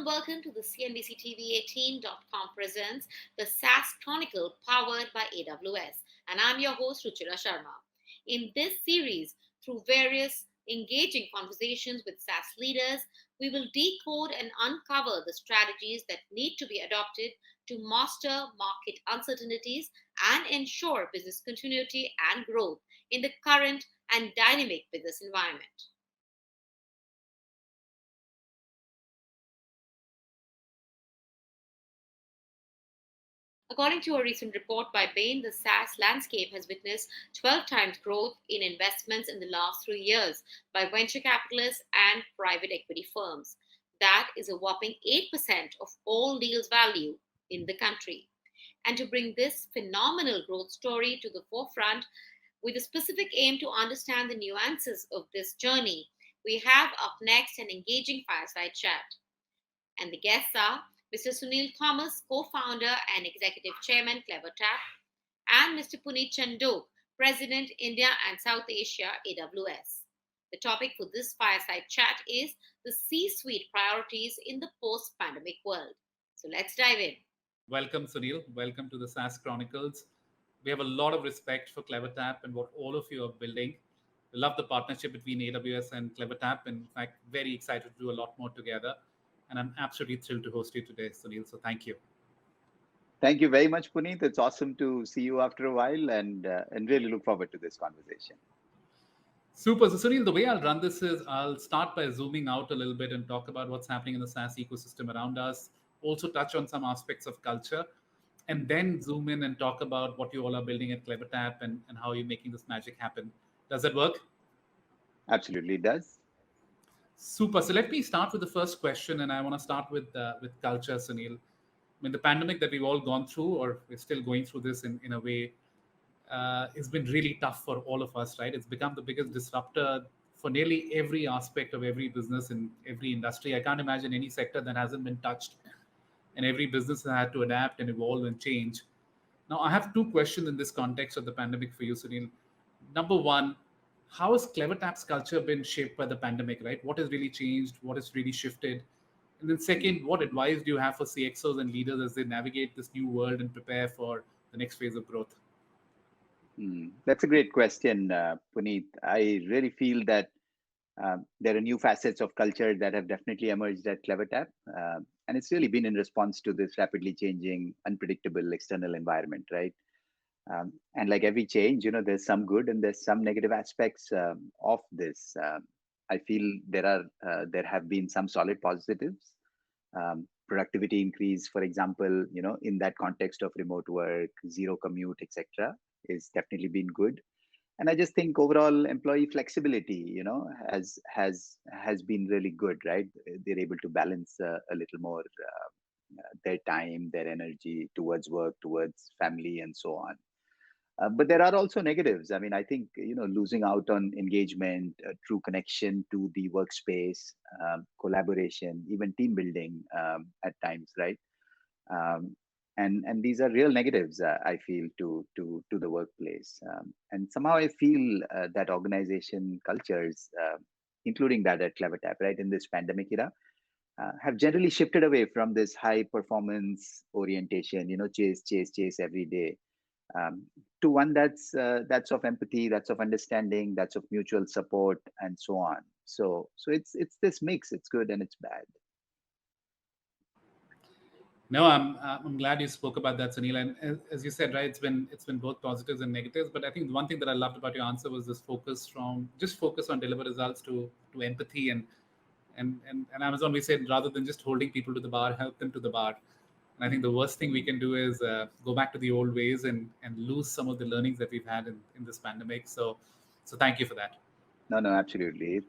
and welcome to the CNBC TV18.com presents the SaaS Chronicle powered by AWS. And I'm your host, Ruchira Sharma. In this series, through various engaging conversations with SaaS leaders, we will decode and uncover the strategies that need to be adopted to master market uncertainties and ensure business continuity and growth in the current and dynamic business environment. According to a recent report by Bain, the SaaS landscape has witnessed 12 times growth in investments in the last 3 years by venture capitalists and private equity firms. That is a whopping 8% of all deals value in the country. And to bring this phenomenal growth story to the forefront, with a specific aim to understand the nuances of this journey, we have up next an engaging fireside chat. And the guests are Mr. Sunil Thomas, co-founder and executive chairman, CleverTap, and Mr. Puneet Chandok, President, India and South Asia, AWS. The topic for this fireside chat is the C-suite priorities in the post-pandemic world. So let's dive in. Welcome, Sunil. Welcome to the SaaS Chronicles. We have a lot of respect for CleverTap and what all of you are building. We love the partnership between AWS and CleverTap. In fact, very excited to do a lot more together. And I'm absolutely thrilled to host you today, Sunil. So thank you. Thank you very much, Puneet. It's awesome to see you after a while and really look forward to this conversation. Super. So, Sunil, the way I'll run this is I'll start by zooming out a little bit and talk about what's happening in the SaaS ecosystem around us, also touch on some aspects of culture, and then zoom in and talk about what you all are building at CleverTap and how you're making this magic happen. Does that work? Absolutely, it does. Super. So let me start with the first question, and I want to start with culture, Sunil. I mean, the pandemic that we've all gone through, or we're still going through this in a way, it's been really tough for all of us, right? It's become the biggest disruptor for nearly every aspect of every business in every industry. I can't imagine any sector that hasn't been touched, and every business has had to adapt and evolve and change. Now, I have two questions in this context of the pandemic for you, Sunil. Number one, how has CleverTap's culture been shaped by the pandemic, right? What has really changed? What has really shifted? And then second, what advice do you have for CXOs and leaders as they navigate this new world and prepare for the next phase of growth? That's a great question, Puneet. I really feel that there are new facets of culture that have definitely emerged at CleverTap. And it's really been in response to this rapidly changing, unpredictable external environment, right? And like every change, there's some good and there's some negative aspects of this. I feel there have been some solid positives. Productivity increase, for example, in that context of remote work, zero commute, etc., is definitely been good. And I just think overall employee flexibility, has been really good, right? They're able to balance a little more their time, their energy towards work, towards family, and so on. But there are also negatives. I mean, I think losing out on engagement, true connection to the workspace, collaboration, even team building at times, right? Um, and these are real negatives, I feel, to the workplace. And somehow I feel that organization cultures, including that at CleverTap, right, in this pandemic era, have generally shifted away from this high performance orientation, chase every day, um, to one that's of empathy, that's of understanding, that's of mutual support, and so on. So it's this mix. It's good and it's bad. No, I'm glad you spoke about that, Sunil. And as you said, right, it's been both positives and negatives. But I think the one thing that I loved about your answer was this focus from just focus on deliver results to empathy and Amazon. We said rather than just holding people to the bar, help them to the bar. And I think the worst thing we can do is go back to the old ways and lose some of the learnings that we've had in this pandemic. So thank you for that. No, absolutely.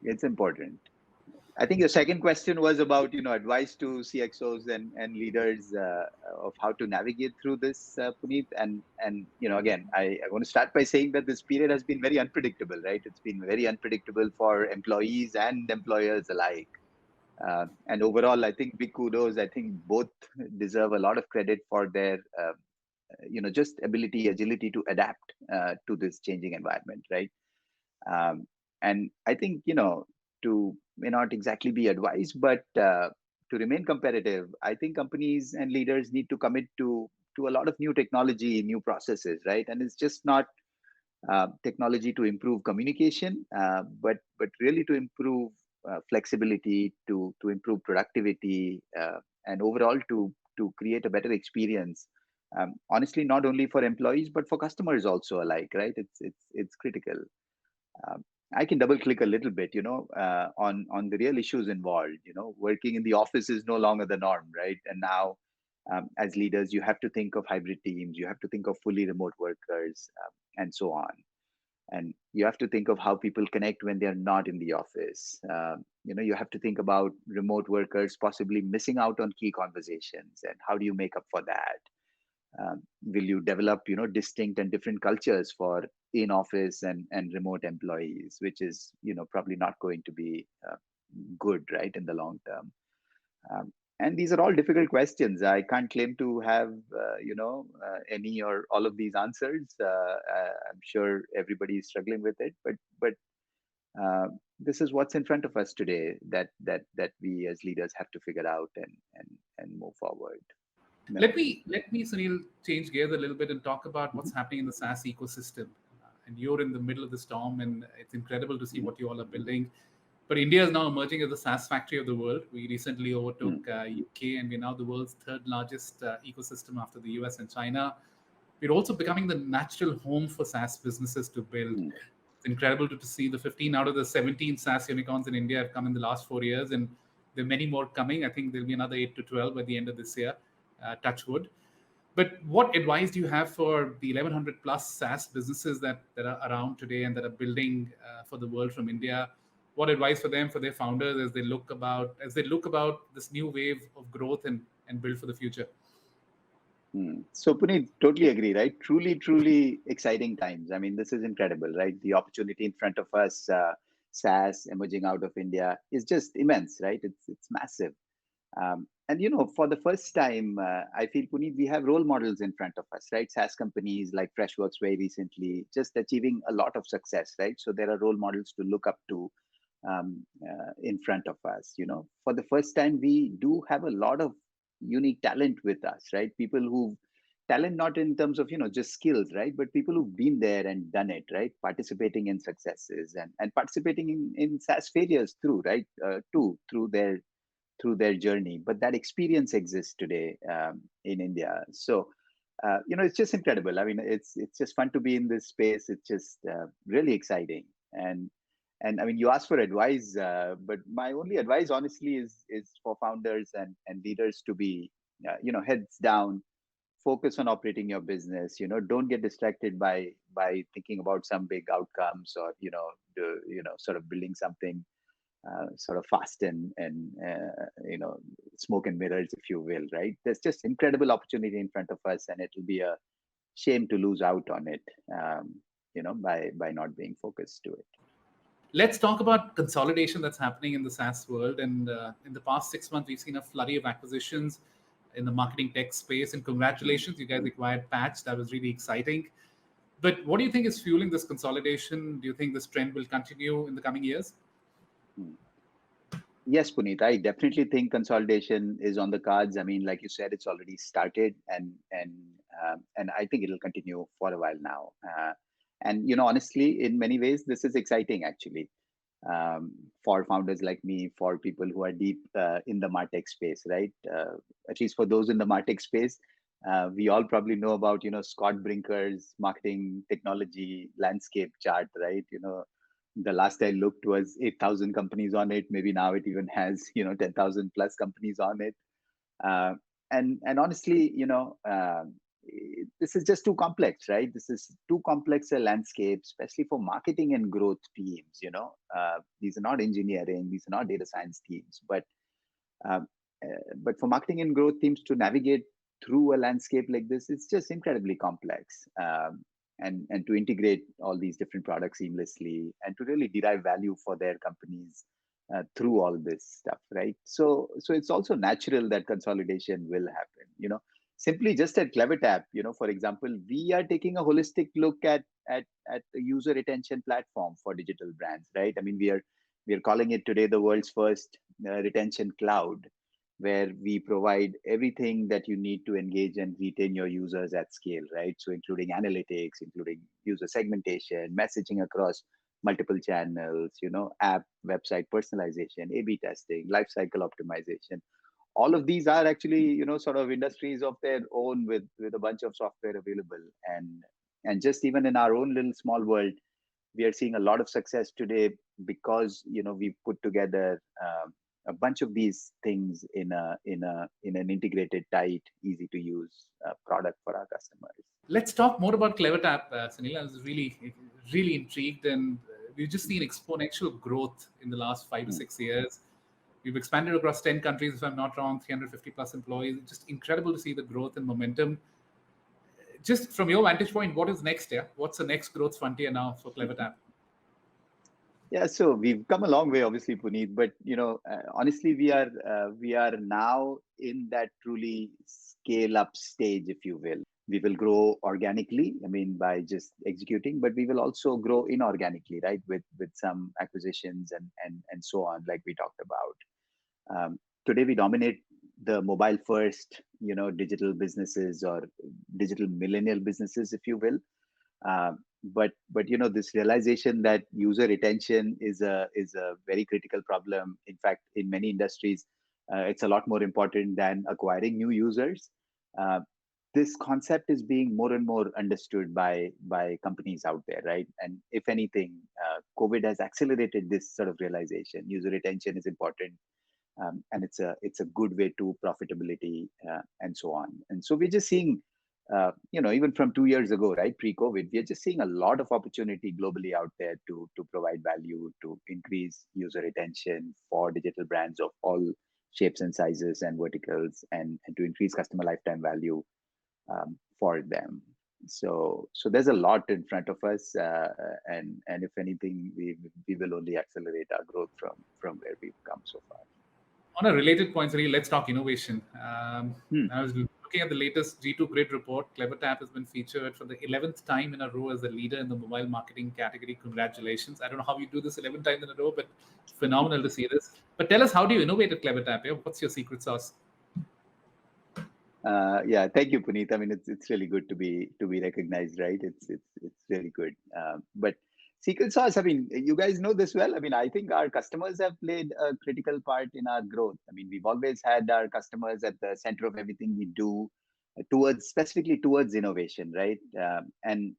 It's important. I think your second question was about advice to CXOs and leaders of how to navigate through this, Puneet. And again, I want to start by saying that this period has been very unpredictable, right? It's been very unpredictable for employees and employers alike. And overall, I think big kudos. I think both deserve a lot of credit for their just agility to adapt to this changing environment, right? And I think to may not exactly be advised, but to remain competitive, I think companies and leaders need to commit to a lot of new technology, new processes, right? And it's just not technology to improve communication, but really to improve flexibility, to improve productivity, and overall to create a better experience. Honestly, not only for employees but for customers also alike, right? It's critical. Um, I can double click a little bit, on the real issues involved. Working in the office is no longer the norm, right? And now, as leaders, you have to think of hybrid teams, you have to think of fully remote workers, and so on. And you have to think of how people connect when they are not in the office. You have to think about remote workers possibly missing out on key conversations, and how do you make up for that? Will you develop distinct and different cultures for in office and remote employees, which is probably not going to be good, right, in the long term? And these are all difficult questions. I can't claim to have any or all of these answers. I'm sure everybody is struggling with it, but uh, this is what's in front of us today, that we as leaders have to figure out and move forward. Yeah. Let me, Sunil, change gears a little bit and talk about what's Mhm. happening in the SaaS ecosystem. And you're in the middle of the storm, and it's incredible to see Mhm. what you all are building. But India is now emerging as the SaaS factory of the world. We recently overtook Mhm. UK, and we're now the world's third largest ecosystem after the US and China. We're also becoming the natural home for SaaS businesses to build. Mhm. It's incredible to see the 15 out of the 17 SaaS unicorns in India have come in the last 4 years, and there are many more coming. I think there'll be another 8 to 12 by the end of this year, touch wood. But what advice do you have for the 1100 plus SaaS businesses that are around today and that are building for the world from India? What advice for them, for their founders, as they look about this new wave of growth and build for the future? So, Puneet, totally agree, right? Truly, truly exciting times. I mean, this is incredible, right? The opportunity in front of us, SaaS emerging out of India, is just immense, right? It's massive. And for the first time, I feel, Puneet, we have role models in front of us, right? SaaS companies like Freshworks very recently just achieving a lot of success, right? So there are role models to look up to in front of us. For the first time, we do have a lot of unique talent with us, right? People who talent not in terms of just skills, right? But people who've been there and done it, right? Participating in successes and participating in SaaS failures through, right? Too, through their journey. But that experience exists today in India. So, it's just incredible. I mean, it's just fun to be in this space. It's just really exciting. And I mean, you asked for advice, but my only advice, honestly, is for founders and leaders to be, heads down, focus on operating your business. Don't get distracted by thinking about some big outcomes, or sort of building something sort of fast and smoke and mirrors, if you will, right? There's just incredible opportunity in front of us, and it'll be a shame to lose out on it, by not being focused to it. Let's talk about consolidation that's happening in the SaaS world. And in the past 6 months, we've seen a flurry of acquisitions in the marketing tech space. And Mm. congratulations, you guys acquired Patch. That was really exciting. But what do you think is fueling this consolidation? Do you think this trend will continue in the coming years? Mm. Yes, Puneet, I definitely think consolidation is on the cards. I mean, like you said, it's already started, and I think it'll continue for a while now. And honestly, in many ways, this is exciting actually, for founders like me, for people who are deep in the martech space, right? At least for those in the martech space, we all probably know about Scott Brinker's marketing technology landscape chart, right? The last I looked was 8,000 companies on it. Maybe now it even has 10,000 plus companies on it. Uh, and honestly, this is just too complex, right? This is too complex a landscape, especially for marketing and growth teams. These are not engineering, these are not data science teams, um, but for marketing and growth teams to navigate through a landscape like this, it's just incredibly complex. And to integrate all these different products seamlessly and to really derive value for their companies through all this stuff, right? So it's also natural that consolidation will happen. Simply just at CleverTap, for example, we are taking a holistic look at the user retention platform for digital brands, right? I mean, we are we are calling it today the world's first retention cloud, where we provide everything that you need to engage and retain your users at scale, right? So including analytics, including user segmentation, messaging across multiple channels, app, website personalization, A/B testing, lifecycle optimization. All of these are actually, sort of industries of their own with a bunch of software available. And just even in our own little small world, we are seeing a lot of success today because we've put together a bunch of these things in an integrated, tight, easy to use product for our customers. Let's talk more about CleverTap, Sunil. I was really intrigued, and we've just seen exponential growth in the last 5 to 6 years. We've expanded across 10 countries, if I'm not wrong, 350 plus employees. Just incredible to see the growth and momentum. Just from your vantage point, what is next? Yeah, what's the next growth frontier now for CleverTap? Yeah, so we've come a long way, obviously, Puneet. But honestly, we are now in that truly scale up stage, if you will. We will grow organically, I mean, by just executing, but we will also grow inorganically, right, with some acquisitions and so on, like we talked about. Today, we dominate the mobile first, digital businesses or digital millennial businesses, if you will. But this realization that user retention is a very critical problem. In fact, in many industries, it's a lot more important than acquiring new users. Uh, this concept is being more and more understood by companies out there, right? And if anything, COVID has accelerated this sort of realization. User retention is important, and it's a good way to profitability, and so on. And so we're just seeing, even from 2 years ago, right, pre-COVID, we're just seeing a lot of opportunity globally out there to provide value, to increase user retention for digital brands of all shapes and sizes and verticals, and to increase customer lifetime value for them. So there's a lot in front of us, and if anything, we will only accelerate our growth from where we've come so far. On a related point, Sunil, let's talk innovation. Hmm. I was looking at the latest G2 Grid report. CleverTap has been featured for the 11th time in a row as a leader in the mobile marketing category. Congratulations. I don't know how you do this 11 times in a row, but it's phenomenal to see this. But tell us, how do you innovate at CleverTap? Yeah? What's your secret sauce? Yeah, thank you, Puneet. I mean, it's really good to be recognized, right? It's really good. But secret sauce, I mean, you guys know this well. I mean, I think our customers have played a critical part in our growth. I mean, we've always had our customers at the center of everything we do, towards specifically towards innovation, right? And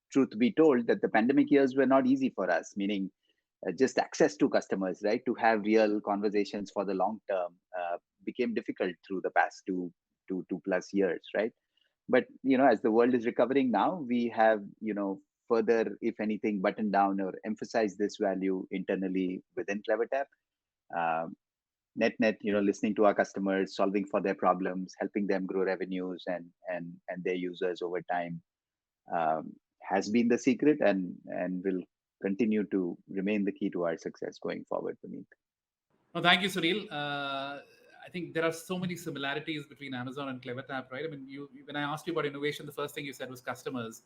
truth be told, that the pandemic years were not easy for us, meaning just access to customers, right? To have real conversations for the long term became difficult through the past two plus years, right? But as the world is recovering now, we have further, if anything, buttoned down or emphasized this value internally within CleverTap. Um, net, listening to our customers, solving for their problems, helping them grow revenues and their users over time, has been the secret, and will continue to remain the key to our success going forward, Puneet. Well, thank you, Sunil. I think there are so many similarities between Amazon and CleverTap, right? I mean, when I asked you about innovation, the first thing you said was customers,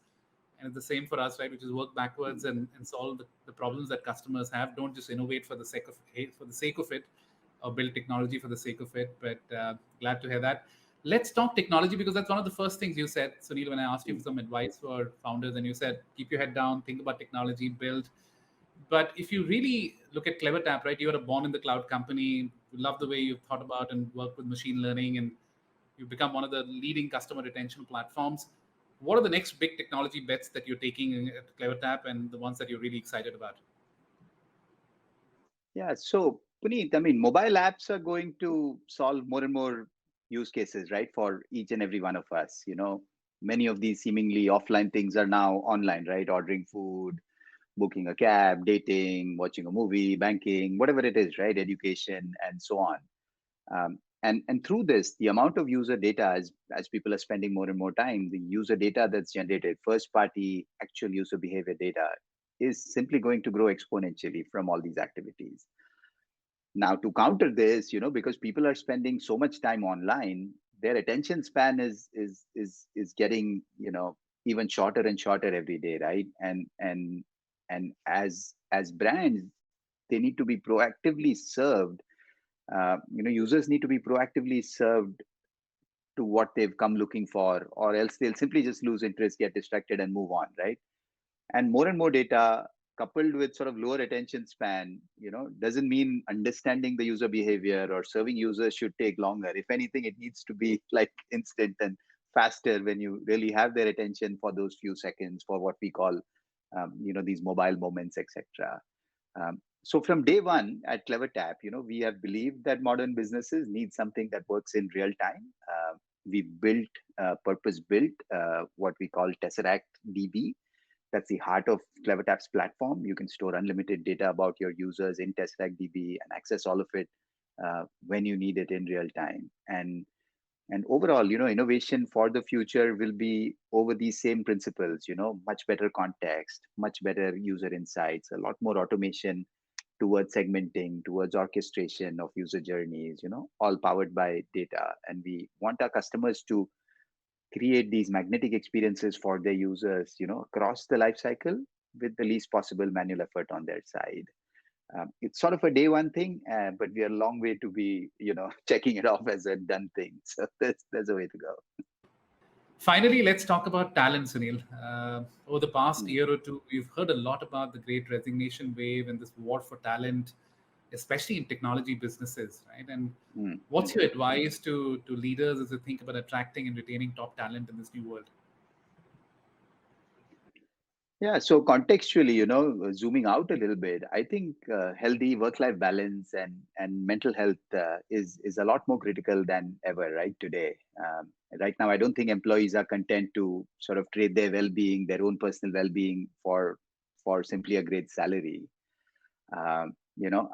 and it's the same for us, right? Which is work backwards and solve the problems that customers have. Don't just innovate for the sake of it, or build technology for the sake of it. But glad to hear that. Let's talk technology, because that's one of the first things you said, Sunil, when I asked you for some advice for founders, and you said keep your head down, think about technology, build. But if you really look at CleverTap, right, you are a born in the cloud company. We love the way you've thought about and worked with machine learning, and you've become one of the leading customer retention platforms. What are the next big technology bets that you're taking at CleverTap, and the ones that you're really excited about? Yeah, so Puneet, I mean, mobile apps are going to solve more and more use cases, right, for each and every one of us. Many of these seemingly offline things are now online, right? Ordering food, booking a cab, dating, watching a movie, banking, whatever it is, right? Education, and so on. And through this, the amount of user data, as people are spending more and more time, the user data that's generated, first party actual user behavior data, is simply going to grow exponentially from all these activities. Now, to counter this, because people are spending so much time online, their attention span is getting even shorter and shorter every day, right? And as brands, they need to be proactively served. Users need to be proactively served to what they've come looking for, or else they'll simply just lose interest, get distracted, and move on, right? And more data coupled with sort of lower attention span, doesn't mean understanding the user behavior or serving users should take longer. If anything, it needs to be like instant and faster when you really have their attention for those few seconds, for what we call these mobile moments, etc. So from day one at CleverTap, we have believed that modern businesses need something that works in real time. We built, purpose built, what we call Tesseract DB. That's the heart of CleverTap's platform. You can store unlimited data about your users in Tesseract DB and access all of it when you need it in real time. And overall, innovation for the future will be over these same principles. Much better context, much better user insights, a lot more automation towards segmenting, towards orchestration of user journeys, all powered by data. And we want our customers to create these magnetic experiences for their users, across the life cycle with the least possible manual effort on their side. It's sort of a day one thing, but we are a long way to be, checking it off as a done thing. So there's a way to go. Finally, let's talk about talent, Sunil. Over the past Hmm, year or two, we've heard a lot about the great resignation wave and this war for talent, especially in technology businesses, right? And hmm, hmm. what's your advice to leaders as they think about attracting and retaining top talent in this new world? Yeah, so contextually, zooming out a little bit, I think healthy work-life balance and mental health is a lot more critical than ever, right? Today, right now, I don't think employees are content to sort of trade their well-being, their own personal well-being, for simply a great salary. Um, you know,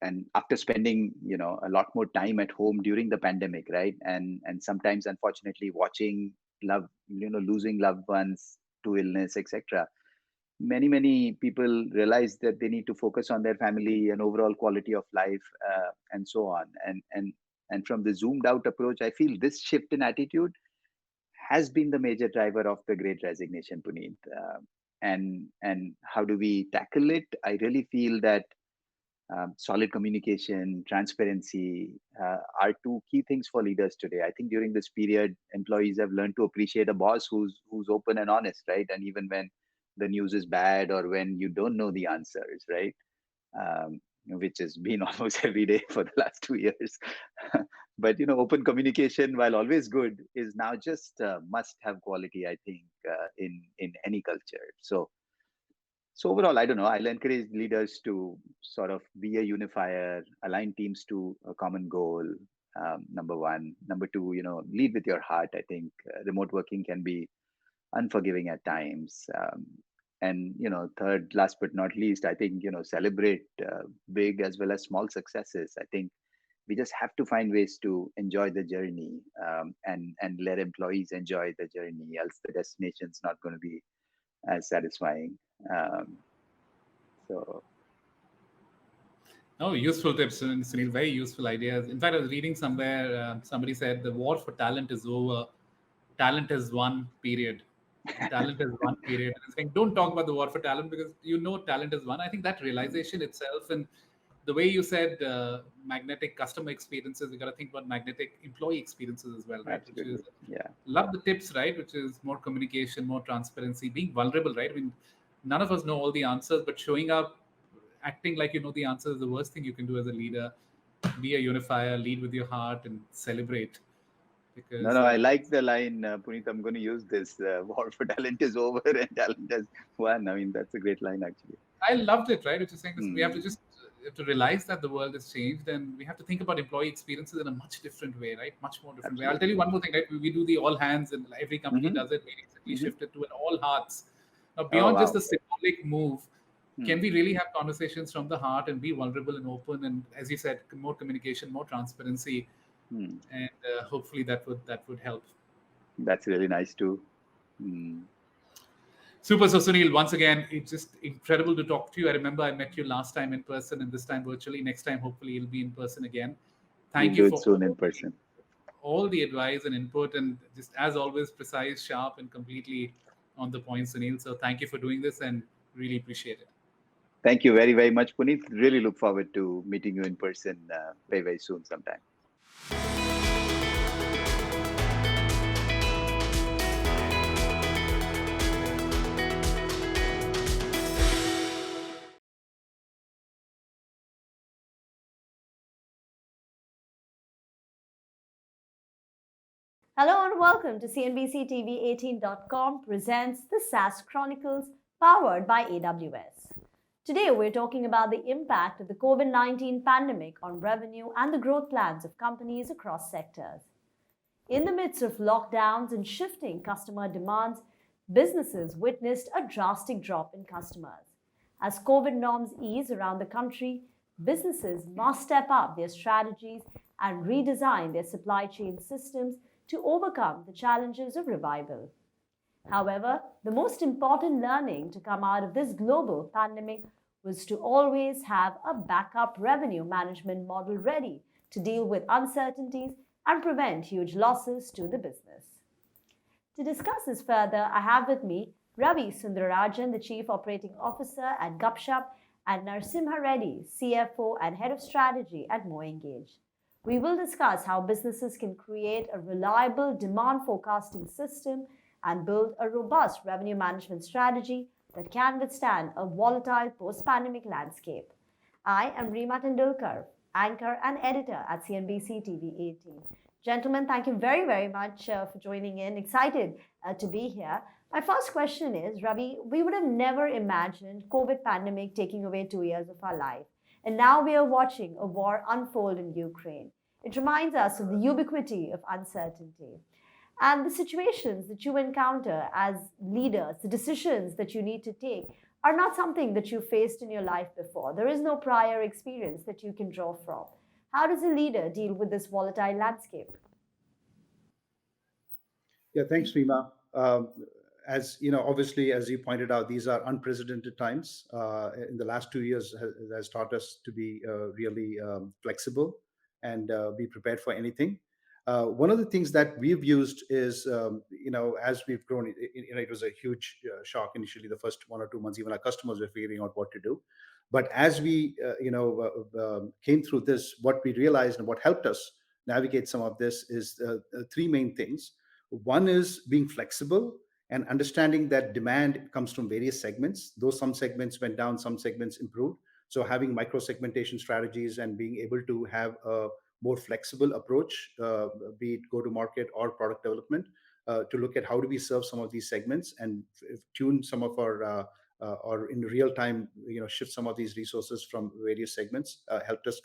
and after spending a lot more time at home during the pandemic, right? And sometimes, unfortunately, watching losing loved ones to illness, etc, many people realize that they need to focus on their family and overall quality of life, and so on. And from the zoomed out approach, I feel this shift in attitude has been the major driver of the great resignation, Puneet. And how do we tackle it? I really feel that solid communication, transparency are two key things for leaders today. I think during this period, employees have learned to appreciate a boss who's open and honest, right? And even when the news is bad or when you don't know the answers, right? Which has been almost every day for the last 2 years. But open communication, while always good, is now just must-have quality, I think, in any culture. So overall, I don't know. I'll encourage leaders to sort of be a unifier, align teams to a common goal. Number one. Number two, lead with your heart. I think remote working can be unforgiving at times. And third, last but not least, I think celebrate big as well as small successes. I think we just have to find ways to enjoy the journey, and let employees enjoy the journey. Else, the destination's not going to be as satisfying. Um, so Oh, useful tips, Sunil. Very useful ideas. In fact, I was reading somewhere, somebody said the war for talent is over. Talent has won, period. Talent has won, period. And it's saying, don't talk about the war for talent because talent has won. I think that realization itself, and the way you said magnetic customer experiences, we got to think about magnetic employee experiences as well, right? Which is, absolutely, yeah. love the tips, right? Which is more communication, more transparency, being vulnerable, right? I mean, none of us know all the answers, but showing up, acting like you know the answer is the worst thing you can do as a leader. Be a unifier, lead with your heart, and celebrate. No, Because no, I like the line, Puneet. I'm going to use this. War for talent is over and talent has won. I mean, that's a great line, actually. I loved it, right? Which is saying this, we have to Hmm. just have to realize that the world has changed, and we have to think about employee experiences in a much different way, right? Much more different way. I'll tell you Absolutely. one more thing, right? We do the all hands, and every company Hmm. does it. We recently Hmm. shifted to an all hearts. Now, Oh, beyond just wow. the symbolic move, can Hmm. we really have conversations from the heart and be vulnerable and open? And as you said, more communication, more transparency, Hmm. and hopefully that would help. That's really nice too. Hmm. Super. So, Sunil, once again, it's just incredible to talk to you. I remember I met you last time in person and this time virtually. Next time, hopefully, you'll be in person again. We'll Thank do you it for soon in person. all the advice and input, and just as always, precise, sharp, and completely on the point, Sunil. So, thank you for doing this and really appreciate it. Thank you very, very much, Puneet. Really look forward to meeting you in person very, very soon sometime. Hello and welcome to CNBC TV 18.com presents the SaaS Chronicles powered by AWS. Today we're talking about the impact of the COVID-19 pandemic on revenue and the growth plans of companies across sectors. In the midst of lockdowns and shifting customer demands, businesses witnessed a drastic drop in customers. As COVID norms ease around the country, businesses must step up their strategies and redesign their supply chain systems to overcome the challenges of revival. However, the most important learning to come out of this global pandemic was to always have a backup revenue management model ready to deal with uncertainties and prevent huge losses to the business. To discuss this further, I have with me Ravi Sundararajan, the Chief Operating Officer at Gupshup, and Narsimha Reddy, CFO and Head of Strategy at MoEngage. We will discuss how businesses can create a reliable demand forecasting system and build a robust revenue management strategy that can withstand a volatile post-pandemic landscape. I am Reema Tendulkar, anchor and editor at CNBC TV 18. Gentlemen, thank you very, very much for joining in. Excited to be here. My first question is, Ravi, we would have never imagined COVID pandemic taking away 2 years of our life. And now we are watching a war unfold in Ukraine. It reminds us of the ubiquity of uncertainty. And the situations that you encounter as leaders, the decisions that you need to take, are not something that you faced in your life before. There is no prior experience that you can draw from. How does a leader deal with this volatile landscape? Yeah, thanks, Rima. As you know, obviously, as you pointed out, these are unprecedented times. In the last 2 years, has taught us to be really flexible and be prepared for anything. One of the things that we've used is, as we've grown, it was a huge shock initially. The first 1 or 2 months, even our customers were figuring out what to do. But as we, came through this, what we realized and what helped us navigate some of this is three main things. One is being flexible and understanding that demand comes from various segments. Though some segments went down, some segments improved. So having micro segmentation strategies and being able to have a more flexible approach, be it go to market or product development, to look at how do we serve some of these segments and tune some of our or in real time, shift some of these resources from various segments, helped us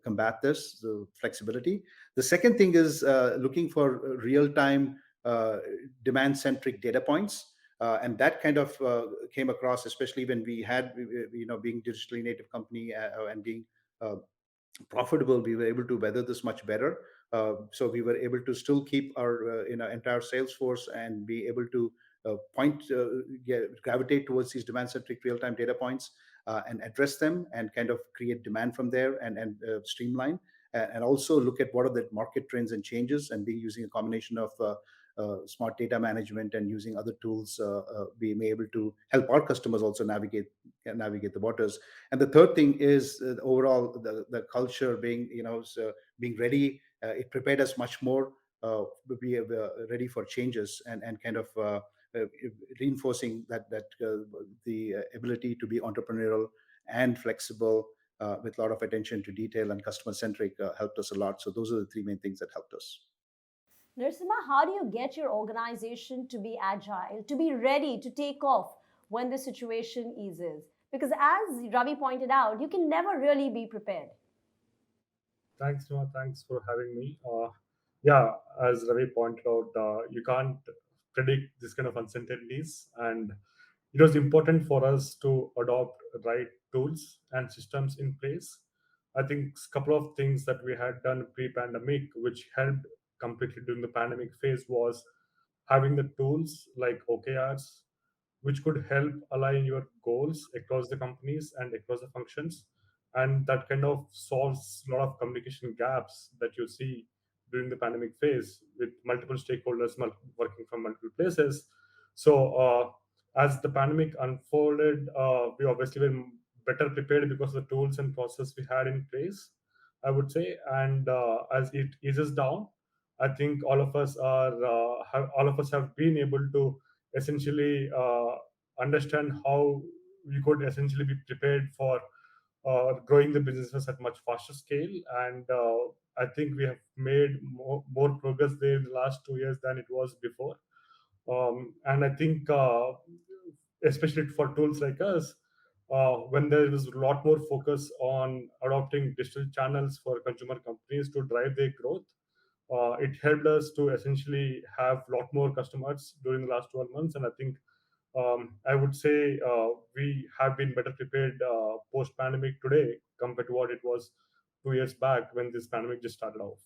combat this, the flexibility. The second thing is looking for real time demand centric data points. And that kind of came across, especially when we had, being digitally native company and being profitable, we were able to weather this much better. So we were able to still keep our entire sales force and be able to gravitate towards these demand centric real time data points and address them and kind of create demand from there and streamline and also look at what are the market trends and changes and be using a combination of smart data management and using other tools, being able to help our customers also navigate the waters. And the third thing is overall the culture being being ready. It prepared us much more to be ready for changes and kind of uh, reinforcing that the ability to be entrepreneurial and flexible with a lot of attention to detail and customer centric helped us a lot. So those are the three main things that helped us. Narasimha, how do you get your organization to be agile, to be ready to take off when the situation eases? Because as Ravi pointed out, you can never really be prepared. Thanks, Noah. Thanks for having me. Yeah, as Ravi pointed out, you can't predict this kind of uncertainties, and it was important for us to adopt right tools and systems in place. I think a couple of things that we had done pre-pandemic, which helped completely during the pandemic phase, was having the tools like OKRs, which could help align your goals across the companies and across the functions. And that kind of solves a lot of communication gaps that you see during the pandemic phase with multiple stakeholders working from multiple places. So as the pandemic unfolded, we obviously were better prepared because of the tools and process we had in place, I would say. And as it eases down, I think all of us have been able to essentially understand how we could essentially be prepared for growing the businesses at much faster scale. And I think we have made more progress there in the last 2 years than it was before. And I think, especially for tools like us, when there is a lot more focus on adopting digital channels for consumer companies to drive their growth, it helped us to essentially have a lot more customers during the last 12 months. And I think, I would say, we have been better prepared post pandemic today compared to what it was 2 years back when this pandemic just started off.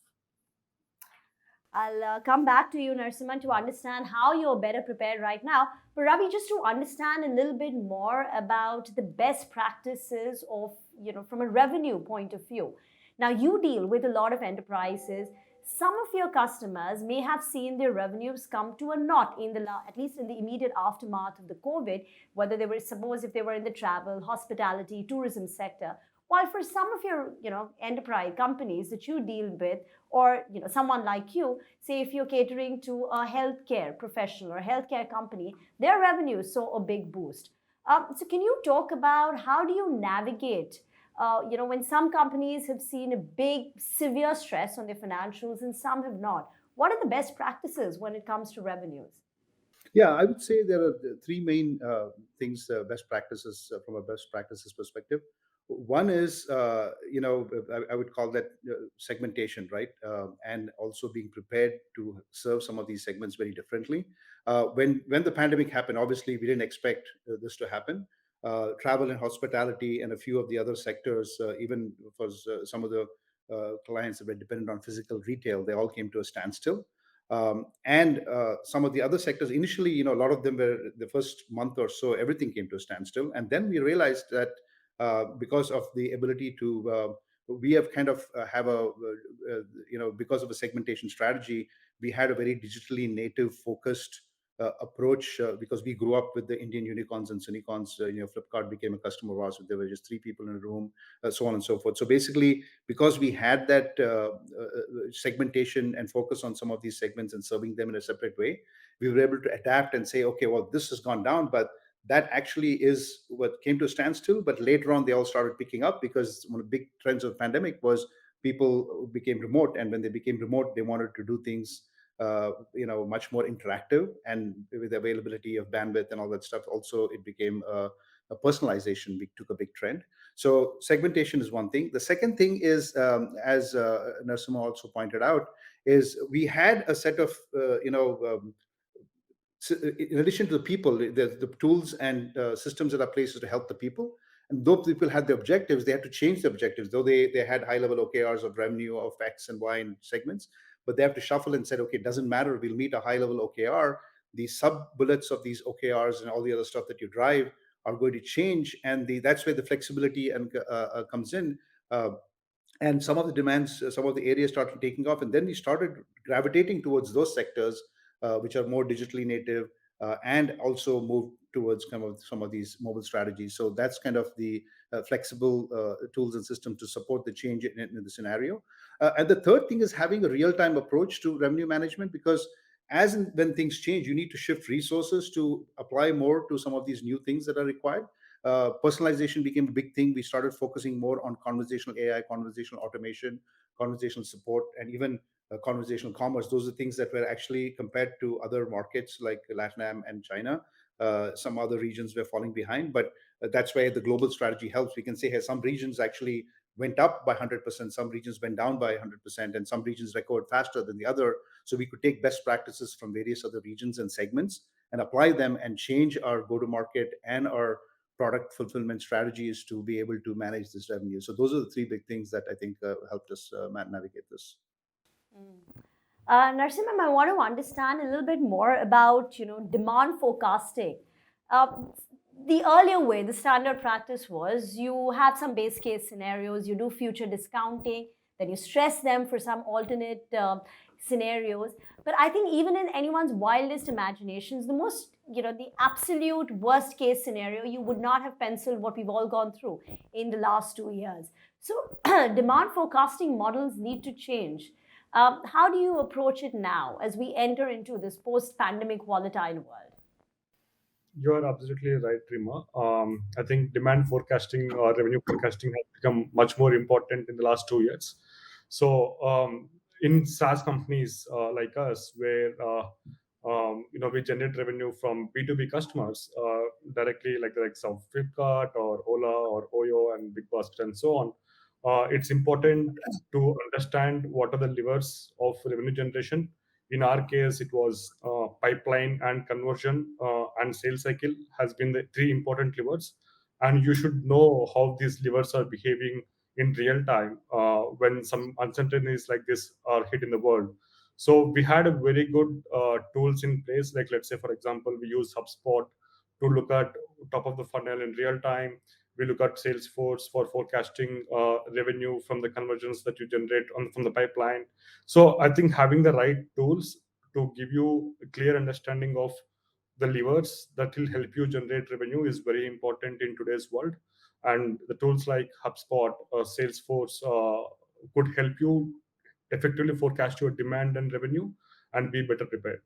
I'll come back to you, Narsimhan, to understand how you're better prepared right now. But Ravi, just to understand a little bit more about the best practices of, from a revenue point of view. Now, you deal with a lot of enterprises. Some of your customers may have seen their revenues come to a knot in at least in the immediate aftermath of the COVID, whether they were, suppose if they were in the travel, hospitality, tourism sector. While for some of your, enterprise companies that you deal with, or someone like you, say if you're catering to a healthcare professional or a healthcare company, their revenues saw a big boost. So can you talk about how do you navigate when some companies have seen a big severe stress on their financials and some have not? What are the best practices when it comes to revenues? Yeah, I would say there are three main things, best practices from a best practices perspective. One is, I would call that segmentation, right? And also being prepared to serve some of these segments very differently. When the pandemic happened, obviously we didn't expect this to happen. Travel and hospitality and a few of the other sectors, even for some of the clients that were dependent on physical retail, they all came to a standstill. And some of the other sectors, initially, a lot of them were the first month or so, everything came to a standstill. And then we realized that because of the ability to, we have kind of have because of a segmentation strategy, we had a very digitally native focused approach because we grew up with the Indian unicorns and unicorns. Flipkart became a customer of ours. There were just three people in a room, so on and so forth. So basically, because we had that segmentation and focus on some of these segments and serving them in a separate way, we were able to adapt and say, okay, well, this has gone down, but that actually is what came to a standstill. But later on, they all started picking up because one of the big trends of the pandemic was people became remote, and when they became remote, they wanted to do things much more interactive, and with the availability of bandwidth and all that stuff, also it became a personalization took a big trend. So segmentation is one thing. The second thing is, as Narsima also pointed out, is we had a set of so in addition to the people, the tools and systems that are places to help the people. And though people had the objectives, they had to change the objectives. Though they had high level OKRs of revenue of X and Y in segments, but they have to shuffle and said, okay, it doesn't matter. We'll meet a high level OKR. The sub bullets of these OKRs and all the other stuff that you drive are going to change, and that's where the flexibility and comes in. Uh, and some of the demands, some of the areas started taking off, and then we started gravitating towards those sectors which are more digitally native and also move towards kind of some of these mobile strategies. So that's kind of the flexible tools and systems to support the change in the scenario. And the third thing is having a real-time approach to revenue management, because as and when things change, you need to shift resources to apply more to some of these new things that are required. Personalization became a big thing. We started focusing more on conversational AI, conversational automation, conversational support, and even conversational commerce. Those are things that were actually, compared to other markets like LATAM and China, some other regions were falling behind. But that's where the global strategy helps. We can say, hey, some regions actually went up by 100%, some regions went down by 100%, and some regions recovered faster than the other. So we could take best practices from various other regions and segments and apply them and change our go-to-market and our product fulfillment strategies to be able to manage this revenue. So those are the three big things that I think helped us navigate this. Narsimhan, I want to understand a little bit more about demand forecasting. The earlier way, the standard practice was you have some base case scenarios, you do future discounting, then you stress them for some alternate scenarios. But I think even in anyone's wildest imaginations, the most, the absolute worst case scenario, you would not have penciled what we've all gone through in the last 2 years. So demand forecasting models need to change. How do you approach it now as we enter into this post-pandemic volatile world? You are absolutely right, Rima. I think demand forecasting or revenue forecasting has become much more important in the last 2 years. So, in SaaS companies like us, where we generate revenue from B2B customers directly, like the likes of Flipkart or Ola or Oyo and Big Basket and so on. It's important to understand what are the levers of revenue generation. In our case, it was pipeline and conversion and sales cycle has been the three important levers. And you should know how these levers are behaving in real time when some uncertainties like this are hit in the world. So we had a very good tools in place. Like, let's say, for example, we use HubSpot to look at top of the funnel in real time. We look at Salesforce for forecasting revenue from the conversions that you generate from the pipeline. So I think having the right tools to give you a clear understanding of the levers that will help you generate revenue is very important in today's world. And the tools like HubSpot or Salesforce could help you effectively forecast your demand and revenue and be better prepared.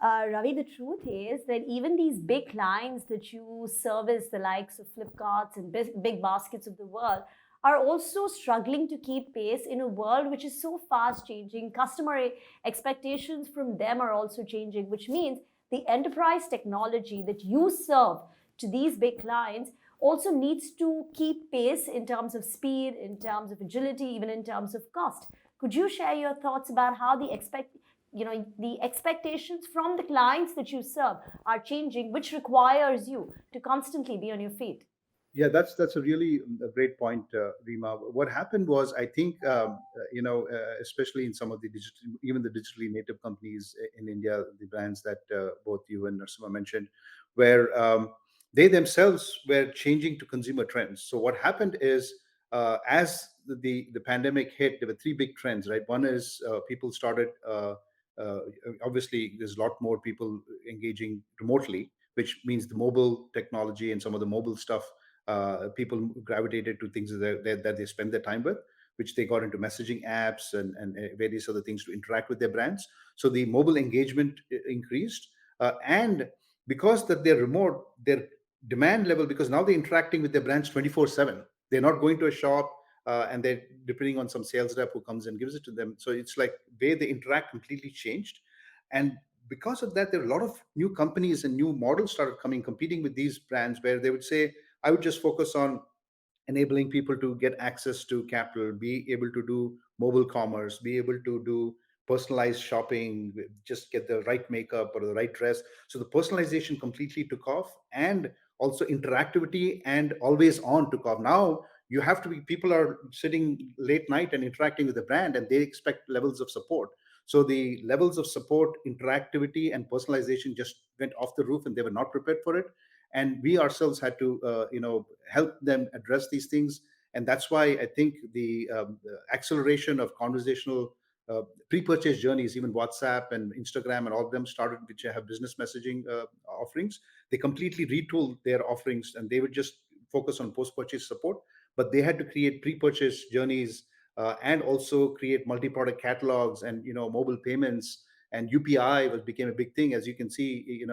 Ravi, the truth is that even these big clients that you service, the likes of Flipkarts and big baskets of the world, are also struggling to keep pace in a world which is so fast changing. Customer expectations from them are also changing, which means the enterprise technology that you serve to these big clients also needs to keep pace in terms of speed, in terms of agility, even in terms of cost. Could you share your thoughts about how the expectations from the clients that you serve are changing, which requires you to constantly be on your feet? Yeah, that's a really a great point, Rima. What happened was, I think, especially in some of the digital, even the digitally native companies in India, the brands that both you and Narsima mentioned, where they themselves were changing to consumer trends. So what happened is, as the pandemic hit, there were three big trends, right? One is people started. Uh, Obviously, there's a lot more people engaging remotely, which means the mobile technology and some of the mobile stuff, people gravitated to things that they spend their time with, which they got into messaging apps and various other things to interact with their brands. So the mobile engagement increased, and because that they're remote, their demand level, because now they're interacting with their brands 24/7. They're not going to a shop, and they're depending on some sales rep who comes and gives it to them. So it's like way they interact completely changed, and because of that, there are a lot of new companies and new models started coming, competing with these brands, where they would say, I would just focus on enabling people to get access to capital, be able to do mobile commerce, be able to do personalized shopping, just get the right makeup or the right dress. So the personalization completely took off, and also interactivity and always on took off. Now you have to be, people are sitting late night and interacting with the brand, and they expect levels of support. So the levels of support, interactivity, and personalization just went off the roof, and they were not prepared for it. And we ourselves had to help them address these things. And that's why I think the acceleration of conversational pre-purchase journeys, even WhatsApp and Instagram and all of them started, which have business messaging offerings, they completely retooled their offerings, and they would just focus on post-purchase support. But they had to create pre-purchase journeys, and also create multi-product catalogs and mobile payments. And UPI was became a big thing, as you can see.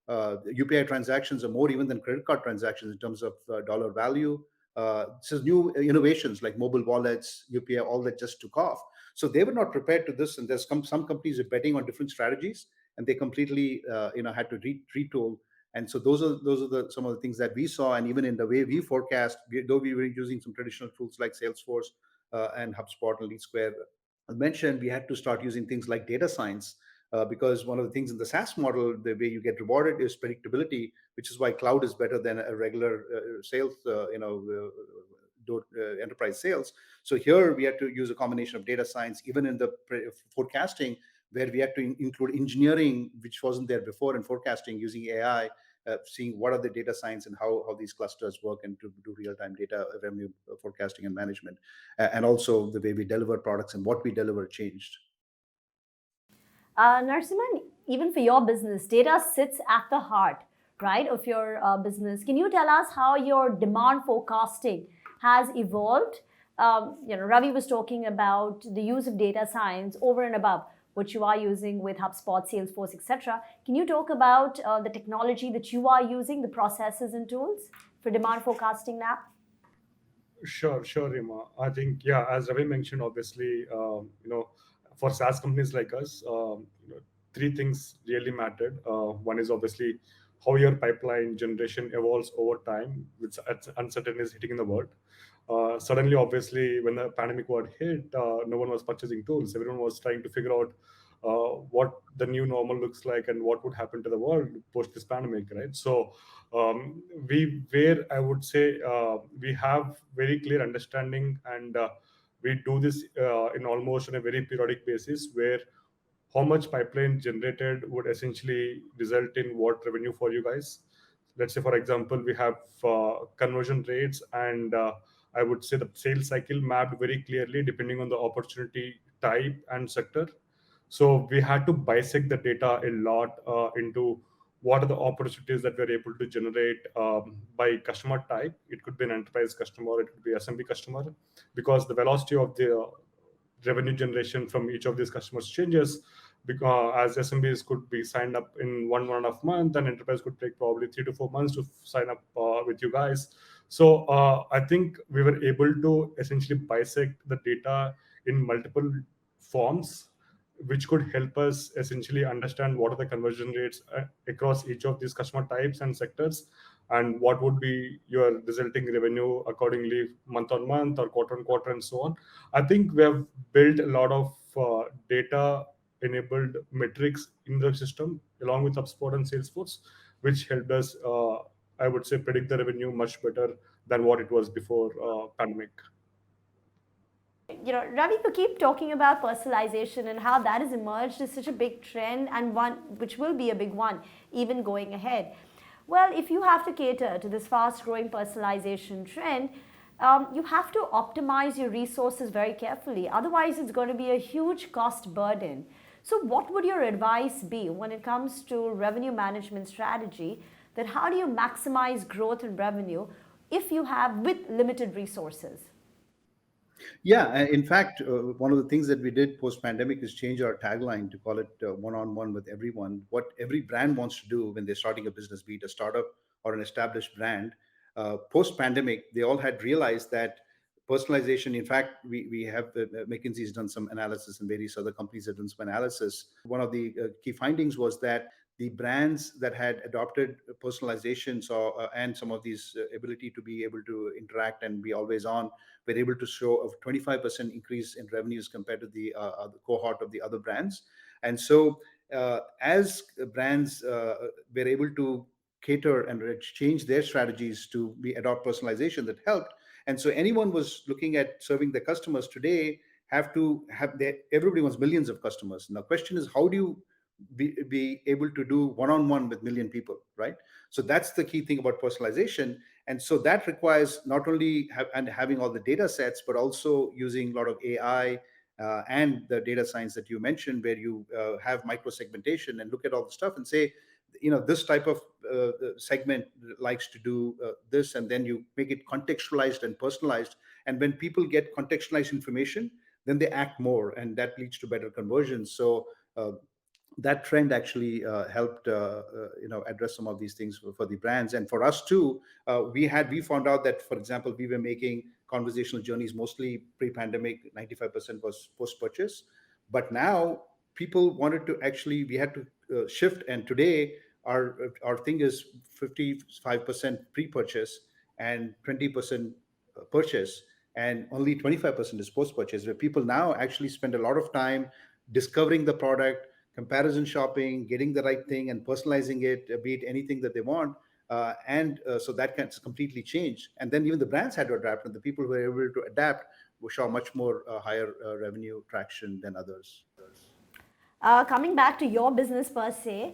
UPI transactions are more even than credit card transactions in terms of dollar value. This is new innovations like mobile wallets, UPI, all that just took off. So they were not prepared to this, and there's some companies are betting on different strategies, and they completely had to retool. And so those are some of the things that we saw, and even in the way we forecast, though we were using some traditional tools like Salesforce and HubSpot and LeadSquare, I mentioned we had to start using things like data science, because one of the things in the SaaS model, the way you get rewarded is predictability, which is why cloud is better than a regular sales, enterprise sales. So here we had to use a combination of data science, even in the forecasting, where we had to include engineering, which wasn't there before in forecasting, using AI, seeing what are the data science and how these clusters work, and to do real-time data revenue forecasting and management. And also the way we deliver products and what we deliver changed. Narsimhan, even for your business, data sits at the heart, right, of your business. Can you tell us how your demand forecasting has evolved? Ravi was talking about the use of data science over and above what you are using with HubSpot, Salesforce, etc. Can you talk about the technology that you are using, the processes and tools for demand forecasting now? Sure, Rima. I think, yeah, as Ravi mentioned, obviously, for SaaS companies like us, three things really mattered. One is obviously how your pipeline generation evolves over time, with uncertainty hitting in the world. Suddenly, obviously, when the pandemic got hit, no one was purchasing tools. Everyone was trying to figure out what the new normal looks like and what would happen to the world post this pandemic, right? So I would say we have very clear understanding, and we do this in almost on a very periodic basis, where how much pipeline generated would essentially result in what revenue for you guys. Let's say, for example, we have conversion rates, and I would say the sales cycle mapped very clearly depending on the opportunity type and sector. So we had to bisect the data a lot into what are the opportunities that we're able to generate by customer type. It could be an enterprise customer, it could be SMB customer, because the velocity of the revenue generation from each of these customers changes, because as SMBs could be signed up in 1.5 month, and enterprise could take probably 3 to 4 months to sign up with you guys. So I think we were able to essentially bisect the data in multiple forms, which could help us essentially understand what are the conversion rates across each of these customer types and sectors, and what would be your resulting revenue accordingly, month on month or quarter on quarter, and so on. I think we have built a lot of data enabled metrics in the system along with HubSpot and Salesforce, which helped us, I would say, predict the revenue much better than what it was before pandemic. Ravi, you keep talking about personalization and how that has emerged as such a big trend, and one which will be a big one even going ahead. Well, if you have to cater to this fast growing personalization trend, you have to optimize your resources very carefully. Otherwise, it's going to be a huge cost burden. So, what would your advice be when it comes to revenue management strategy? That how do you maximize growth and revenue if you have with limited resources? Yeah, in fact, one of the things that we did post pandemic is change our tagline to call it one on one with everyone. What every brand wants to do when they're starting a business, be it a startup or an established brand, post pandemic, they all had realized that personalization. In fact, we have McKinsey's done some analysis, and various other companies have done some analysis. One of the key findings was that the brands that had adopted personalization saw and some of these ability to be able to interact and be always on, were able to show a 25% increase in revenues compared to the cohort of the other brands. And so as brands were able to cater and change their strategies to be adopt personalization, that helped. And so anyone was looking at serving the customers today have to have their, everybody wants millions of customers. Now question is, how do you be able to do one-on-one with million people, right? So that's the key thing about personalization. And so that requires not only having all the data sets, but also using a lot of AI and the data science that you mentioned, where you have micro segmentation and look at all the stuff and say, this type of segment likes to do this, and then you make it contextualized and personalized. And when people get contextualized information, then they act more, and that leads to better conversions. So that trend actually helped address some of these things for the brands. And for us too, we found out that, for example, we were making conversational journeys mostly pre-pandemic. 95% was post-purchase, but now people wanted to actually, we had to shift. And today our thing is 55% pre-purchase and 20% purchase, and only 25% is post-purchase, where people now actually spend a lot of time discovering the product, comparison shopping, getting the right thing and personalizing it, be it anything that they want. So that can completely change. And then even the brands had to adapt, and the people who were able to adapt will show much more higher revenue traction than others. Coming back to your business per se,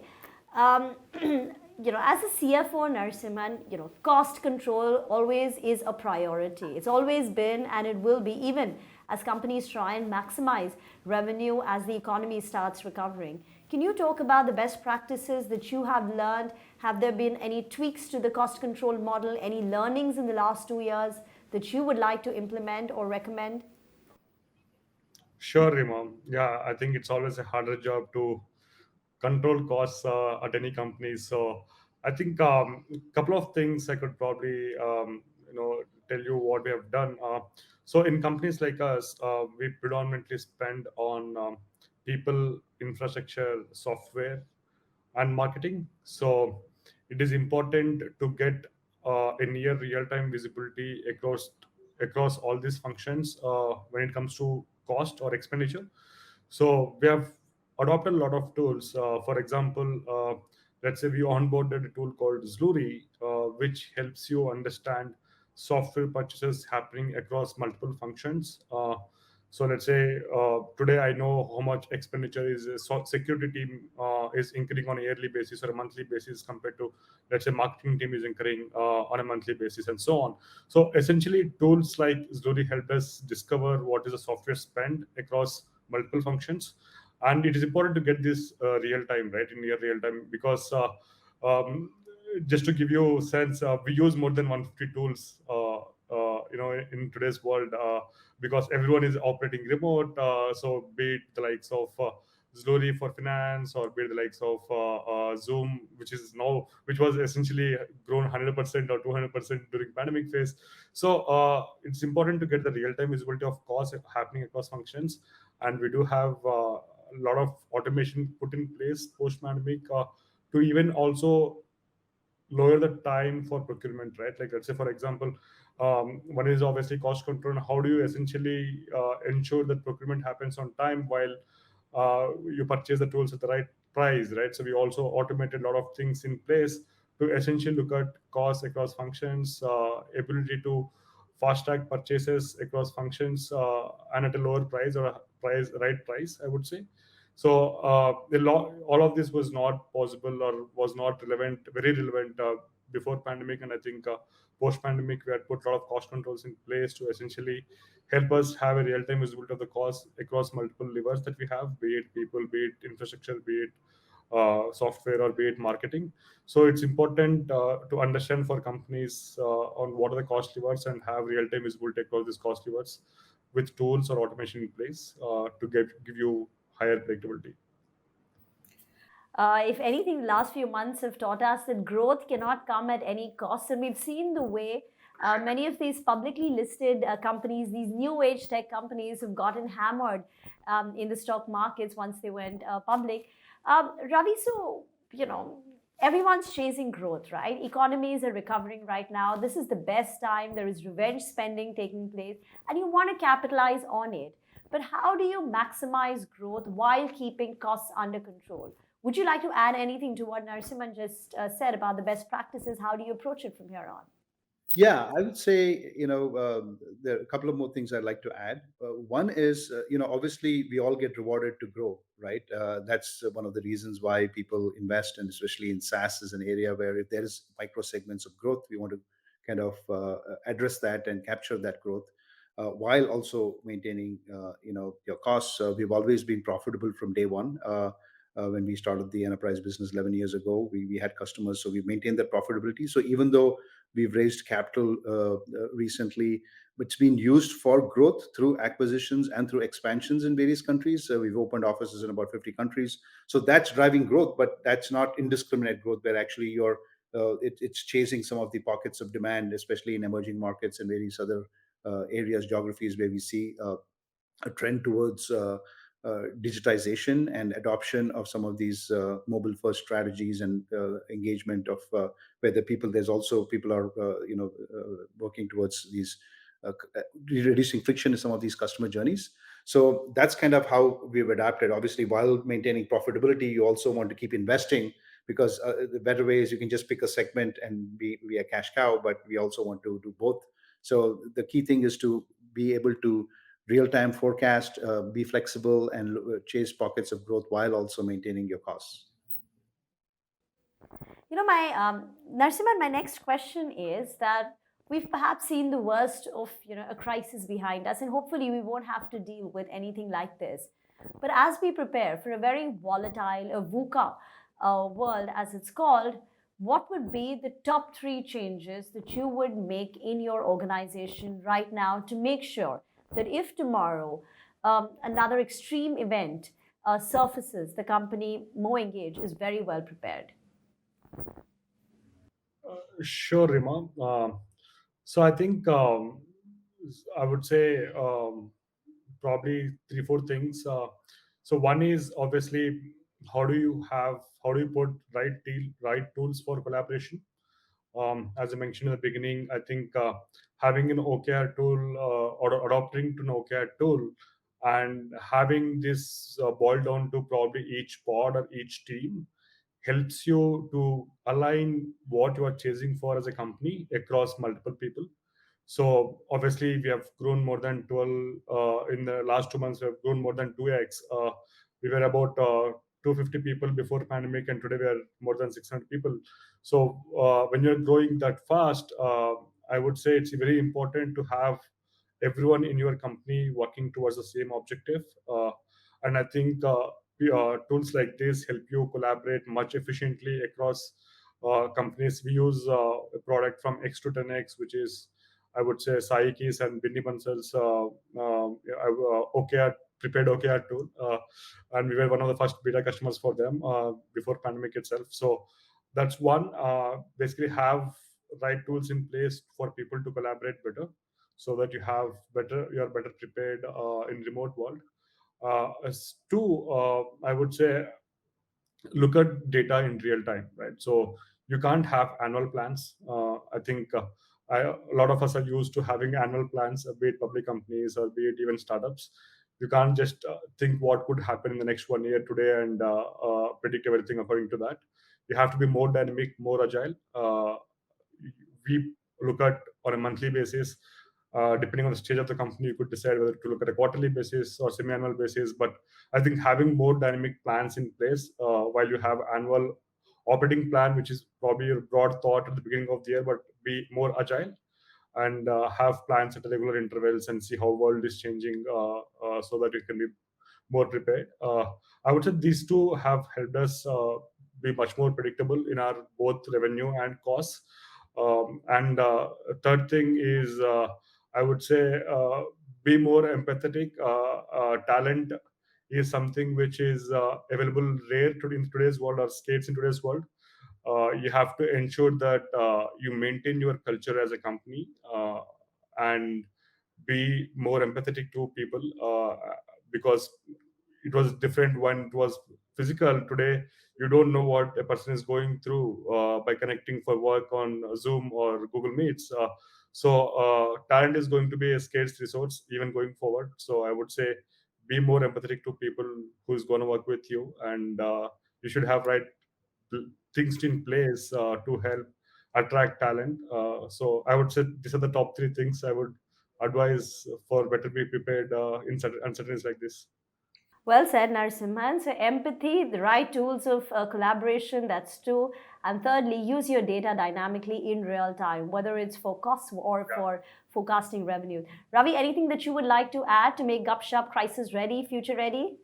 as a CFO, Narasimhan, cost control always is a priority. It's always been, and it will be, even as companies try and maximize revenue as the economy starts recovering. Can you talk about the best practices that you have learned? Have there been any tweaks to the cost control model, any learnings in the last 2 years that you would like to implement or recommend? Sure, Imam. Yeah, I think it's always a harder job to control costs at any company. So I think a couple of things I could probably tell you what we have done. So in companies like us, we predominantly spend on people, infrastructure, software, and marketing. So it is important to get a near real-time visibility across all these functions when it comes to cost or expenditure. So we have adopted a lot of tools. For example, let's say we onboarded a tool called Zluri, which helps you understand software purchases happening across multiple functions. So let's say today I know how much expenditure is a security team is incurring on a yearly basis or a monthly basis compared to, let's say, marketing team is incurring on a monthly basis, and so on. So essentially, tools like Zluri help us discover what is the software spend across multiple functions, and it is important to get this real time, right, in near real time, because um, just to give you a sense, we use more than 150 tools in today's world, because everyone is operating remote. So be it the likes of Zluri for finance, or be it the likes of Zoom, which was essentially grown 100% or 200% during pandemic phase. So it's important to get the real time visibility of costs happening across functions, and we do have a lot of automation put in place post pandemic to even also lower the time for procurement, right? Like, let's say, for example, one is obviously cost control. How do you essentially ensure that procurement happens on time while you purchase the tools at the right price, right? So we also automated a lot of things in place to essentially look at costs across functions, ability to fast track purchases across functions, and at a lower price, or a right price, I would say. So all of this was not possible, or was not relevant, very relevant before pandemic, and I think post pandemic we had put a lot of cost controls in place to essentially help us have a real time visibility of the cost across multiple levers that we have, be it people, be it infrastructure, be it software, or be it marketing. So it's important to understand for companies on what are the cost levers, and have real time visibility across these cost levers with tools or automation in place to give you higher predictability. If anything, the last few months have taught us that growth cannot come at any cost. And we've seen the way many of these publicly listed companies, these new age tech companies, have gotten hammered in the stock markets once they went public. Ravi, so, everyone's chasing growth, right? Economies are recovering right now. This is the best time. There is revenge spending taking place, and you want to capitalize on it. But how do you maximize growth while keeping costs under control? Would you like to add anything to what Narasimhan just said about the best practices? How do you approach it from here on? Yeah, I would say, there are a couple of more things I'd like to add. One is, obviously we all get rewarded to grow, right? That's one of the reasons why people invest, and especially in SaaS is an area where if there is micro segments of growth, we want to kind of address that and capture that growth, while also maintaining, your costs. We've always been profitable from day one. When we started the enterprise business 11 years ago, we had customers, so we maintained that profitability. So even though we've raised capital recently, it's been used for growth through acquisitions and through expansions in various countries. So we've opened offices in about 50 countries. So that's driving growth, but that's not indiscriminate growth where actually it's chasing some of the pockets of demand, especially in emerging markets and various other areas, geographies where we see a trend towards digitization and adoption of some of these mobile first strategies, and engagement of where the people there's also people are working towards these reducing friction in some of these customer journeys. So that's kind of how we've adapted. Obviously, while maintaining profitability, you also want to keep investing, because the better way is you can just pick a segment and be a cash cow, but we also want to do both. So the key thing is to be able to real time forecast, be flexible, and chase pockets of growth while also maintaining your costs. My Narsimhan, my next question is that we've perhaps seen the worst of a crisis behind us, and hopefully we won't have to deal with anything like this. But as we prepare for a very volatile, a VUCA world, as it's called, what would be the top three changes that you would make in your organization right now to make sure that if tomorrow another extreme event surfaces, the company more engaged is very well prepared? Sure, Rima. So I think I would say probably three, four things. So one is obviously how do you put right tools for collaboration. As I mentioned in the beginning, I think having an OKR tool or adopting to an OKR tool and having this boiled down to probably each pod or each team helps you to align what you are chasing for as a company across multiple people. So obviously we have grown more than 12 in the last 2 months. We have grown more than 2x. We were about 250 people before pandemic, and today we are more than 600 people. So when you're growing that fast, I would say it's very important to have everyone in your company working towards the same objective. And I think tools like this help you collaborate much efficiently across companies. We use a product from X to 10X, which is, I would say, Saikis and Binny Bansal's OKR prepared OKR tool, and we were one of the first beta customers for them before pandemic itself. So that's one. Basically, have right tools in place for people to collaborate better, so that you are better prepared in remote world. As two, I would say look at data in real time, right? So you can't have annual plans. I think a lot of us are used to having annual plans, be it public companies or be it even startups. You can't just think what could happen in the next 1 year today and predict everything according to that. You have to be more dynamic, more agile. We look at on a monthly basis. Depending on the stage of the company, you could decide whether to look at a quarterly basis or semi-annual basis. But I think having more dynamic plans in place while you have annual operating plan, which is probably a broad thought at the beginning of the year, but be more agile and have plans at regular intervals and see how world is changing so that it can be more prepared. I would say these two have helped us be much more predictable in our both revenue and costs. And third thing is, I would say, be more empathetic. Talent is something which is available rare in today's world or scarce in today's world. You have to ensure that you maintain your culture as a company and be more empathetic to people because it was different when it was physical. Today you don't know what a person is going through by connecting for work on Zoom or Google Meets. So talent is going to be a scarce resource even going forward. So I would say be more empathetic to people who's going to work with you, and you should have right things in place to help attract talent. So I would say these are the top three things I would advise for better be prepared in uncertainties like this. Well said, Narasimhan. So, empathy, the right tools of collaboration, that's two. And thirdly, use your data dynamically in real time, whether it's for costs or Yeah. for forecasting revenue. Ravi, anything that you would like to add to make Gupshup crisis ready, future ready?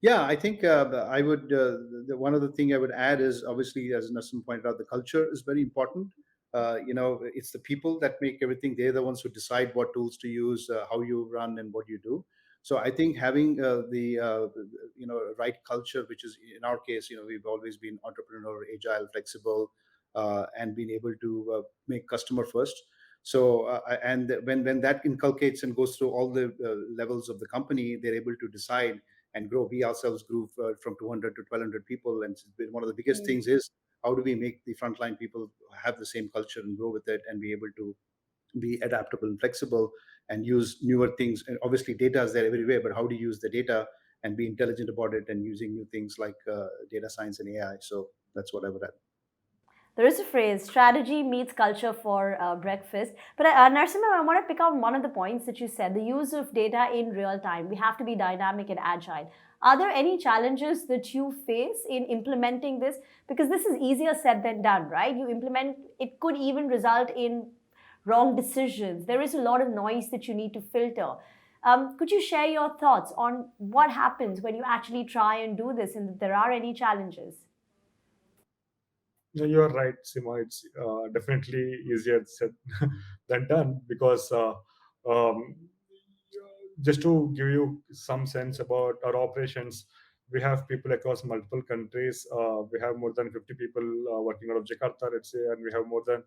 Yeah, I think I would. One other thing I would add is obviously, as Nassim pointed out, the culture is very important. It's the people that make everything. They're the ones who decide what tools to use, how you run, and what you do. So I think having the right culture, which is in our case, we've always been entrepreneurial, agile, flexible, and been able to make customer first. So and when that inculcates and goes through all the levels of the company, they're able to decide and grow. We ourselves grew from 200 to 1,200 people, and one of the biggest things is how do we make the frontline people have the same culture and grow with it and be able to be adaptable and flexible and use newer things. And obviously, data is there everywhere, but how do you use the data and be intelligent about it and using new things like data science and AI? So that's what I would add. There is a phrase, strategy meets culture for breakfast. But Narsimha, I want to pick up one of the points that you said, the use of data in real time. We have to be dynamic and agile. Are there any challenges that you face in implementing this? Because this is easier said than done, right? You implement, it could even result in wrong decisions. There is a lot of noise that you need to filter. Could you share your thoughts on what happens when you actually try and do this and if there are any challenges? No, you're right, Sima. It's definitely easier said than done because um, just to give you some sense about our operations, we have people across multiple countries. We have more than 50 people working out of Jakarta, let's say, and we have more than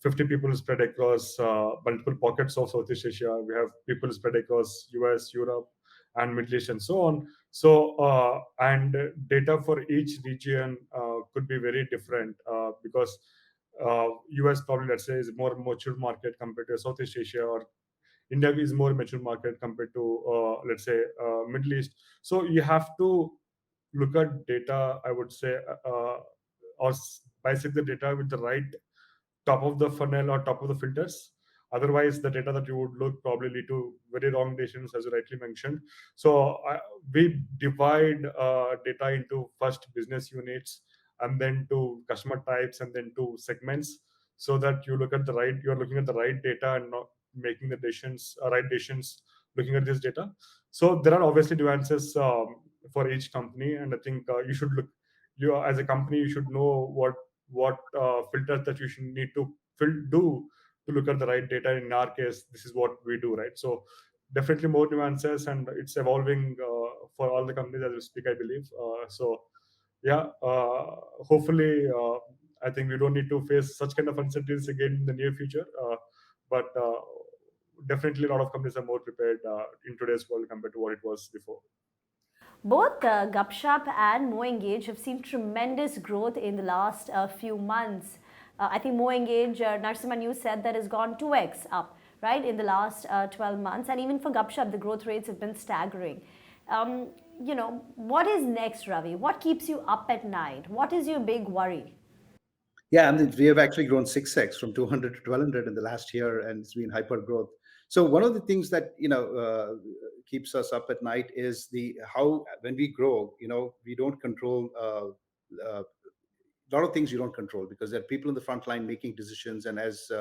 50 people spread across multiple pockets of Southeast Asia. We have people spread across US, Europe, and Middle East, and so on. So, and data for each region could be very different because US probably, let's say, is more mature market compared to Southeast Asia, or India is more mature market compared to, let's say, Middle East. So you have to look at data, I would say, or bisect the data with the right top of the funnel or top of the filters. Otherwise, the data that you would look probably lead to very wrong decisions, as you rightly mentioned. So we divide data into first business units, and then to customer types, and then to segments, so that you're looking at the right data and not making the decisions, right decisions, looking at this data. So there are obviously nuances for each company, and I think you should look. You, as a company, you should know what filters that you should need to do to look at the right data. In our case, this is what we do, right? So definitely more nuances, and it's evolving for all the companies as we speak, I believe. So yeah, hopefully, I think we don't need to face such kind of uncertainties again in the near future. But definitely, a lot of companies are more prepared in today's world compared to what it was before. Both Gupshup and Mo Engage have seen tremendous growth in the last few months. I think Mo Engage, Narsimhan, you said that has gone 2x up, right, in the last 12 months. And even for Gupshup, the growth rates have been staggering. Um, what is next, Ravi? What keeps you up at night? What is your big worry? Yeah, and we have actually grown 6x from 200 to 1200 in the last year, and it's been hyper growth. So one of the things that keeps us up at night is the how when we grow, we don't control a lot of things you don't control because there are people in the front line making decisions. And as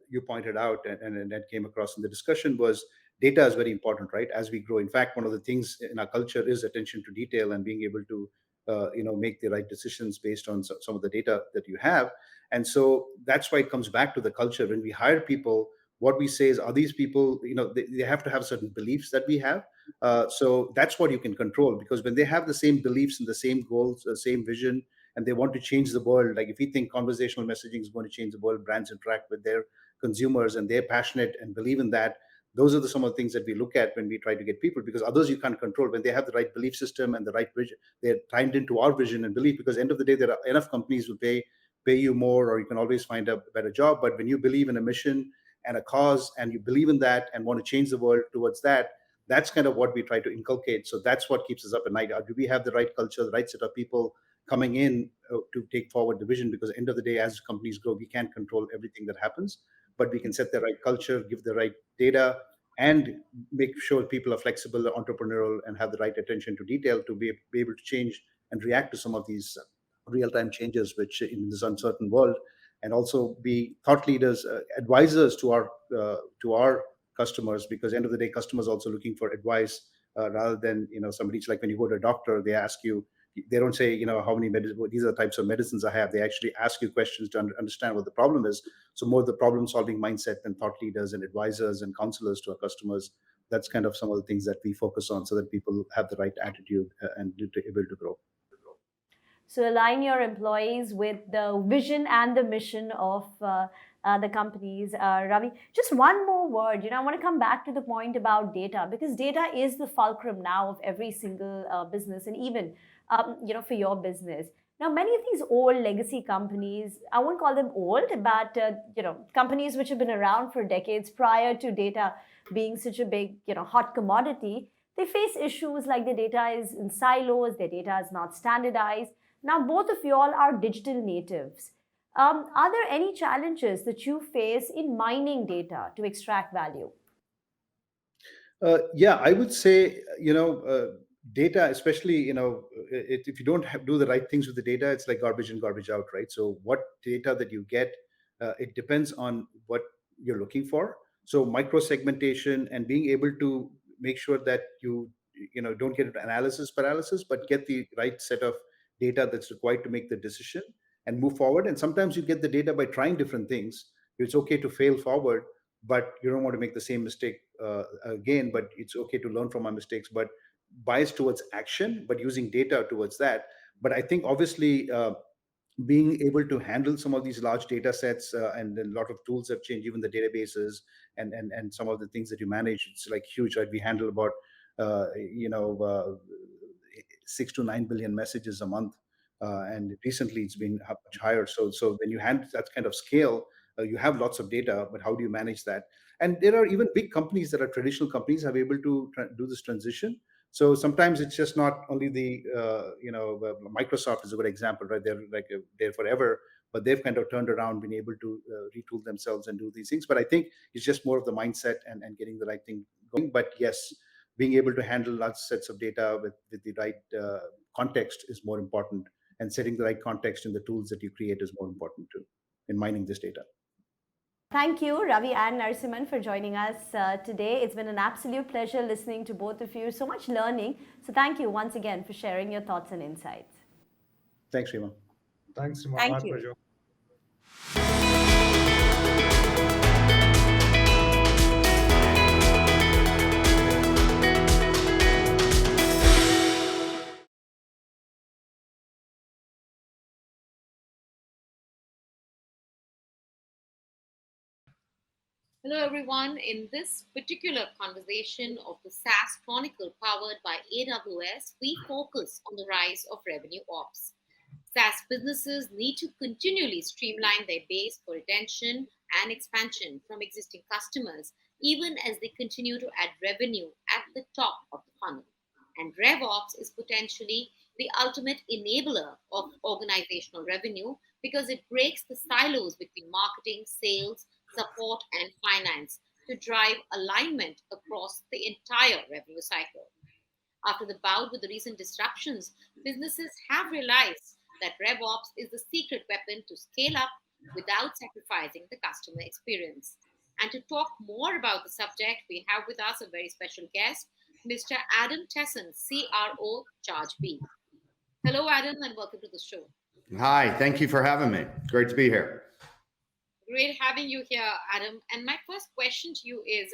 you pointed out, and that came across in the discussion, was data is very important, right? As we grow, in fact, one of the things in our culture is attention to detail and being able to make the right decisions based on some of the data that you have. And so that's why it comes back to the culture. When we hire people, what we say is, are these people, they have to have certain beliefs that we have. So that's what you can control, because when they have the same beliefs and the same goals, the same vision, and they want to change the world. Like if we think conversational messaging is going to change the world, brands interact with their consumers and they're passionate and believe in that. Those are some of the things that we look at when we try to get people, because others you can't control. When they have the right belief system and the right vision, they're tied into our vision and belief. Because end of the day, there are enough companies who pay you more, or you can always find a better job. But when you believe in a mission and a cause, and you believe in that and want to change the world towards that, that's kind of what we try to inculcate. So that's what keeps us up at night. Do we have the right culture, the right set of people coming in to take forward the vision? Because at the end of the day, as companies grow, we can't control everything that happens, but we can set the right culture, give the right data, and make sure people are flexible, entrepreneurial, and have the right attention to detail to be able to change and react to some of these real-time changes, which in this uncertain world, and also be thought leaders, advisors to our customers, because end of the day, customers also looking for advice, rather than somebody's like when you go to a doctor, they ask you, they don't say, how many these are the types of medicines I have. They actually ask you questions to understand what the problem is. So more the problem solving mindset than thought leaders and advisors and counselors to our customers. That's kind of some of the things that we focus on, so that people have the right attitude and able to grow. So align your employees with the vision and the mission of the companies. Ravi, just one more word. I want to come back to the point about data, because data is the fulcrum now of every single business, and even for your business. Now, many of these old legacy companies, I won't call them old, but companies which have been around for decades prior to data being such a big hot commodity, they face issues like their data is in silos, their data is not standardized. Now, both of you all are digital natives. Are there any challenges that you face in mining data to extract value? Yeah, I would say, data, especially, if you don't do the right things with the data, it's like garbage in, garbage out, right? So what data that you get, it depends on what you're looking for. So micro segmentation and being able to make sure that you don't get analysis paralysis, but get the right set of data that's required to make the decision and move forward. And sometimes you get the data by trying different things. It's okay to fail forward, but you don't want to make the same mistake again. But it's okay to learn from our mistakes, but bias towards action, but using data towards that. But I think obviously, being able to handle some of these large data sets, and a lot of tools have changed, even the databases and some of the things that you manage, it's like huge, right? We handle about uh, you know uh, 6 to 9 billion messages a month, and recently it's been much higher. So when you handle that kind of scale, you have lots of data, but how do you manage that? And there are even big companies that are traditional companies have able to do this transition. So sometimes it's just not only the Microsoft is a good example, right? They're like there forever, but they've kind of turned around, been able to retool themselves and do these things. But I think it's just more of the mindset and getting the right thing going. But yes, being able to handle large sets of data with the right context is more important, and setting the right context in the tools that you create is more important too in mining this data. Thank you, Ravi and Narasimhan, for joining us today. It's been an absolute pleasure listening to both of you. So much learning. So, thank you once again for sharing your thoughts and insights. Thanks, Rima. Thanks, Rima. Thank My you. pleasure. Hello, everyone. In this particular conversation of the SaaS Chronicle powered by AWS, we focus on the rise of revenue ops. SaaS businesses need to continually streamline their base for retention and expansion from existing customers, even as they continue to add revenue at the top of the funnel. And RevOps is potentially the ultimate enabler of organizational revenue because it breaks the silos between marketing, sales, support, and finance to drive alignment across the entire revenue cycle. After the bout with the recent disruptions, businesses have realized that RevOps is the secret weapon to scale up without sacrificing the customer experience. And to talk more about the subject, we have with us a very special guest, Mr. Adam Tesson, CRO Charge B. Hello, Adam, and welcome to the show. Hi, thank you for having me. Great to be here. Great having you here, Adam. And my first question to you is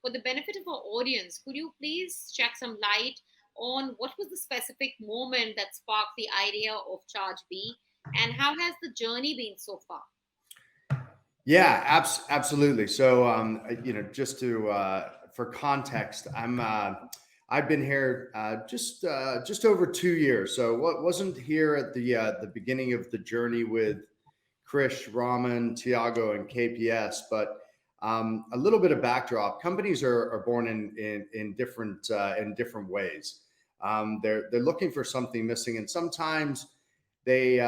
for the benefit of our audience, could you please shed some light on what was the specific moment that sparked the idea of Charge B and how has the journey been so far? Yeah, absolutely. So, just for context, I've been here just over 2 years. So, what wasn't here at the beginning of the journey with Krish, Raman, Tiago, and KPS, but a little bit of backdrop. Companies are born in different ways. They're looking for something missing, and sometimes they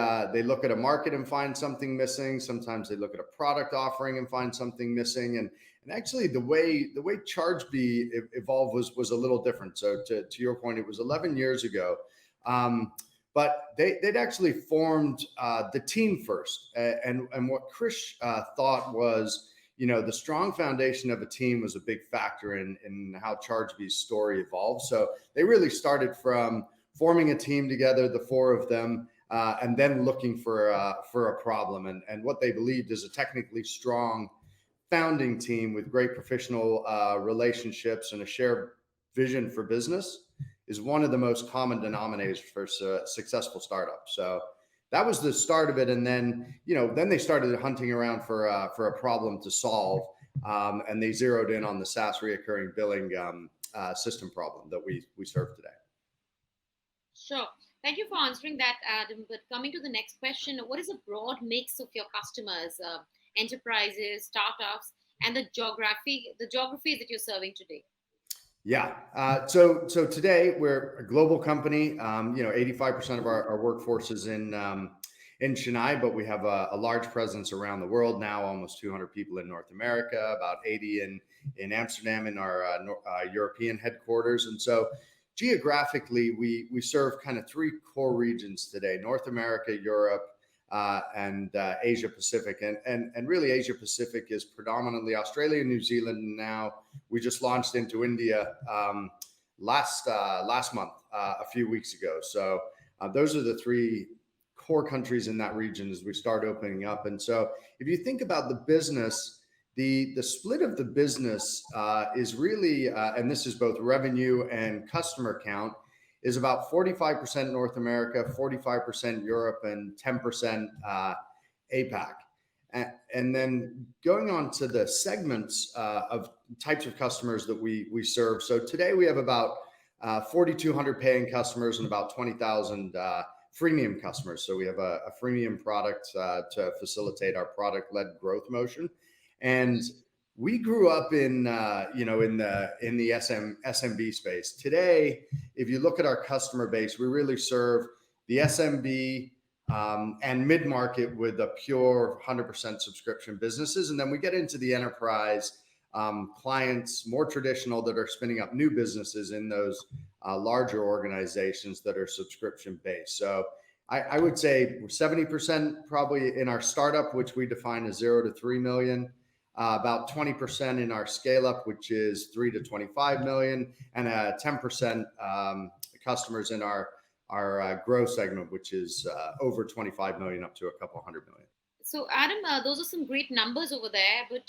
look at a market and find something missing. Sometimes they look at a product offering and find something missing. And actually, the way ChargeBee evolved was a little different. So to your point, it was 11 years ago. But they'd actually formed the team first. And what Krish thought was, the strong foundation of a team was a big factor in how ChargeBee's story evolved. So they really started from forming a team together, the four of them, and then looking for a problem. And what they believed is a technically strong founding team with great professional relationships and a shared vision for business is one of the most common denominators for successful startups. So that was the start of it. And then, then they started hunting around for a problem to solve. And they zeroed in on the SaaS reoccurring billing system problem that we serve today. Sure. Thank you for answering that, Adam. But coming to the next question, what is a broad mix of your customers, enterprises, startups, and the geographies that you're serving today? Yeah. So today we're a global company. 85% of our workforce is in in Chennai, but we have a large presence around the world now, almost 200 people in North America, about 80 in Amsterdam in our European headquarters. And so geographically, we serve kind of three core regions today: North America, Europe, and Asia Pacific. And really Asia Pacific is predominantly Australia, New Zealand, and now we just launched into India last month, a few weeks ago. So those are the three core countries in that region as we start opening up. And so if you think about the business, the split of the business is really, and this is both revenue and customer count, is about 45% North America, 45% Europe, and 10% APAC. And then going on to the segments of types of customers that we serve. So today we have about 4,200 paying customers and about 20,000 freemium customers. So we have a freemium product to facilitate our product-led growth motion. And we grew up in the SMB space. Today, if you look at our customer base, we really serve the SMB and mid-market with a pure 100% subscription businesses. And then we get into the enterprise clients, more traditional, that are spinning up new businesses in those larger organizations that are subscription based. So I would say 70% probably in our startup, which we define as 0 to 3 million, about 20% in our scale up, which is 3 to 25 million, and 10% customers in our growth segment, which is over 25 million up to a couple hundred million. So, Adam, those are some great numbers over there, but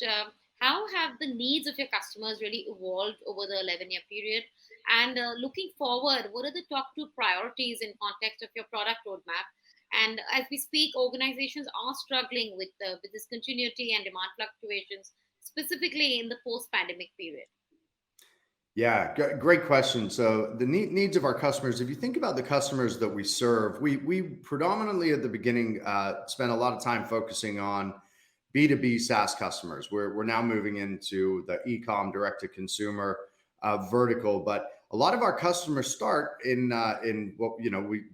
how have the needs of your customers really evolved over the 11-year period? And looking forward, what are the top two priorities in context of your product roadmap? And as we speak, organizations are struggling with this continuity and demand fluctuations, specifically in the post-pandemic period. Yeah, great question. So the needs of our customers, if you think about the customers that we serve, we predominantly at the beginning spent a lot of time focusing on B2B SaaS customers. We're now moving into the e-com direct to consumer vertical, but a lot of our customers start in what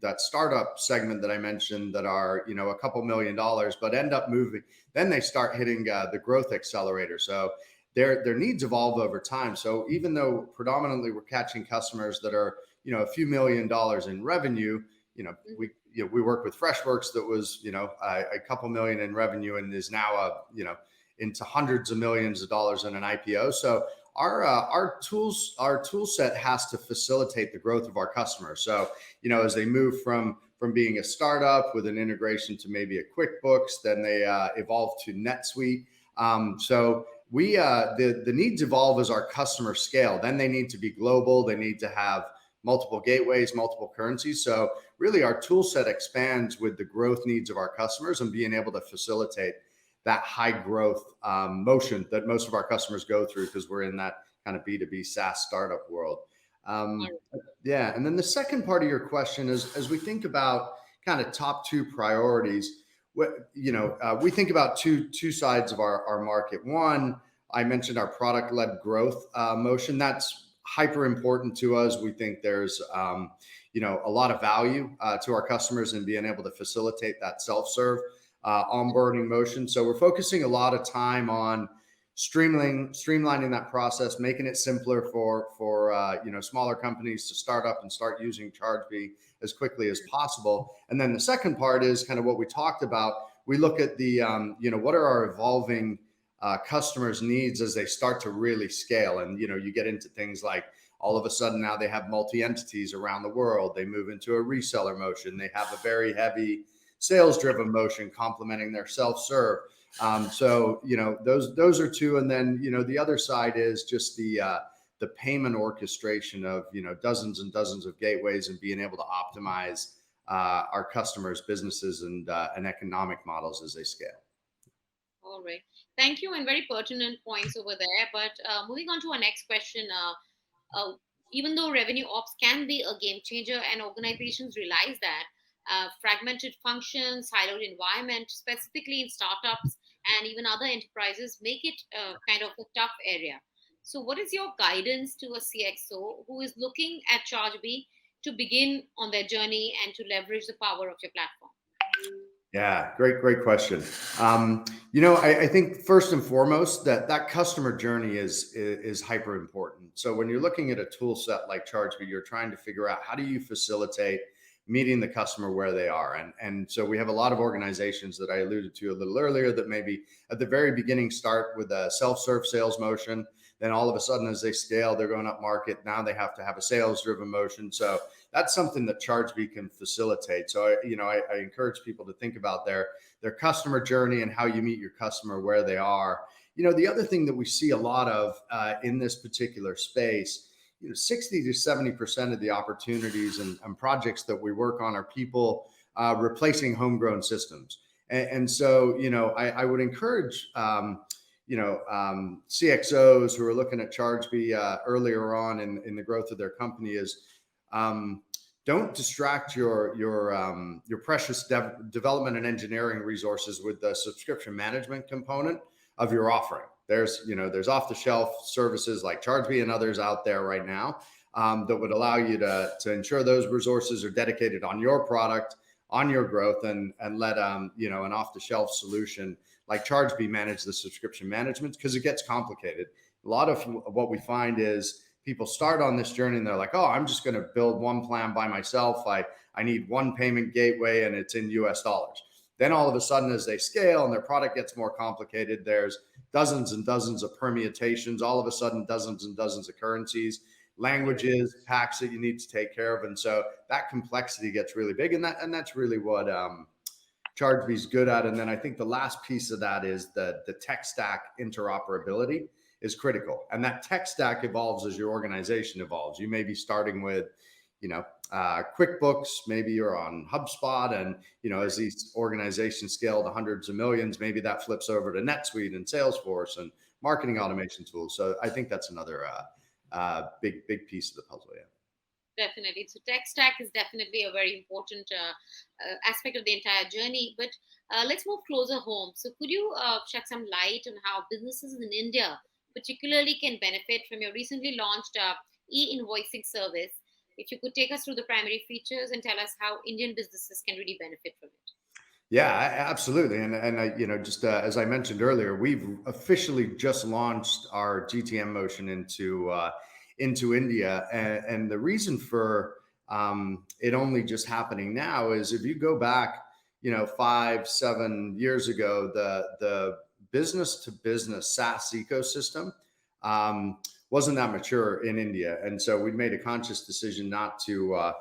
that startup segment that I mentioned that are a couple $1 million, but end up moving. Then they start hitting the growth accelerator. So their needs evolve over time. So even though predominantly we're catching customers that are a few $1 million in revenue, we work with Freshworks that was a couple million in revenue and is now into hundreds of millions of dollars in an IPO. So our tool set has to facilitate the growth of our customers. So as they move from being a startup with an integration to maybe a QuickBooks, then they evolve to NetSuite. So the needs evolve as our customers scale. Then they need to be global. They need to have multiple gateways, multiple currencies. So really our tool set expands with the growth needs of our customers and being able to facilitate that high growth motion that most of our customers go through because we're in that kind of B2B SaaS startup world. Yeah. And then the second part of your question is, as we think about kind of top two priorities, we think about two sides of our market. One, I mentioned our product-led growth motion. That's hyper important to us. We think there's a lot of value to our customers in being able to facilitate that self-serve onboarding motion. So we're focusing a lot of time on streamlining that process, making it simpler for smaller companies to start up and start using Chargebee as quickly as possible. And then the second part is kind of what we talked about. We look at the what are our evolving customers' needs as they start to really scale, and you get into things like all of a sudden now they have multi-entities around the world. They move into a reseller motion. They have a very heavy sales-driven motion complementing their self-serve. So those are two, and then the other side is just the payment orchestration of dozens and dozens of gateways and being able to optimize our customers' businesses and economic models as they scale. All right, thank you, and very pertinent points over there. But moving on to our next question, even though revenue ops can be a game changer, and organizations realize that. Fragmented functions, siloed environment, specifically in startups and even other enterprises, make it kind of a tough area. So, what is your guidance to a CXO who is looking at Chargebee to begin on their journey and to leverage the power of your platform? Yeah, great question. I think first and foremost that customer journey is hyper important. So when you're looking at a tool set like ChargeBee, you're trying to figure out how do you facilitate meeting the customer where they are. And so we have a lot of organizations that I alluded to a little earlier that maybe at the very beginning start with a self-serve sales motion. Then all of a sudden, as they scale, they're going up market. Now they have to have a sales-driven motion. So that's something that ChargeBee can facilitate. So I encourage people to think about their customer journey and how you meet your customer where they are. The other thing that we see a lot of in this particular space, 60 to 70% of the opportunities and projects that we work on are people replacing homegrown systems. And so, I would encourage, CXOs who are looking at ChargeBee earlier on in the growth of their company is don't distract your precious development and engineering resources with the subscription management component of your offering. There's off-the-shelf services like ChargeBee and others out there right now that would allow you to ensure those resources are dedicated on your product, on your growth, and let an off-the-shelf solution like ChargeBee manage the subscription management, because it gets complicated. A lot of what we find is people start on this journey and they're like, oh, I'm just going to build one plan by myself. I need one payment gateway and it's in US dollars. Then all of a sudden, as they scale and their product gets more complicated, there's dozens and dozens of permutations, all of a sudden dozens and dozens of currencies, languages, packs that you need to take care of. And so that complexity gets really big. And that's really what ChargeBee is good at. And then I think the last piece of that is the tech stack interoperability is critical. And that tech stack evolves as your organization evolves. You may be starting with, QuickBooks, maybe you're on HubSpot, and, as these organizations scale to hundreds of millions, maybe that flips over to NetSuite and Salesforce and marketing automation tools. So I think that's another big piece of the puzzle. Yeah. Definitely. So tech stack is definitely a very important aspect of the entire journey. But let's move closer home. So could you shed some light on how businesses in India particularly can benefit from your recently launched e-invoicing service? If you could take us through the primary features and tell us how Indian businesses can really benefit from it. Yeah, absolutely. And just as I mentioned earlier, we've officially just launched our GTM motion into India. And the reason for it only just happening now is if you go back, 5-7 years ago, the business to business SaaS ecosystem wasn't that mature in India. And so we made a conscious decision not to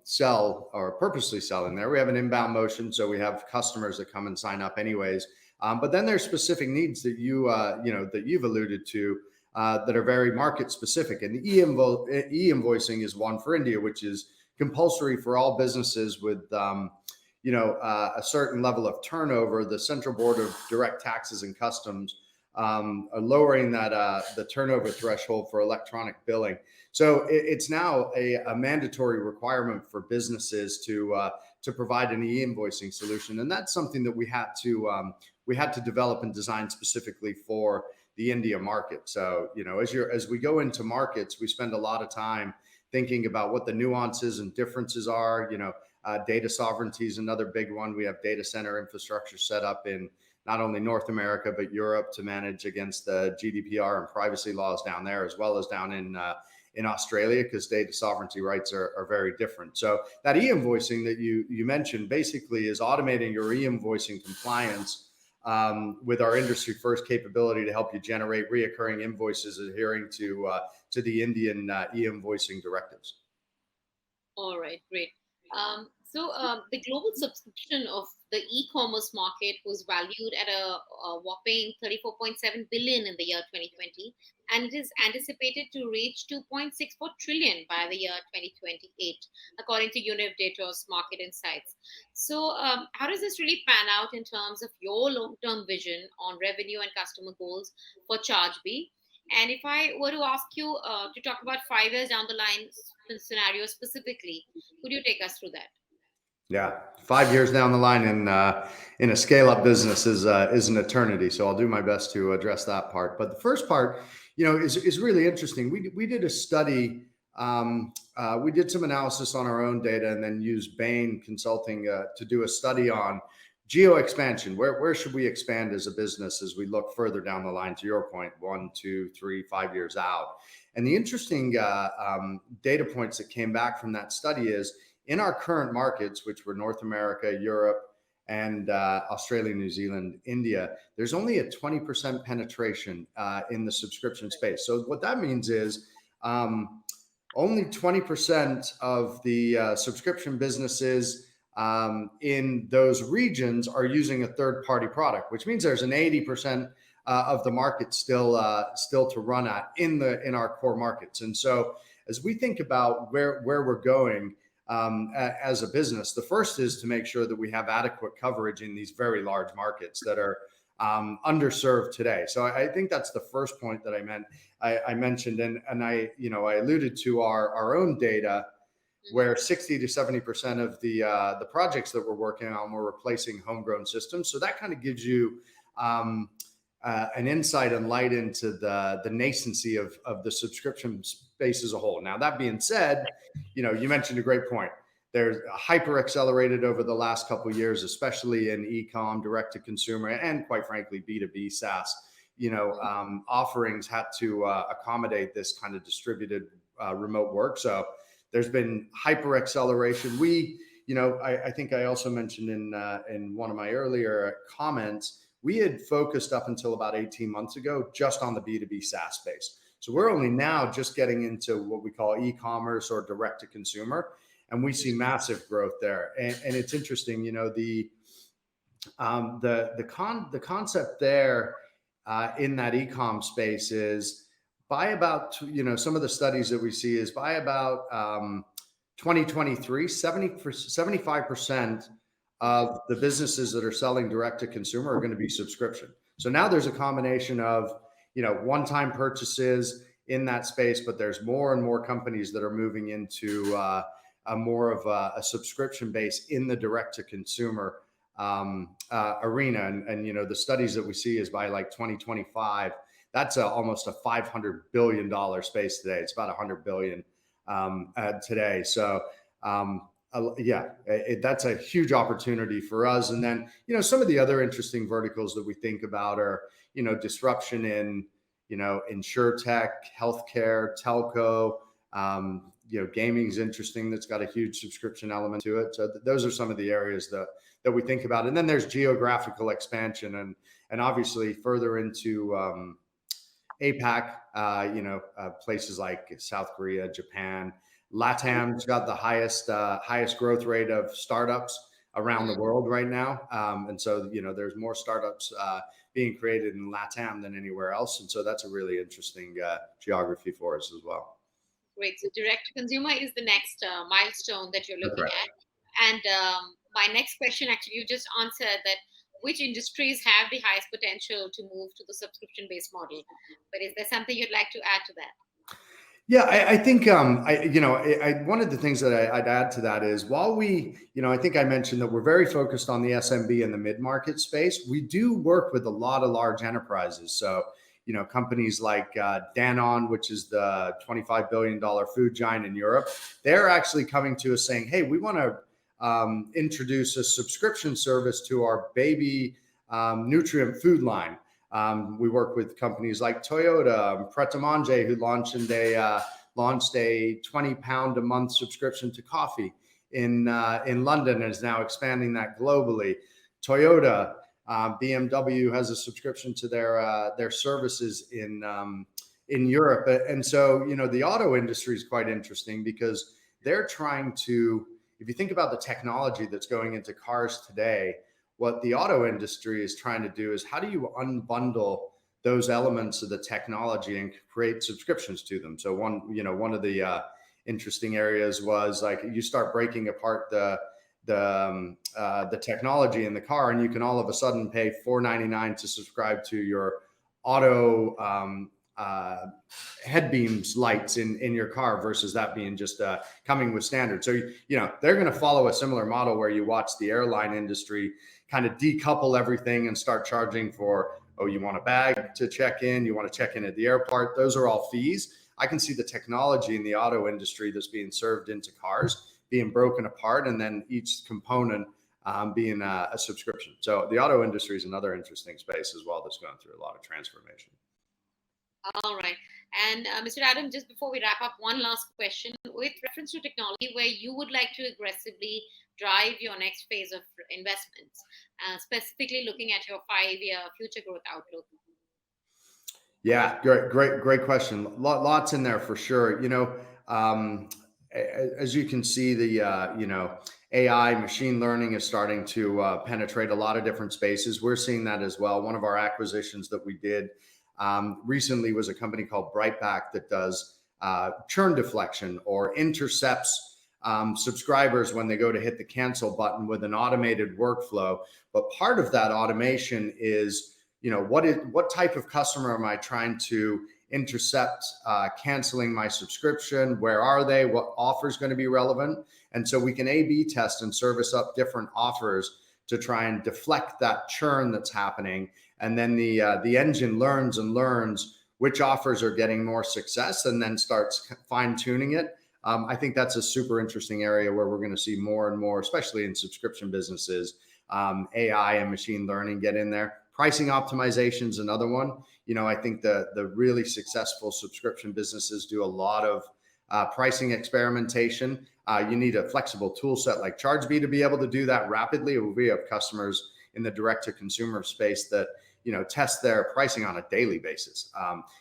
sell or purposely sell in there. We have an inbound motion, so we have customers that come and sign up anyways. But then there's specific needs that that you've alluded to that are very market specific. And e-invoicing is one for India, which is compulsory for all businesses with a certain level of turnover. The Central Board of Direct Taxes and Customs are lowering the turnover threshold for electronic billing. So it's now a mandatory requirement for businesses to provide an e-invoicing solution, and that's something that we had to develop and design specifically for the India market. So as we go into markets, we spend a lot of time thinking about what the nuances and differences are. Data sovereignty is another big one. We have data center infrastructure set up in not only North America, but Europe to manage against the GDPR and privacy laws down there, as well as down in Australia, because data sovereignty rights are very different. So that e-invoicing that you mentioned basically is automating your e-invoicing compliance with our industry first capability to help you generate reoccurring invoices adhering to the Indian e-invoicing directives. All right, great. So the global subscription of the e-commerce market was valued at a whopping 34.7 billion in the year 2020, and it is anticipated to reach 2.64 trillion by the year 2028, according to Univ Data's Market Insights. So how does this really pan out in terms of your long-term vision on revenue and customer goals for ChargeBee? And if I were to ask you to talk about 5 years down the line scenario specifically, could you take us through that? Yeah, 5 years down the line in a scale-up business is an eternity. So I'll do my best to address that part. But the first part, is really interesting. We did a study we did some analysis on our own data and then used Bain Consulting to do a study on geo expansion. Where should we expand as a business as we look further down the line, to your point, 1, 2, 3, 5 years out? And the interesting data points that came back from that study is in our current markets, which were North America, Europe, and Australia, New Zealand, India, there's only a 20% penetration in the subscription space. So what that means is only 20% of the subscription businesses in those regions are using a third-party product, which means there's an 80% of the market still to run at in our core markets. And so as we think about where we're going as a business, the first is to make sure that we have adequate coverage in these very large markets that are underserved today. So I think that's the first point that I mentioned, and I alluded to our own data, where 60 to 70% of the projects that we're working on were replacing homegrown systems. So that kind of gives you an insight and light into the nascency of the subscription space as a whole. Now, that being said, you mentioned a great point. There's hyper accelerated over the last couple of years, especially in e-com, direct to consumer, and quite frankly, B2B SaaS. Offerings had to accommodate this kind of distributed remote work. So there's been hyper acceleration. I think I also mentioned in one of my earlier comments, we had focused up until about 18 months ago just on the B2B SaaS space. So we're only now just getting into what we call e-commerce or direct to consumer, and we see massive growth there. And it's interesting, the concept there in that e-com space is by about, some of the studies that we see is by about 2023, 75% of the businesses that are selling direct to consumer are going to be subscription. So now there's a combination of, one-time purchases in that space, but there's more and more companies that are moving into a more of a subscription base in the direct to consumer arena. And the studies that we see is by like 2025, that's almost a $500 billion space today. It's about 100 billion today. So that's a huge opportunity for us. And then, some of the other interesting verticals that we think about are, disruption in, insurtech, healthcare, telco, gaming is interesting. That's got a huge subscription element to it. So those are some of the areas that we think about. And then there's geographical expansion and obviously further into APAC, places like South Korea, Japan. LATAM's got the highest growth rate of startups around the world right now. And so, there's more startups being created in LATAM than anywhere else. And so that's a really interesting geography for us as well. Great. So direct to consumer is the next milestone that you're looking at. And my next question, actually, you just answered that which industries have the highest potential to move to the subscription-based model. But is there something you'd like to add to that? Yeah, I think, one of the things that I'd add to that is while we, I think I mentioned that we're very focused on the SMB and the mid-market space, we do work with a lot of large enterprises. So, companies like Danone, which is the $25 billion food giant in Europe, they're actually coming to us saying, hey, we want to introduce a subscription service to our baby nutrient food line. We work with companies like Toyota, Pret a Manger, who launched a 20-pound a month subscription to coffee in London and is now expanding that globally. Toyota, BMW has a subscription to their services in Europe. And so, the auto industry is quite interesting because they're trying to, if you think about the technology that's going into cars today, what the auto industry is trying to do is how do you unbundle those elements of the technology and create subscriptions to them? So one of the interesting areas was like you start breaking apart the technology in the car, and you can all of a sudden pay $4.99 to subscribe to your auto headbeams lights in your car versus that being just coming with standard. So they're going to follow a similar model where you watch the airline industry kind of decouple everything and start charging for, you want a bag to check in, you want to check in at the airport. Those are all fees. I can see the technology in the auto industry that's being served into cars being broken apart, and then each component being a subscription. So the auto industry is another interesting space as well that's going through a lot of transformation. All right. And Mr. Adam, just before we wrap up, one last question with reference to technology where you would like to aggressively drive your next phase of investments, specifically looking at your 5-year future growth outlook. Yeah, great question. Lots in there for sure. As you can see, the AI, machine learning is starting to penetrate a lot of different spaces. We're seeing that as well. One of our acquisitions that we did recently was a company called Brightback that does churn deflection or intercepts subscribers when they go to hit the cancel button with an automated workflow. But part of that automation is, what type of customer am I trying to intercept canceling my subscription? Where are they? What offer is going to be relevant? And so we can A/B test and service up different offers to try and deflect that churn that's happening. And then the engine learns which offers are getting more success and then starts fine tuning it. I think that's a super interesting area where we're going to see more and more, especially in subscription businesses, AI and machine learning get in there. Pricing optimization is another one. I think the really successful subscription businesses do a lot of pricing experimentation. You need a flexible tool set like ChargeBee to be able to do that rapidly. We have customers in the direct-to-consumer space that test their pricing on a daily basis.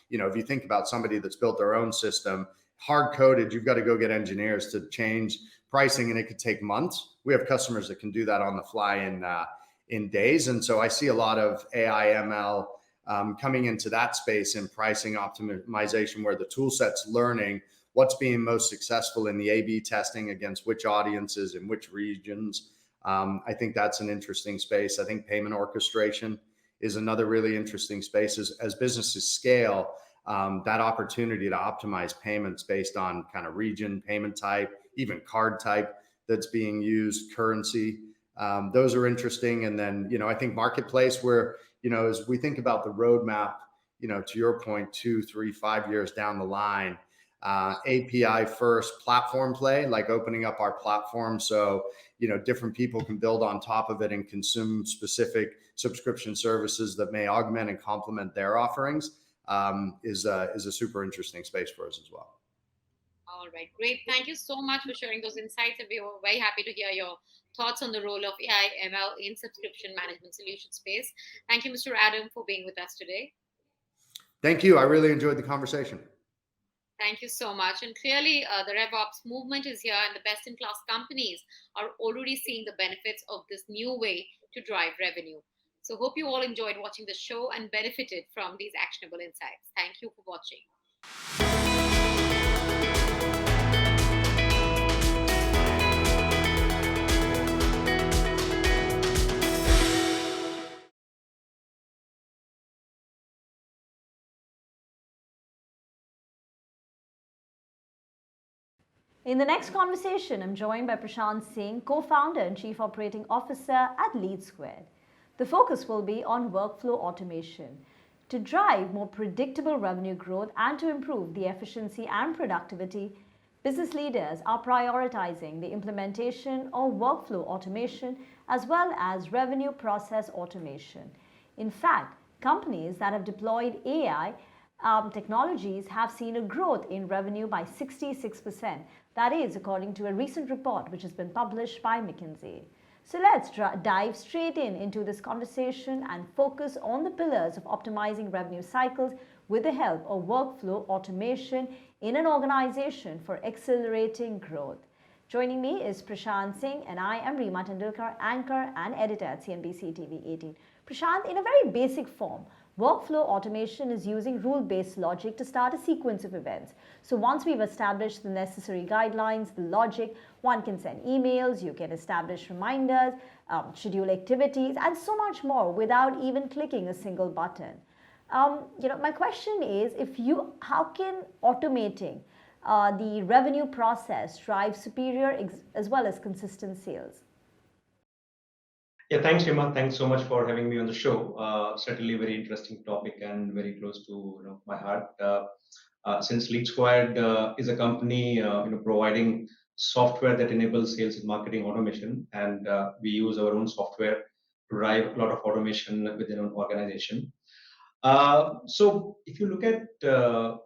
If you think about somebody that's built their own system, hard-coded, you've got to go get engineers to change pricing, and it could take months. We have customers that can do that on the fly in days. And so I see a lot of AI, ML coming into that space in pricing optimization, where the tool set's learning what's being most successful in the A/B testing against which audiences in which regions. I think that's an interesting space. I think payment orchestration is another really interesting space. As businesses scale, that opportunity to optimize payments based on kind of region, payment type, even card type that's being used, currency. Those are interesting. And then, I think marketplace, where, as we think about the roadmap, to your point, 2, 3, 5 years down the line, API first platform play, like opening up our platform so different people can build on top of it and consume specific subscription services that may augment and complement their offerings, is a super interesting space for us as well. All right, great. Thank you so much for sharing those insights, and we were very happy to hear your thoughts on the role of AI ML in subscription management solution space. Thank you, Mr. Adam, for being with us today. Thank you. I really enjoyed the conversation. Thank you so much. And clearly, the RevOps movement is here, and the best-in-class companies are already seeing the benefits of this new way to drive revenue. So hope you all enjoyed watching the show and benefited from these actionable insights. Thank you for watching. In the next conversation, I'm joined by Prashant Singh, co-founder and chief operating officer at Lead Squared. The focus will be on workflow automation. To drive more predictable revenue growth and to improve the efficiency and productivity, business leaders are prioritizing the implementation of workflow automation as well as revenue process automation. In fact, companies that have deployed AI technologies have seen a growth in revenue by 66%. That is according to a recent report which has been published by McKinsey. So let's dive straight into this conversation and focus on the pillars of optimizing revenue cycles with the help of workflow automation in an organization for accelerating growth. Joining me is Prashant Singh, and I am Reema Tendulkar, anchor and editor at CNBC TV 18. Prashant, in a very basic form, workflow automation is using rule-based logic to start a sequence of events. So once we've established the necessary guidelines, the logic, one can send emails, you can establish reminders, schedule activities, and so much more without even clicking a single button. My question is, how can automating the revenue process drive superior as well as consistent sales? Yeah, thanks, Hima. Thanks so much for having me on the show. Certainly, very interesting topic and very close to my heart. Since Lead Squared is a company providing software that enables sales and marketing automation, and we use our own software to drive a lot of automation within an organization. So if you look at the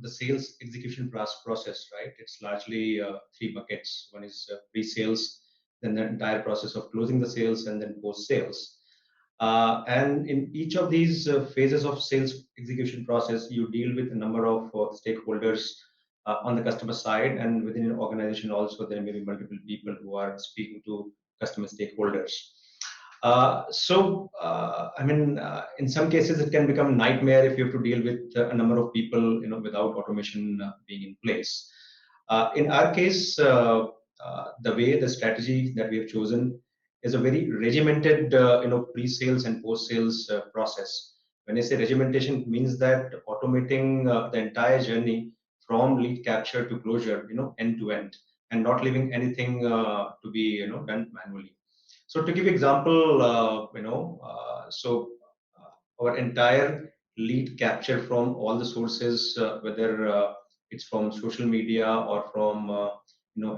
sales execution process, right? It's largely three buckets. One is pre-sales, then the entire process of closing the sales, and then post-sales. And in each of these phases of sales execution process, you deal with a number of stakeholders on the customer side, and within an organization also there may be multiple people who are speaking to customer stakeholders. In some cases, it can become a nightmare if you have to deal with a number of people, without automation being in place. In our case, the strategy that we have chosen is a very regimented, pre-sales and post-sales process. When I say regimentation, it means that automating the entire journey from lead capture to closure, end to end, and not leaving anything to be, done manually. So to give example, our entire lead capture from all the sources, whether it's from social media or from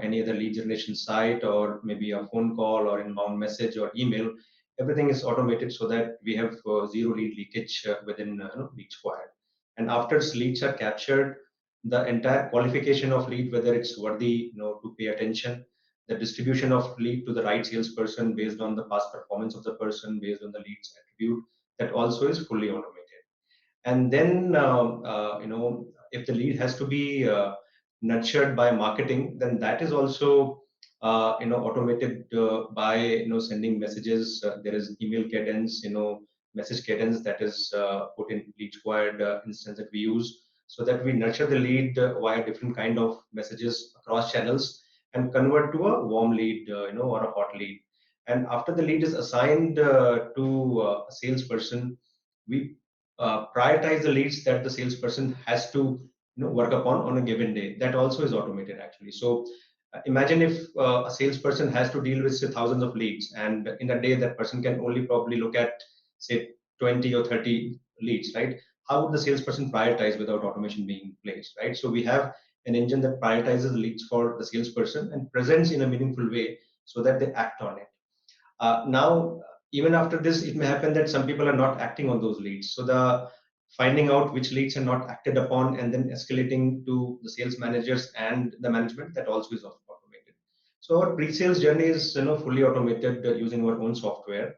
any other lead generation site, or maybe a phone call or inbound message or email, everything is automated so that we have zero lead leakage within Lead Squared. And after leads are captured, the entire qualification of lead, whether it's worthy to pay attention, the distribution of lead to the right salesperson based on the past performance of the person, based on the lead's attribute, that also is fully automated. And then if the lead has to be nurtured by marketing, then that is also automated by sending messages. There is email cadence, message cadence that is put in Lead Squared instance that we use, so that we nurture the lead via different kind of messages across channels and convert to a warm lead, or a hot lead. And after the lead is assigned to a salesperson, we prioritize the leads that the salesperson has to work upon on a given day. That also is automated actually. So imagine if a salesperson has to deal with say thousands of leads, and in a day that person can only probably look at say 20 or 30 leads, right? How would the salesperson prioritize without automation being in place, right? So we have an engine that prioritizes the leads for the salesperson and presents in a meaningful way so that they act on it. Now, even after this, it may happen that some people are not acting on those leads. So the finding out which leads are not acted upon and then escalating to the sales managers and the management, that also is automated. So our pre-sales journey is fully automated using our own software.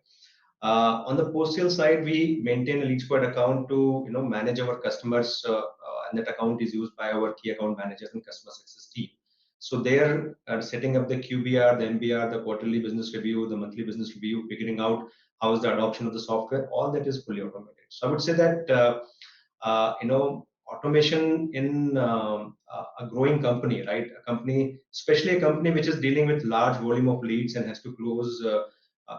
On the post-sale side, we maintain a Lead Squared account to manage our customers, and that account is used by our key account managers and customer success team. So they're setting up the QBR, the MBR, the quarterly business review, the monthly business review, figuring out how is the adoption of the software. All that is fully automated. So I would say that automation in a growing company, right? A company, especially a company which is dealing with large volume of leads and has to close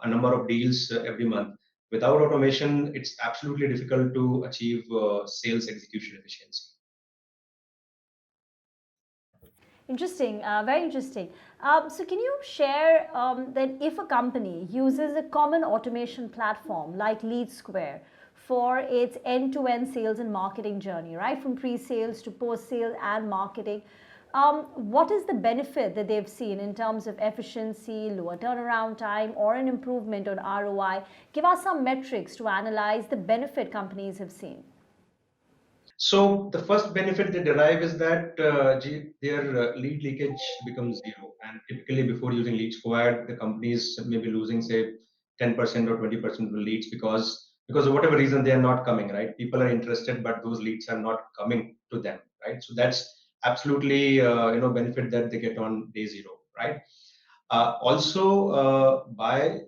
a number of deals every month. Without automation, it's absolutely difficult to achieve sales execution efficiency. Interesting, very interesting. So, can you share that if a company uses a common automation platform like Lead Square for its end-to-end sales and marketing journey, right, from pre-sales to post-sales and marketing, what is the benefit that they've seen in terms of efficiency, lower turnaround time, or an improvement on ROI? Give us some metrics to analyze the benefit companies have seen. So the first benefit they derive is that their lead leakage becomes zero. And typically, before using Lead Squared, the companies may be losing say 10% or 20% of the leads because of whatever reason they are not coming. Right? People are interested, but those leads are not coming to them. Right? So that's absolutely benefit that they get on day zero. Right? Also, by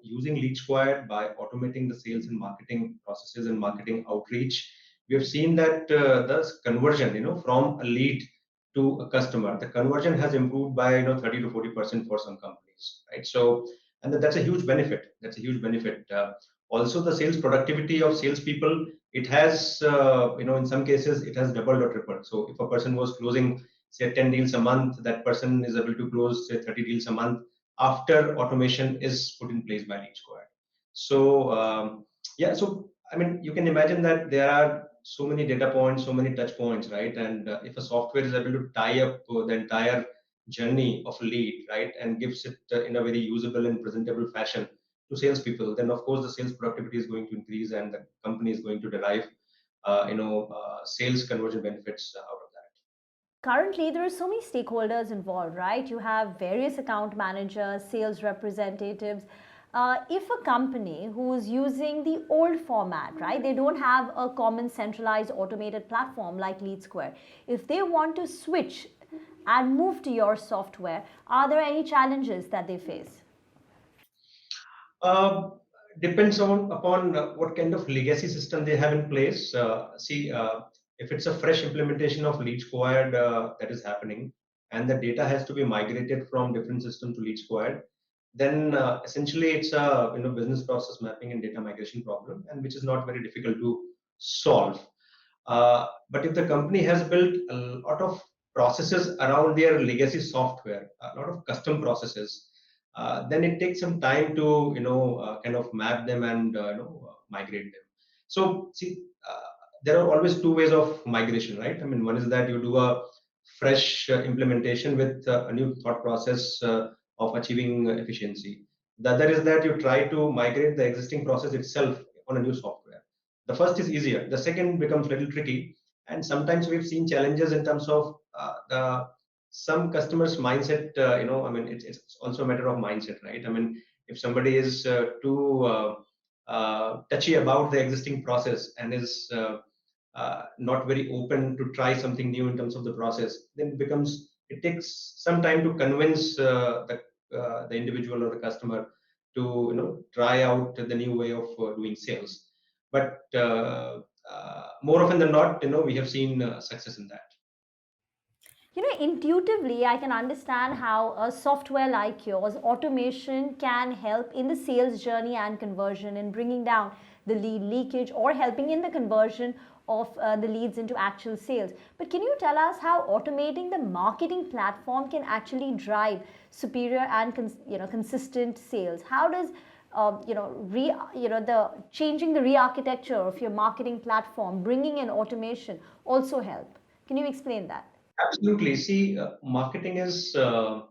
using Lead Squared, by automating the sales and marketing processes and marketing outreach, we have seen that the conversion, from a lead to a customer, the conversion has improved by 30 to 40% for some companies, right? So, and that's a huge benefit. That's a huge benefit. Also, the sales productivity of salespeople, it has, in some cases, it has doubled or tripled. So, if a person was closing say 10 deals a month, that person is able to close say 30 deals a month. after automation is put in place by Lead Squared. So yeah, so I mean, you can imagine that there are so many data points, so many touch points, right? And if a software is able to tie up the entire journey of a lead, right, and gives it in a very usable and presentable fashion to salespeople, then of course the sales productivity is going to increase, and the company is going to derive, sales conversion benefits out of that. Currently, there are so many stakeholders involved, right? You have various account managers, sales representatives. If a company who's using the old format, right, they don't have a common centralized automated platform like Lead Square, if they want to switch and move to your software, are there any challenges that they face? Uh, Depends on upon what kind of legacy system they have in place. See, if it's a fresh implementation of Lead Squared that is happening, and the data has to be migrated from different system to Lead Squared, then essentially it's a business process mapping and data migration problem, and which is not very difficult to solve. But if the company has built a lot of processes around their legacy software, a lot of custom processes, then it takes some time to kind of map them and migrate them. So see, there are always two ways of migration, right? I mean, one is that you do a fresh implementation with a new thought process of achieving efficiency. The other is that you try to migrate the existing process itself on a new software. The first is easier. The second becomes a little tricky, and sometimes we've seen challenges in terms of the some customers' mindset. I mean, it's also a matter of mindset, right? I mean, if somebody is too touchy about the existing process and is not very open to try something new in terms of the process, then it takes some time to convince the individual or the customer to try out the new way of doing sales. But more often than not, we have seen success in that. You know, intuitively, I can understand how a software like yours, automation, can help in the sales journey and conversion in bringing down the lead leakage or helping in the conversion of the leads into actual sales. But can you tell us how automating the marketing platform can actually drive superior and consistent sales? How does the changing the re-architecture of your marketing platform, bringing in automation, also help? Can you explain that? Absolutely. See, marketing is, I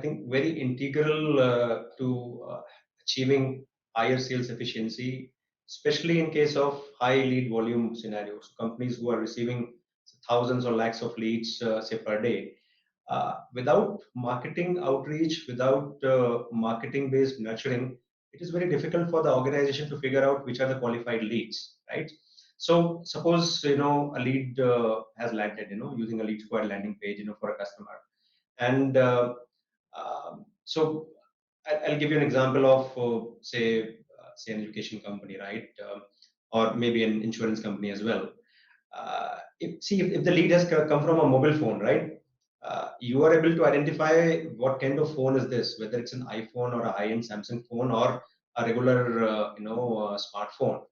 think, very integral to achieving higher sales efficiency, especially in case of high lead volume scenarios. Companies who are receiving thousands or lakhs of leads, say, per day. Without marketing outreach, without marketing-based nurturing, it is very difficult for the organization to figure out which are the qualified leads, right? So suppose a lead has landed, using a Lead Square landing page, for a customer, and so I'll give you an example of say an education company, right, or maybe an insurance company as well. If the lead has come from a mobile phone, right, you are able to identify what kind of phone is this, whether it's an iPhone or a high-end Samsung phone or a regular smartphone.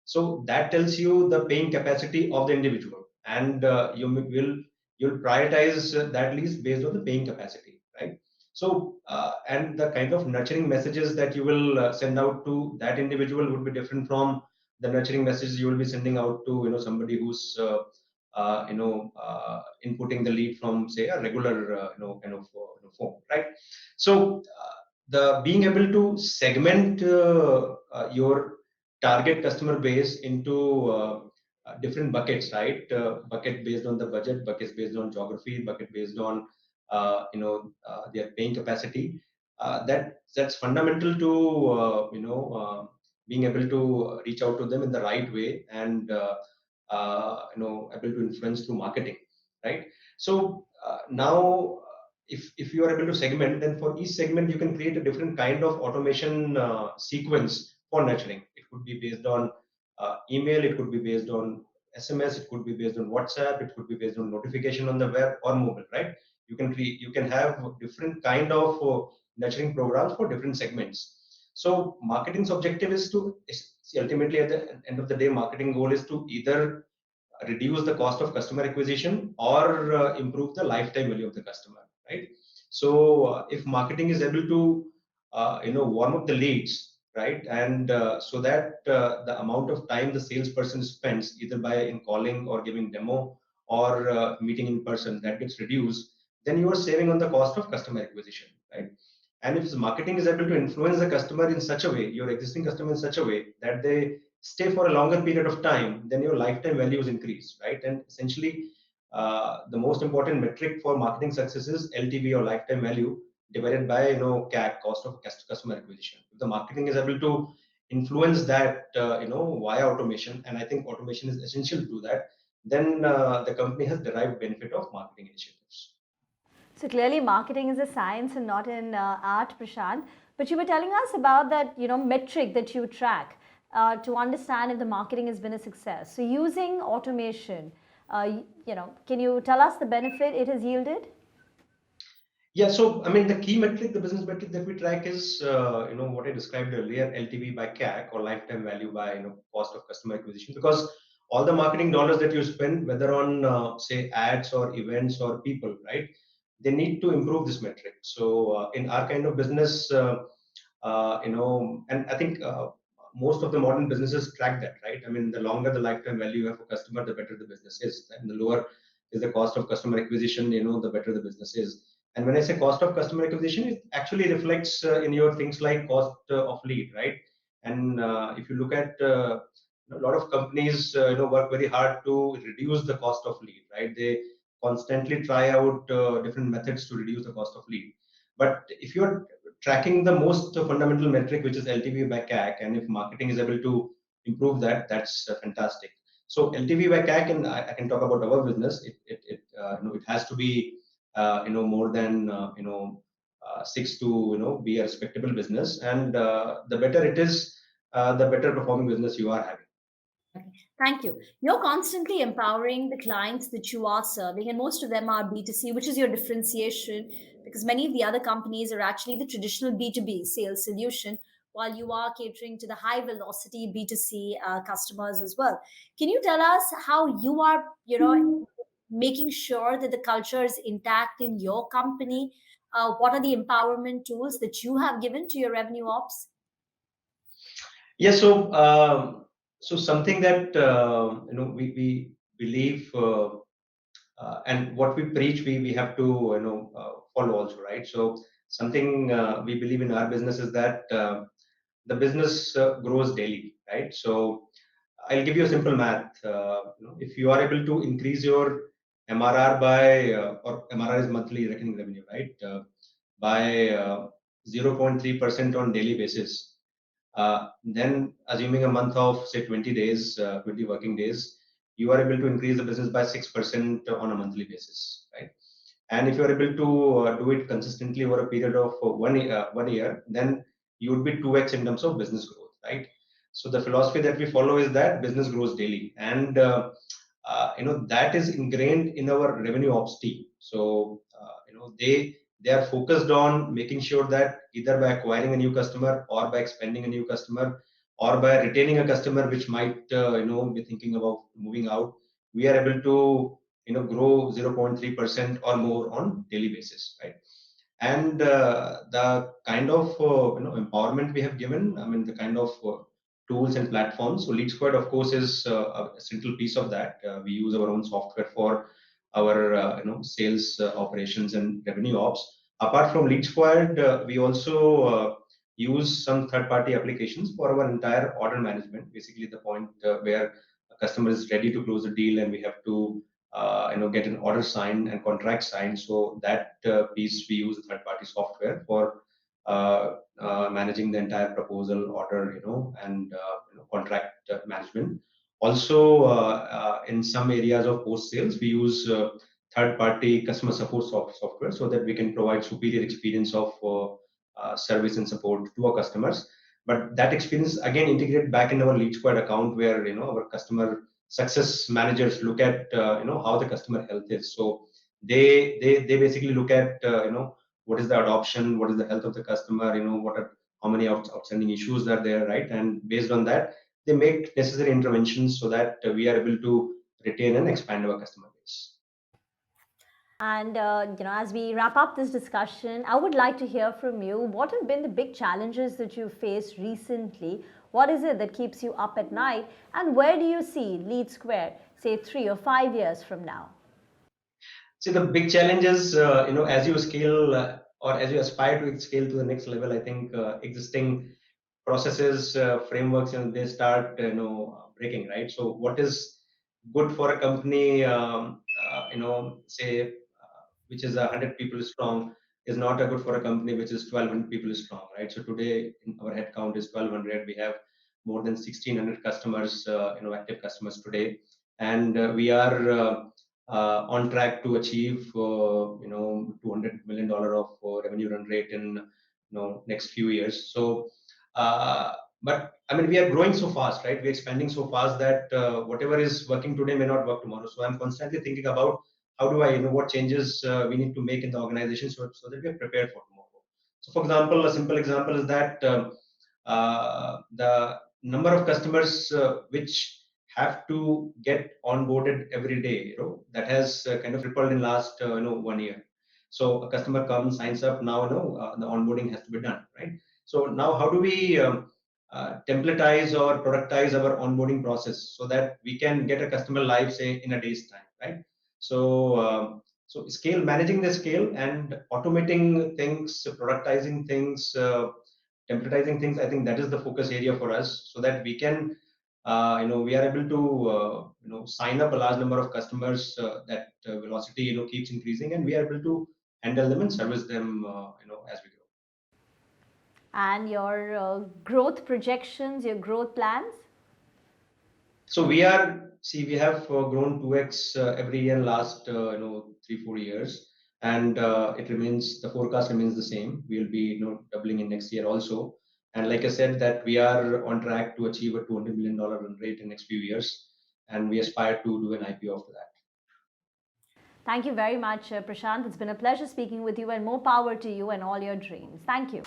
So that tells you the paying capacity of the individual, and you'll prioritize that least based on the paying capacity, right? So and the kind of nurturing messages that you will send out to that individual would be different from the nurturing messages you will be sending out to somebody who's inputting the lead from, say, a regular kind of phone, right? So the being able to segment your target customer base into different buckets, right? Bucket based on the budget, buckets based on geography, bucket based on their paying capacity. That's fundamental to being able to reach out to them in the right way and able to influence through marketing, right? So now if you are able to segment, then for each segment you can create a different kind of automation sequence for nurturing. It could be based on email, it could be based on SMS, it could be based on WhatsApp, it could be based on notification on the web or mobile, right? You can have different kind of nurturing programs for different segments. So marketing's objective is to see, ultimately at the end of the day, marketing goal is to either reduce the cost of customer acquisition or improve the lifetime value of the customer, right? So if marketing is able to warm up the leads, right, and so that the amount of time the salesperson spends either by in calling or giving demo or meeting in person, that gets reduced, then you are saving on the cost of customer acquisition, right? And if marketing is able to influence the customer in such a way, your existing customer in such a way that they stay for a longer period of time, then your lifetime value is increased, right? And essentially, the most important metric for marketing success is LTV, or lifetime value, divided by CAC, cost of customer acquisition. If the marketing is able to influence that via automation, and I think automation is essential to do that, then the company has derived benefit of marketing initiatives. So clearly, marketing is a science and not an art, Prashant. But you were telling us about that, metric that you track to understand if the marketing has been a success. So using automation, can you tell us the benefit it has yielded? Yeah, so I mean, the key metric, the business metric that we track is, what I described earlier, LTV by CAC, or lifetime value by cost of customer acquisition. Because all the marketing dollars that you spend, whether on say ads or events or people, right, they need to improve this metric. So in our kind of business, and I think most of the modern businesses track that, right? I mean, the longer the lifetime value you have for customer, the better the business is, and the lower is the cost of customer acquisition, the better the business is. And when I say cost of customer acquisition, it actually reflects in your things like cost of lead, right? And if you look at a lot of companies, work very hard to reduce the cost of lead, right? They constantly try out different methods to reduce the cost of lead. But if you're tracking the most fundamental metric, which is LTV by CAC, and if marketing is able to improve that, that's fantastic. So LTV by CAC, and I can talk about our business. It has to be more than 6 to be a respectable business, and the better it is, the better performing business you are having. Thank you. You're constantly empowering the clients that you are serving, and most of them are B2C, which is your differentiation because many of the other companies are actually the traditional B2B sales solution, while you are catering to the high velocity B2C customers as well. Can you tell us how you are, making sure that the culture is intact in your company? What are the empowerment tools that you have given to your revenue ops? Yeah, so something that we believe, and what we preach, we have to follow also, right? So something we believe in our business is that the business grows daily, right? So I'll give you a simple math. If you are able to increase your MRR by, or MRR is monthly recurring revenue, right? By 0.3% on daily basis, then assuming a month of say 20 days, 20 working days, you are able to increase the business by 6% on a monthly basis, right? And if you are able to do it consistently over a period of 1 year, then you would be 2x in terms of business growth, right? So the philosophy that we follow is that business grows daily, and that is ingrained in our revenue ops team. So they are focused on making sure that either by acquiring a new customer, or by expanding a new customer, or by retaining a customer which might be thinking about moving out, we are able to grow 0.3% or more on daily basis, right? And the kind of empowerment we have given, I mean, the kind of tools and platforms. So Lead Squad, of course, is a central piece of that. We use our own software for our sales operations and revenue ops. Apart from Lead Squad, we also use some third-party applications for our entire order management. Basically, the point where a customer is ready to close a deal, and we have to get an order signed and contract signed. So that piece, we use a third-party software for managing the entire proposal, order, and contract management. Also, in some areas of post sales, we use third-party customer support software so that we can provide superior experience of service and support to our customers. But that experience again integrated back in our Lead Squad account, where our customer success managers look at how the customer health is. So they basically look at what is the adoption, what is the health of the customer, how many outstanding issues are there, right? And based on that, they make necessary interventions so that we are able to retain and expand our customer base. And as we wrap up this discussion, I would like to hear from you. What have been the big challenges that you faced recently? What is it that keeps you up at night? And where do you see Lead Square, say 3 or 5 years from now? See, the big challenge is, as you scale or as you aspire to scale to the next level, I think existing processes, frameworks, they start, breaking, right? So what is good for a company, say, which is 100 people strong, is not a good for a company which is 1,200 people strong, right? So today, our headcount is 1,200. We have more than 1,600 customers, active customers today, and we are on track to achieve, $200 million of revenue run rate in, next few years. So, uh, but I mean, we are growing so fast, right? We're expanding so fast that whatever is working today may not work tomorrow. So I'm constantly thinking about how do I, what changes we need to make in the organization so that we are prepared for tomorrow. So, for example, a simple example is that the number of customers which have to get onboarded every day, that has kind of tripled in last 1 year. So a customer comes, signs up, now the onboarding has to be done, right? So now how do we templatize or productize our onboarding process so that we can get a customer live, say, in a day's time, right? So so scale, managing the scale and automating things, productizing things, templatizing things, I think that is the focus area for us, so that we can we are able to sign up a large number of customers, that velocity keeps increasing, and we are able to handle them and service them as we grow. And your growth projections, your growth plans? So we have grown 2x every year last 3-4 years, and the forecast remains the same. We'll be doubling in next year also, and like I said, that we are on track to achieve a $200 million run rate in next few years, and we aspire to do an IPO after that. Thank you very much, Prashant. It's been a pleasure speaking with you, and more power to you and all your dreams. Thank you.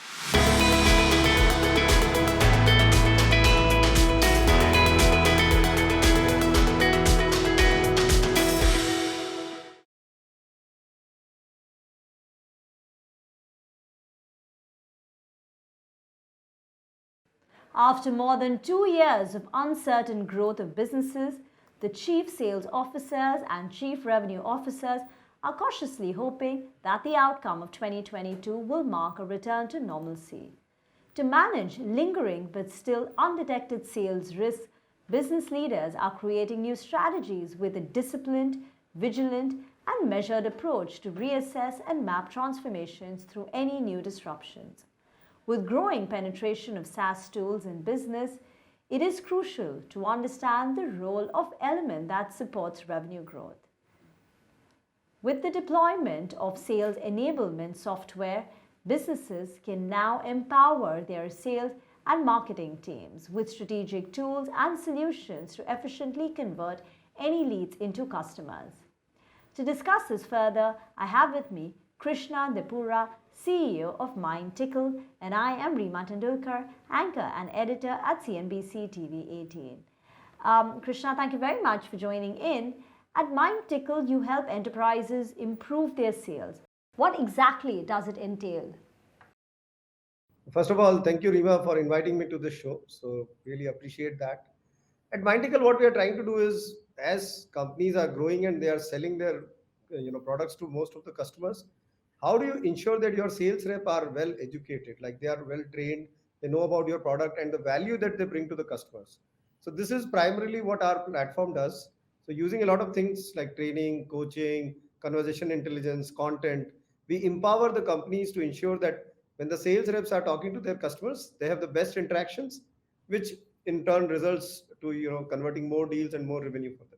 After more than 2 years of uncertain growth of businesses, the chief sales officers and chief revenue officers are cautiously hoping that the outcome of 2022 will mark a return to normalcy. To manage lingering but still undetected sales risks, business leaders are creating new strategies with a disciplined, vigilant, and measured approach to reassess and map transformations through any new disruptions. With growing penetration of SaaS tools in business, it is crucial to understand the role of element that supports revenue growth. With the deployment of sales enablement software, businesses can now empower their sales and marketing teams with strategic tools and solutions to efficiently convert any leads into customers. To discuss this further, I have with me Krishna Depura, CEO of MindTickle, and I am Reema Tendulkar, anchor and editor at CNBC TV 18. Krishna, thank you very much for joining in. At MindTickle, you help enterprises improve their sales. What exactly does it entail? First of all, thank you, Reema, for inviting me to this show. So really appreciate that. At MindTickle, what we are trying to do is, as companies are growing and they are selling their products to most of the customers, how do you ensure that your sales rep are well educated, like they are well trained, they know about your product and the value that they bring to the customers. So this is primarily what our platform does. So using a lot of things like training, coaching, conversation intelligence, content, we empower the companies to ensure that when the sales reps are talking to their customers, they have the best interactions, which in turn results to converting more deals and more revenue for them.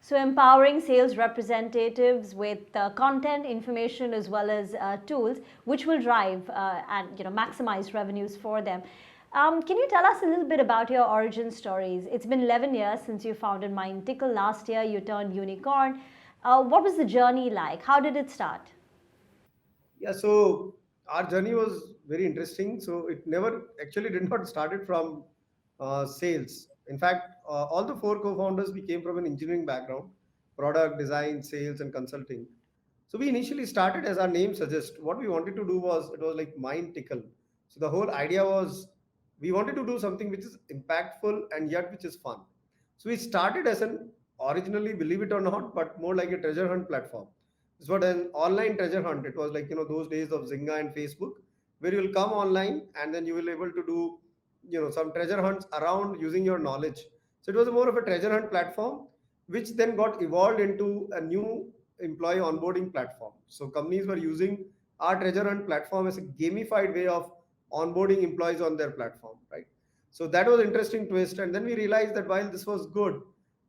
So, empowering sales representatives with content, information, as well as tools, which will drive and maximize revenues for them. Can you tell us a little bit about your origin stories? It's been 11 years since you founded MindTickle. Last year, you turned unicorn. What was the journey like? How did it start? Yeah, so our journey was very interesting. So it never actually did not started from sales. In fact, all the four co-founders, we came from an engineering background. product design, sales, and consulting. So we initially started, as our name suggests, what we wanted to do was, it was like mind tickle. So the whole idea was we wanted to do something which is impactful and yet which is fun. So we started as an originally, believe it or not, but more like a treasure hunt platform. This was an online treasure hunt. It was like, those days of Zynga and Facebook, where you will come online and then you will able to do, some treasure hunts around using your knowledge. So it was more of a treasure hunt platform, which then got evolved into a new employee onboarding platform. So companies were using our treasure hunt platform as a gamified way of onboarding employees on their platform, right? So that was interesting twist. And then we realized that while this was good,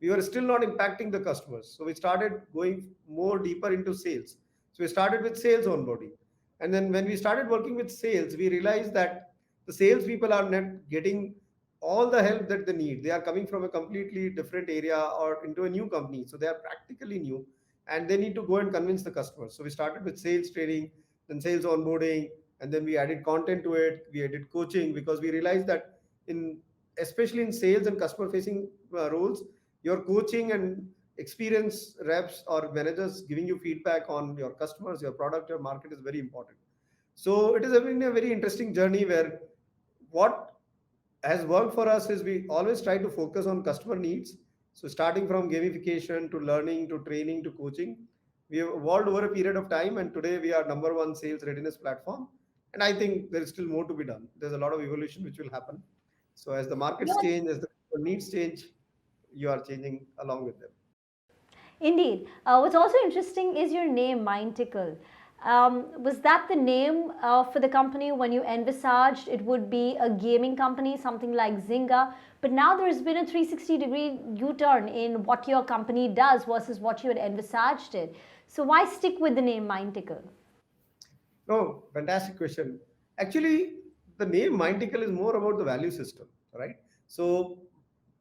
we were still not impacting the customers. So we started going more deeper into sales. So we started with sales onboarding. And then when we started working with sales, we realized that the sales people are not getting all the help that they need. They are coming from a completely different area or into a new company. So they are practically new and they need to go and convince the customers. So we started with sales training, then sales onboarding, and then we added content to it. We added coaching because we realized that in especially in sales and customer facing roles, your coaching and experience reps or managers giving you feedback on your customers, your product, your market is very important. So it has been a very interesting journey where what has worked for us is we always try to focus on customer needs. So starting from gamification to learning to training to coaching, we have evolved over a period of time, and today we are number one sales readiness platform. And I think there is still more to be done. There's a lot of evolution which will happen. So as the markets Yes. change, as the needs change, you are changing along with them. Indeed. What's also interesting is your name, Mind Tickle. Was that the name for the company when you envisaged it would be a gaming company, something like Zynga? But now there's been a 360-degree U-turn in what your company does versus what you had envisaged it. So why stick with the name Mind Tickle? No, fantastic question. Actually, the name Mindtical is more about the value system, right? So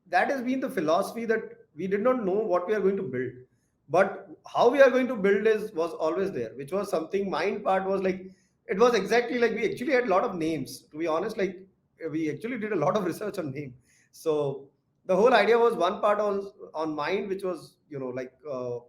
that has been the philosophy that we did not know what we are going to build, but how we are going to build is was always there, which was something mind part was like it was exactly like we actually had a lot of names. To be honest, like we actually did a lot of research on name. So the whole idea was one part on mind, which was like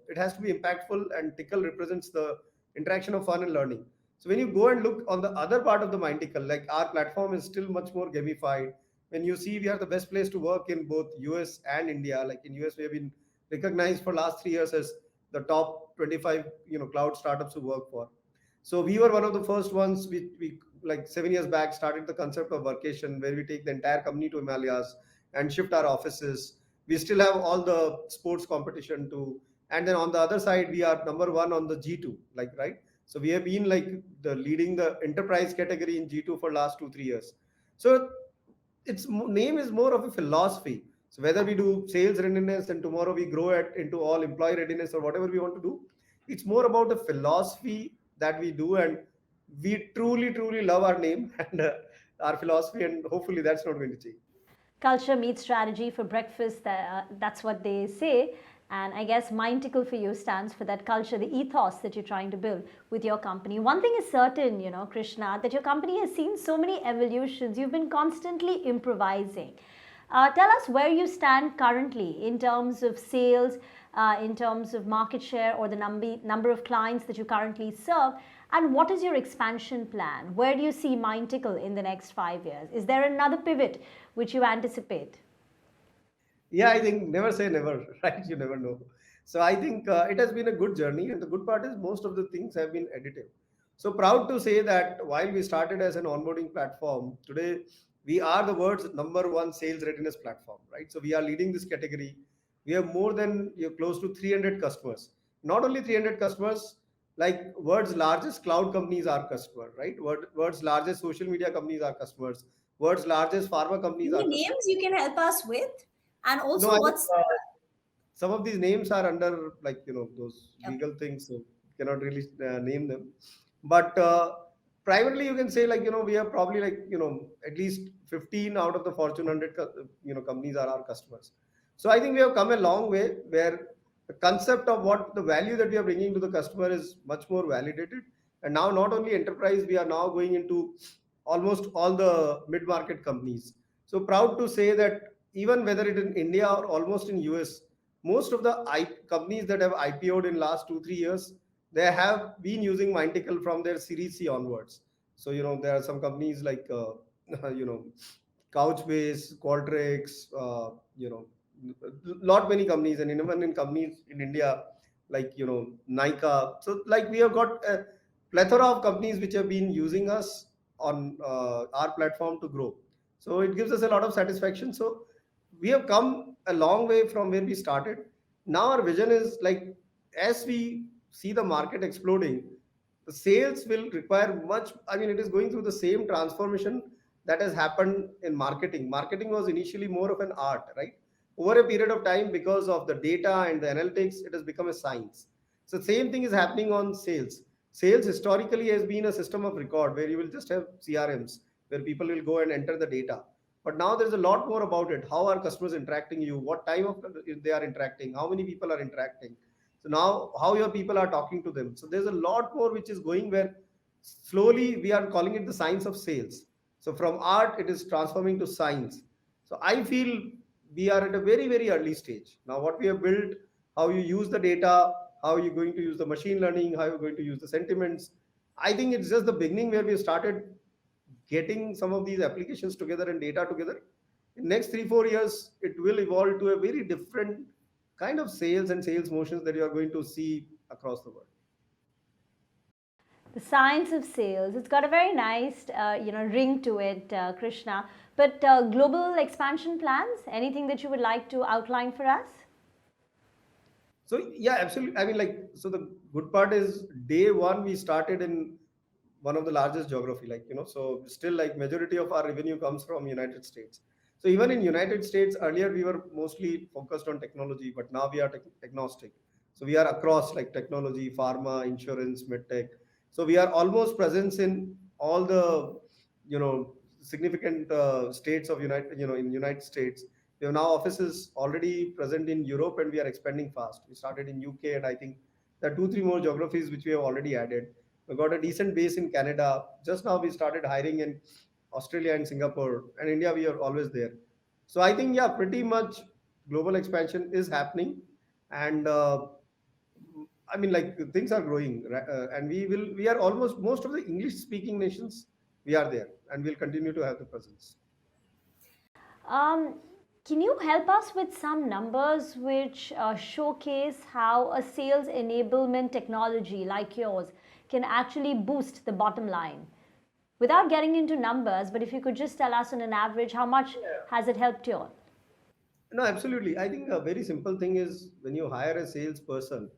it has to be impactful, and tickle represents the interaction of fun and learning. So when you go and look on the other part of the Mindtickle, like our platform is still much more gamified. When you see we are the best place to work in both US and India. Like in US, we have been recognized for last 3 years as the top 25 cloud startups to work for. So we were one of the first ones. We like 7 years back started the concept of workation, where we take the entire company to Himalayas and shift our offices. We still have all the sports competition too. And then on the other side, we are number one on the G2, like right. So we have been like the leading the enterprise category in G2 for last 2 3 years. So its name is more of a philosophy. So whether we do sales readiness and tomorrow we grow it into all employee readiness or whatever we want to do, it's more about the philosophy that we do, and we truly love our name and our philosophy, and hopefully that's not going to change. Culture meets strategy for breakfast. That's what they say. And I guess Mind Tickle for you stands for that culture, the ethos that you're trying to build with your company. One thing is certain, Krishna, that your company has seen so many evolutions. You've been constantly improvising. Tell us where you stand currently in terms of sales, in terms of market share, or the number of clients that you currently serve, and what is your expansion plan? Where do you see Mind Tickle in the next 5 years? Is there another pivot which you anticipate? Yeah, I think never say never, right? You never know. So I think it has been a good journey, and the good part is most of the things have been additive. So proud to say that while we started as an onboarding platform, today we are the world's number one sales readiness platform, right? So we are leading this category. We have more than close to 300 customers. Not only 300 customers, like world's largest cloud companies are customers, right? World's largest social media companies are customers. World's largest pharma companies are Any customers. names you can help us with? And No, also, what's some of these names are under like those okay? legal things, so cannot really name them. But privately, you can say like we have probably like at least 15 out of the Fortune 100 companies are our customers. So I think we have come a long way where the concept of what the value that we are bringing to the customer is much more validated. And now not only enterprise, we are now going into almost all the mid-market companies. So proud to say that even whether it in India or almost in US, most of the companies that have IPO'd in last 2 3 years, they have been using Mintical from their Series C onwards. So there are some companies like you know Couchbase, Qualtrics, lot many companies, and even in companies in India like Nika. So like we have got a plethora of companies which have been using us on our platform to grow. So it gives us a lot of satisfaction. So we have come a long way from where we started. Now our vision is like, as we see the market exploding, the sales will require much. I mean, it is going through the same transformation that has happened in marketing. Marketing was initially more of an art, right? Over a period of time, because of the data and the analytics, it has become a science. So same thing is happening on sales. Sales historically has been a system of record where you will just have CRMs where people will go and enter the data. But now there's a lot more about it. How are customers interacting you? What time of they are interacting? How many people are interacting? So now how your people are talking to them. So there's a lot more which is going where slowly we are calling it the science of sales. So from art, it is transforming to science. So I feel we are at a very, very early stage. Now what we have built, how you use the data, how you're going to use the machine learning, how you're going to use the sentiments. I think it's just the beginning where we started getting some of these applications together and data together. In next 3 4 years, it will evolve to a very different kind of sales and sales motions that you are going to see across the world. The science of sales. It's got a very nice, ring to it, Krishna. But global expansion plans? Anything that you would like to outline for us? So yeah, absolutely. I mean, like, so the good part is day one we started in one of the largest geography, like so still like majority of our revenue comes from United States. So even in United States, earlier we were mostly focused on technology, but now we are agnostic. So we are across like technology, pharma, insurance, medtech. So we are almost presence in all the significant states of in United States. We have now offices already present in Europe, and we are expanding fast. We started in UK, and I think there are 2 3 more geographies which we have already added. We got a decent base in Canada. Just now we started hiring in Australia and Singapore, and India we are always there. So I think, yeah, pretty much global expansion is happening, and I mean, like, things are growing, and we are almost most of the English speaking nations. We are there, and we'll continue to have the presence. Um, can you help us with some numbers which showcase how a sales enablement technology like yours can actually boost the bottom line? Without getting into numbers, but if you could just tell us on an average, how much has it helped you all? No, absolutely. I think a very simple thing is when you hire a salesperson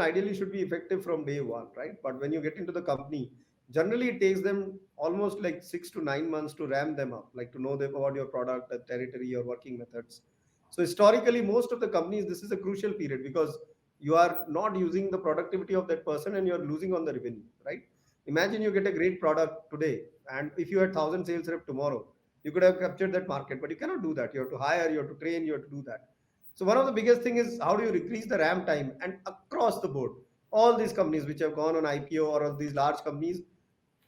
ideally should be effective from day one, right? But when you get into the company, generally it takes them almost like 6 to 9 months to ramp them up, like to know them about your product, the territory, your working methods. So historically, most of the companies, this is a crucial period because you are not using the productivity of that person and you're losing on the revenue, right? Imagine you get a great product today, and if you had 1,000 sales rep tomorrow, you could have captured that market, but you cannot do that. You have to hire, you have to train, you have to do that. So one of the biggest thing is how do you increase the ramp time, and across the board, all these companies which have gone on IPO or all these large companies,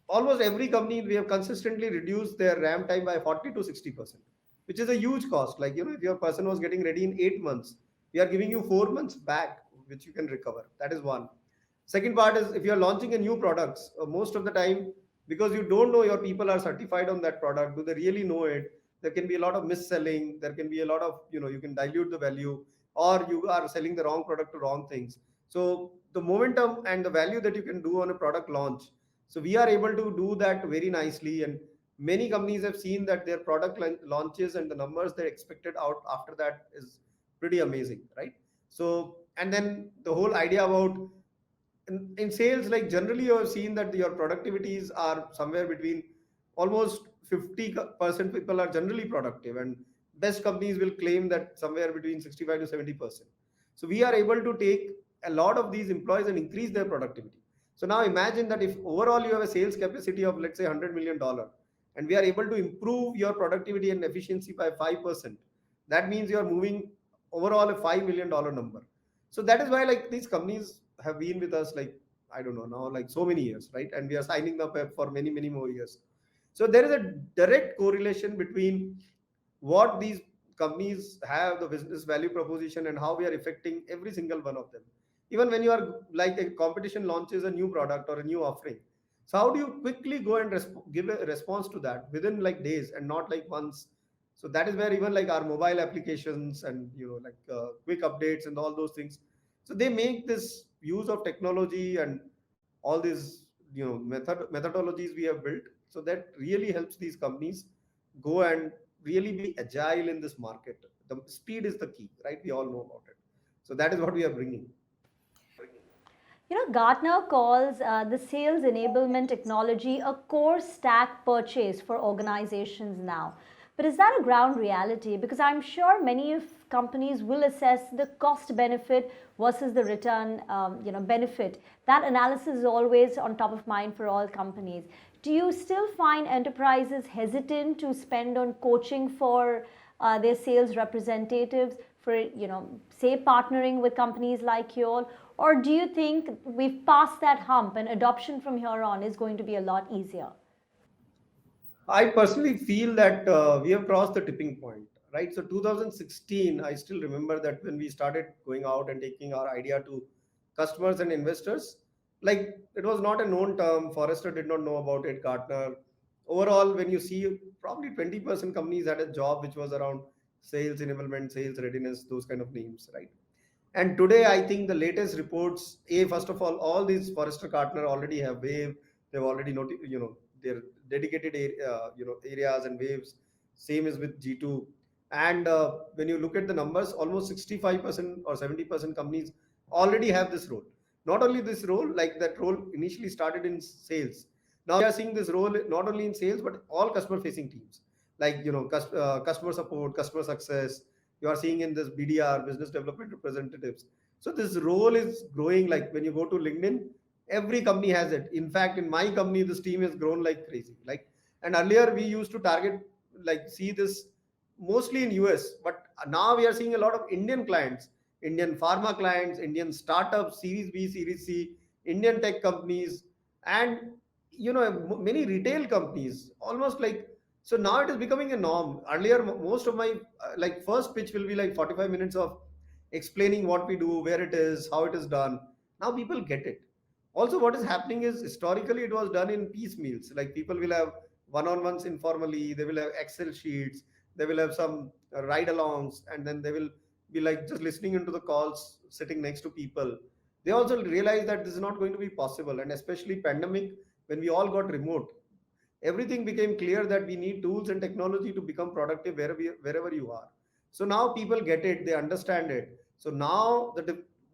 almost every company we have consistently reduced their ramp time by 40 to 60%, which is a huge cost. Like, if your person was getting ready in 8 months, we are giving you 4 months back, which you can recover. That is one. Second part is if you are launching a new products, most of the time, because you don't know your people are certified on that product, do they really know it? There can be a lot of mis-selling. There can be a lot of, you can dilute the value, or you are selling the wrong product to wrong things. So the momentum and the value that you can do on a product launch, so we are able to do that very nicely, and many companies have seen that their product launches and the numbers they expected out after that is pretty amazing, right? So, and then the whole idea about in sales, like generally you have seen that your productivities are somewhere between almost 50% people are generally productive, and best companies will claim that somewhere between 65 to 70%. So we are able to take a lot of these employees and increase their productivity. So now imagine that if overall you have a sales capacity of, let's say, $100 million, and we are able to improve your productivity and efficiency by 5%, that means you are moving overall a $5 million number. So that is why, like, these companies have been with us, like, I don't know now, like, so many years, right? And we are signing up for many, many more years. So there is a direct correlation between what these companies have the business value proposition and how we are affecting every single one of them. Even when you are like a competition launches a new product or a new offering, so how do you quickly go and give a response to that within like days and not like months? So that is where even like our mobile applications and like quick updates and all those things, so they make this use of technology and all these methodologies we have built, so that really helps these companies go and really be agile in this market. The speed is the key, right? We all know about it. So that is what we are bringing. Gartner calls the sales enablement technology a core stack purchase for organizations now. But is that a ground reality? Because I'm sure many of companies will assess the cost benefit versus the return, benefit. That analysis is always on top of mind for all companies. Do you still find enterprises hesitant to spend on coaching for their sales representatives, for say partnering with companies like you all? Or do you think we've passed that hump and adoption from here on is going to be a lot easier? I personally feel that we have crossed the tipping point, right? So 2016, I still remember that when we started going out and taking our idea to customers and investors, like it was not a known term. Forrester did not know about it. Gartner. Overall, when you see probably 20% companies had a job which was around sales enablement, sales readiness, those kind of names, right? And today, I think the latest reports, first of all these Forrester Gartner already have wave. They've already their dedicated areas and waves. Same is with G2. And when you look at the numbers, almost 65% or 70% companies already have this role. Not only this role, like that role initially started in sales. Now we are seeing this role not only in sales but all customer facing teams, like customer support, customer success. You are seeing in this BDR, business development representatives. So this role is growing. Like when you go to LinkedIn, every company has it. In fact, in my company, this team has grown like crazy. Like, and earlier we used to target, like see this mostly in US, but now we are seeing a lot of Indian clients, Indian pharma clients, Indian startups, Series B, Series C, Indian tech companies, and many retail companies. Almost like, so now it is becoming a norm. Earlier, most of my like first pitch will be like 45 minutes of explaining what we do, where it is, how it is done. Now people get it. Also, what is happening is historically it was done in piecemeals. Like people will have one-on-ones informally, they will have Excel sheets, they will have some ride-alongs, and then they will be like just listening into the calls, sitting next to people. They also realize that this is not going to be possible, and especially pandemic, when we all got remote, everything became clear that we need tools and technology to become productive wherever you are. So now people get it, they understand it. So now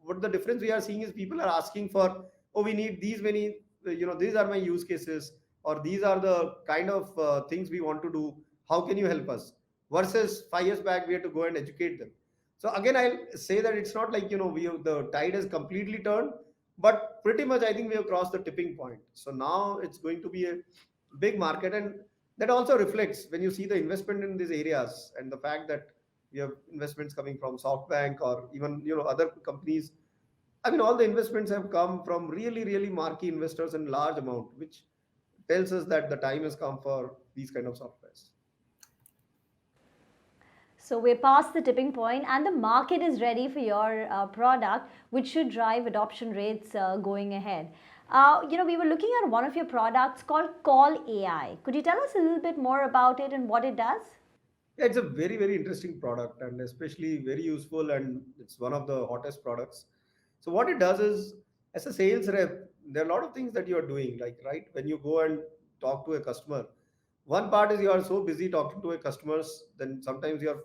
what the difference we are seeing is people are asking for, oh, we need these many, these are my use cases, or these are the kind of things we want to do. How can you help us? Versus 5 years back, we had to go and educate them. So again, I'll say that it's not like the tide has completely turned, but pretty much I think we have crossed the tipping point. So now it's going to be a big market, and that also reflects when you see the investment in these areas and the fact that we have investments coming from SoftBank or even other companies. I mean, all the investments have come from really, really marquee investors in large amount, which tells us that the time has come for these kind of softwares. So we're past the tipping point and the market is ready for your product, which should drive adoption rates going ahead. We were looking at one of your products called Call AI. Could you tell us a little bit more about it and what it does? Yeah, it's a very, very interesting product and especially very useful, and it's one of the hottest products. So what it does is, as a sales rep, there are a lot of things that you are doing. Like, right, when you go and talk to a customer, one part is you are so busy talking to a customers, then sometimes you are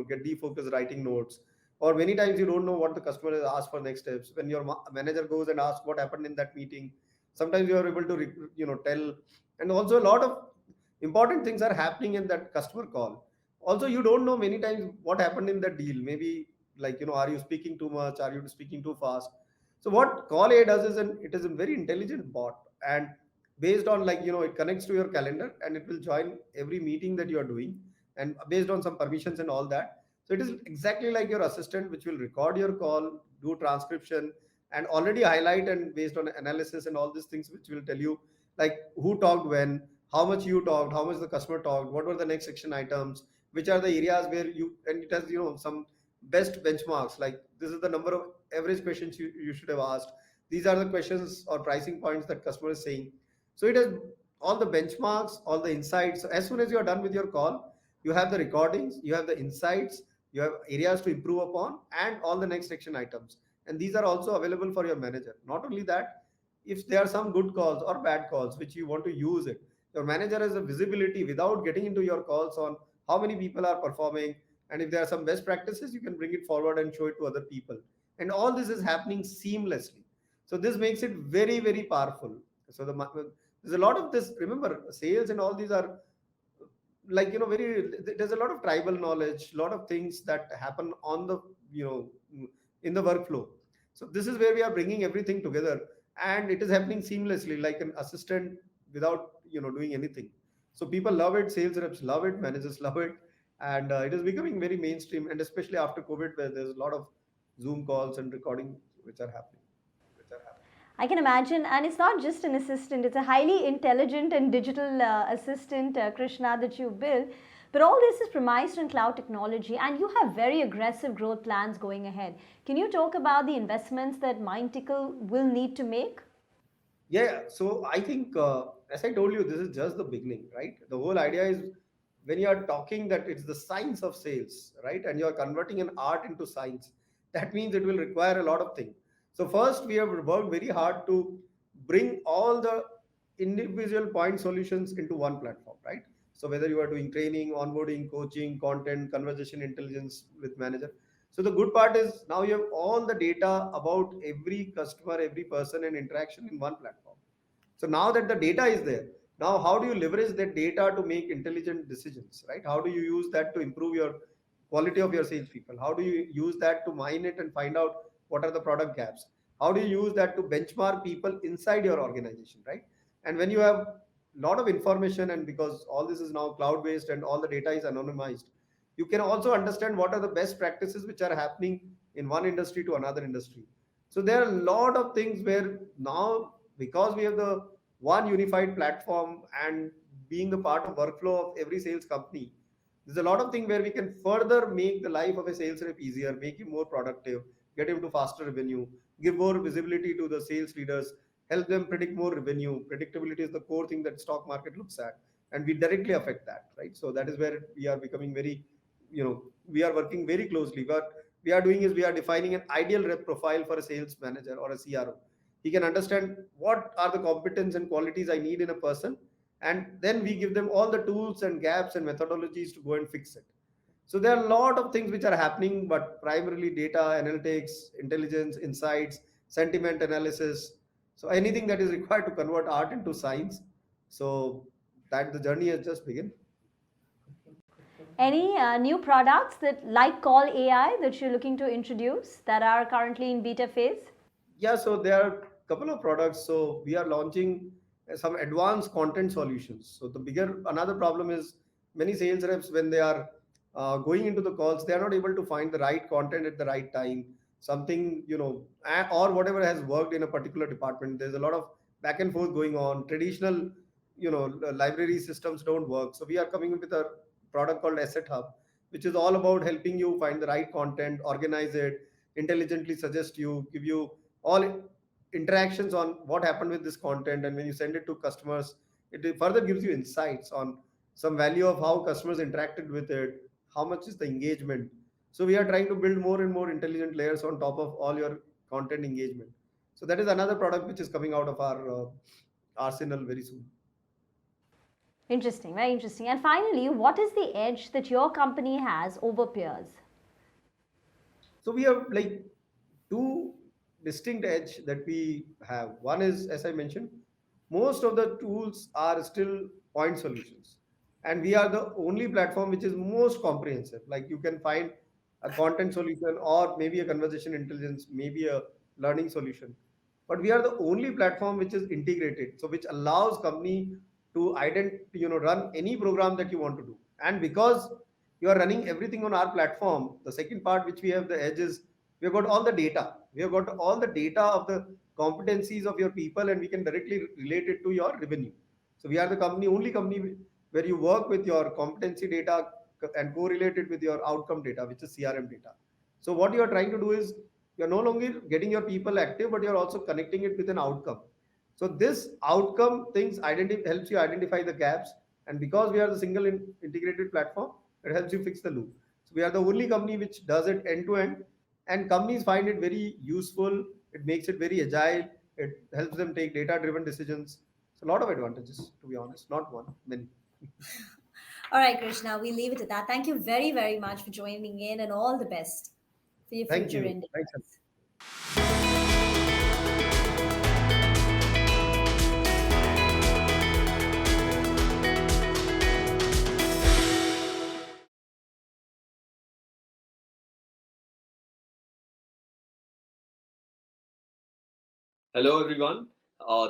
get defocused writing notes, or many times you don't know what the customer has asked for next steps. When your manager goes and asks what happened in that meeting, sometimes you are able to tell. And also a lot of important things are happening in that customer call. Also, you don't know many times what happened in the deal. Maybe like are you speaking too much, are you speaking too fast? So what Call A does is, it is a very intelligent bot, and based on like it connects to your calendar and it will join every meeting that you are doing, and based on some permissions and all that. So it is exactly like your assistant, which will record your call, do transcription, and already highlight, and based on analysis and all these things, which will tell you like who talked when, how much you talked, how much the customer talked, what were the next section items, which are the areas where you, and it has some best benchmarks, like this is the number of average questions you should have asked, these are the questions or pricing points that customer is saying. So it has all the benchmarks, all the insights. So as soon as you are done with your call, you have the recordings, you have the insights, you have areas to improve upon, and all the next action items. And these are also available for your manager. Not only that, if there are some good calls or bad calls which you want to use it, your manager has a visibility without getting into your calls on how many people are performing, and if there are some best practices, you can bring it forward and show it to other people. And all this is happening seamlessly. So this makes it very, very powerful. So there's a lot of this. Remember, sales and all these are like very. There's a lot of tribal knowledge, a lot of things that happen on the you know in the workflow. So this is where we are bringing everything together, and it is happening seamlessly, like an assistant without doing anything. So people love it, sales reps love it, managers love it, and it is becoming very mainstream. And especially after COVID, where there's a lot of Zoom calls and recording which are happening. I can imagine, and it's not just an assistant, it's a highly intelligent and digital assistant, Krishna, that you've built. But all this is premised on cloud technology, and you have very aggressive growth plans going ahead. Can you talk about the investments that Mindtickle will need to make? Yeah, so I think, as I told you, this is just the beginning, right? The whole idea is when you are talking that it's the science of sales, right? And you are converting an art into science, that means it will require a lot of things. So, first, we have worked very hard to bring all the individual point solutions into one platform, right? So, whether you are doing training, onboarding, coaching, content, conversation intelligence with manager. So, the good part is now you have all the data about every customer, every person, and interaction in one platform. So now that the data is there, now how do you leverage that data to make intelligent decisions, right? How do you use that to improve your quality of your salespeople? How do you use that to mine it and find out what are the product gaps? How do you use that to benchmark people inside your organization, right? And when you have a lot of information, and because all this is now cloud based and all the data is anonymized, you can also understand what are the best practices which are happening in one industry to another industry. So there are a lot of things where now, because we have the one unified platform and being the part of workflow of every sales company, there's a lot of things where we can further make the life of a sales rep easier, make him more productive, get him to faster revenue, give more visibility to the sales leaders, help them predict more revenue. Predictability is the core thing that stock market looks at, and we directly affect that, right? So that is where we are becoming very, we are working very closely. What we are doing is we are defining an ideal rep profile for a sales manager or a CRO. He can understand what are the competence and qualities I need in a person, and then we give them all the tools and gaps and methodologies to go and fix it. So there are a lot of things which are happening, but primarily data analytics, intelligence, insights, sentiment analysis. So anything that is required to convert art into science. So that the journey has just begun. Any new products that, like Call AI, that you're looking to introduce that are currently in beta phase? Yeah, so there are a couple of products. So we are launching some advanced content solutions. So the bigger another problem is many sales reps, when they are going into the calls, they are not able to find the right content at the right time. Something or whatever has worked in a particular department. There's a lot of back and forth going on. Traditional library systems don't work. So we are coming up with a product called Asset Hub, which is all about helping you find the right content, organize it, intelligently suggest you, give you all interactions on what happened with this content. And when you send it to customers, it further gives you insights on some value of how customers interacted with it, how much is the engagement. So we are trying to build more and more intelligent layers on top of all your content engagement. So that is another product which is coming out of our arsenal very soon. Interesting, very interesting. And finally, what is the edge that your company has over peers? So we have like two distinct edge that we have. One is, as I mentioned, most of the tools are still point solutions, and we are the only platform which is most comprehensive. Like you can find a content solution or maybe a conversation intelligence, maybe a learning solution, but we are the only platform which is integrated, so which allows company to run any program that you want to do. And because you are running everything on our platform, the second part which we have the edge is we have got all the data. We have got all the data of the competencies of your people, and we can directly relate it to your revenue. So we are the only company where you work with your competency data and correlate it with your outcome data, which is CRM data. So what you are trying to do is you're no longer getting your people active, but you're also connecting it with an outcome. So this outcome things helps you identify the gaps, and because we are the single integrated platform, it helps you fix the loop. So we are the only company which does it end to end, and companies find it very useful. It makes it very agile. It helps them take data driven decisions. So a lot of advantages, to be honest, not one, many. All right, Krishna, we leave it at that. Thank you very, very much for joining in, and all the best for your Thank future you. Thanks. endeavors. Hello, everyone.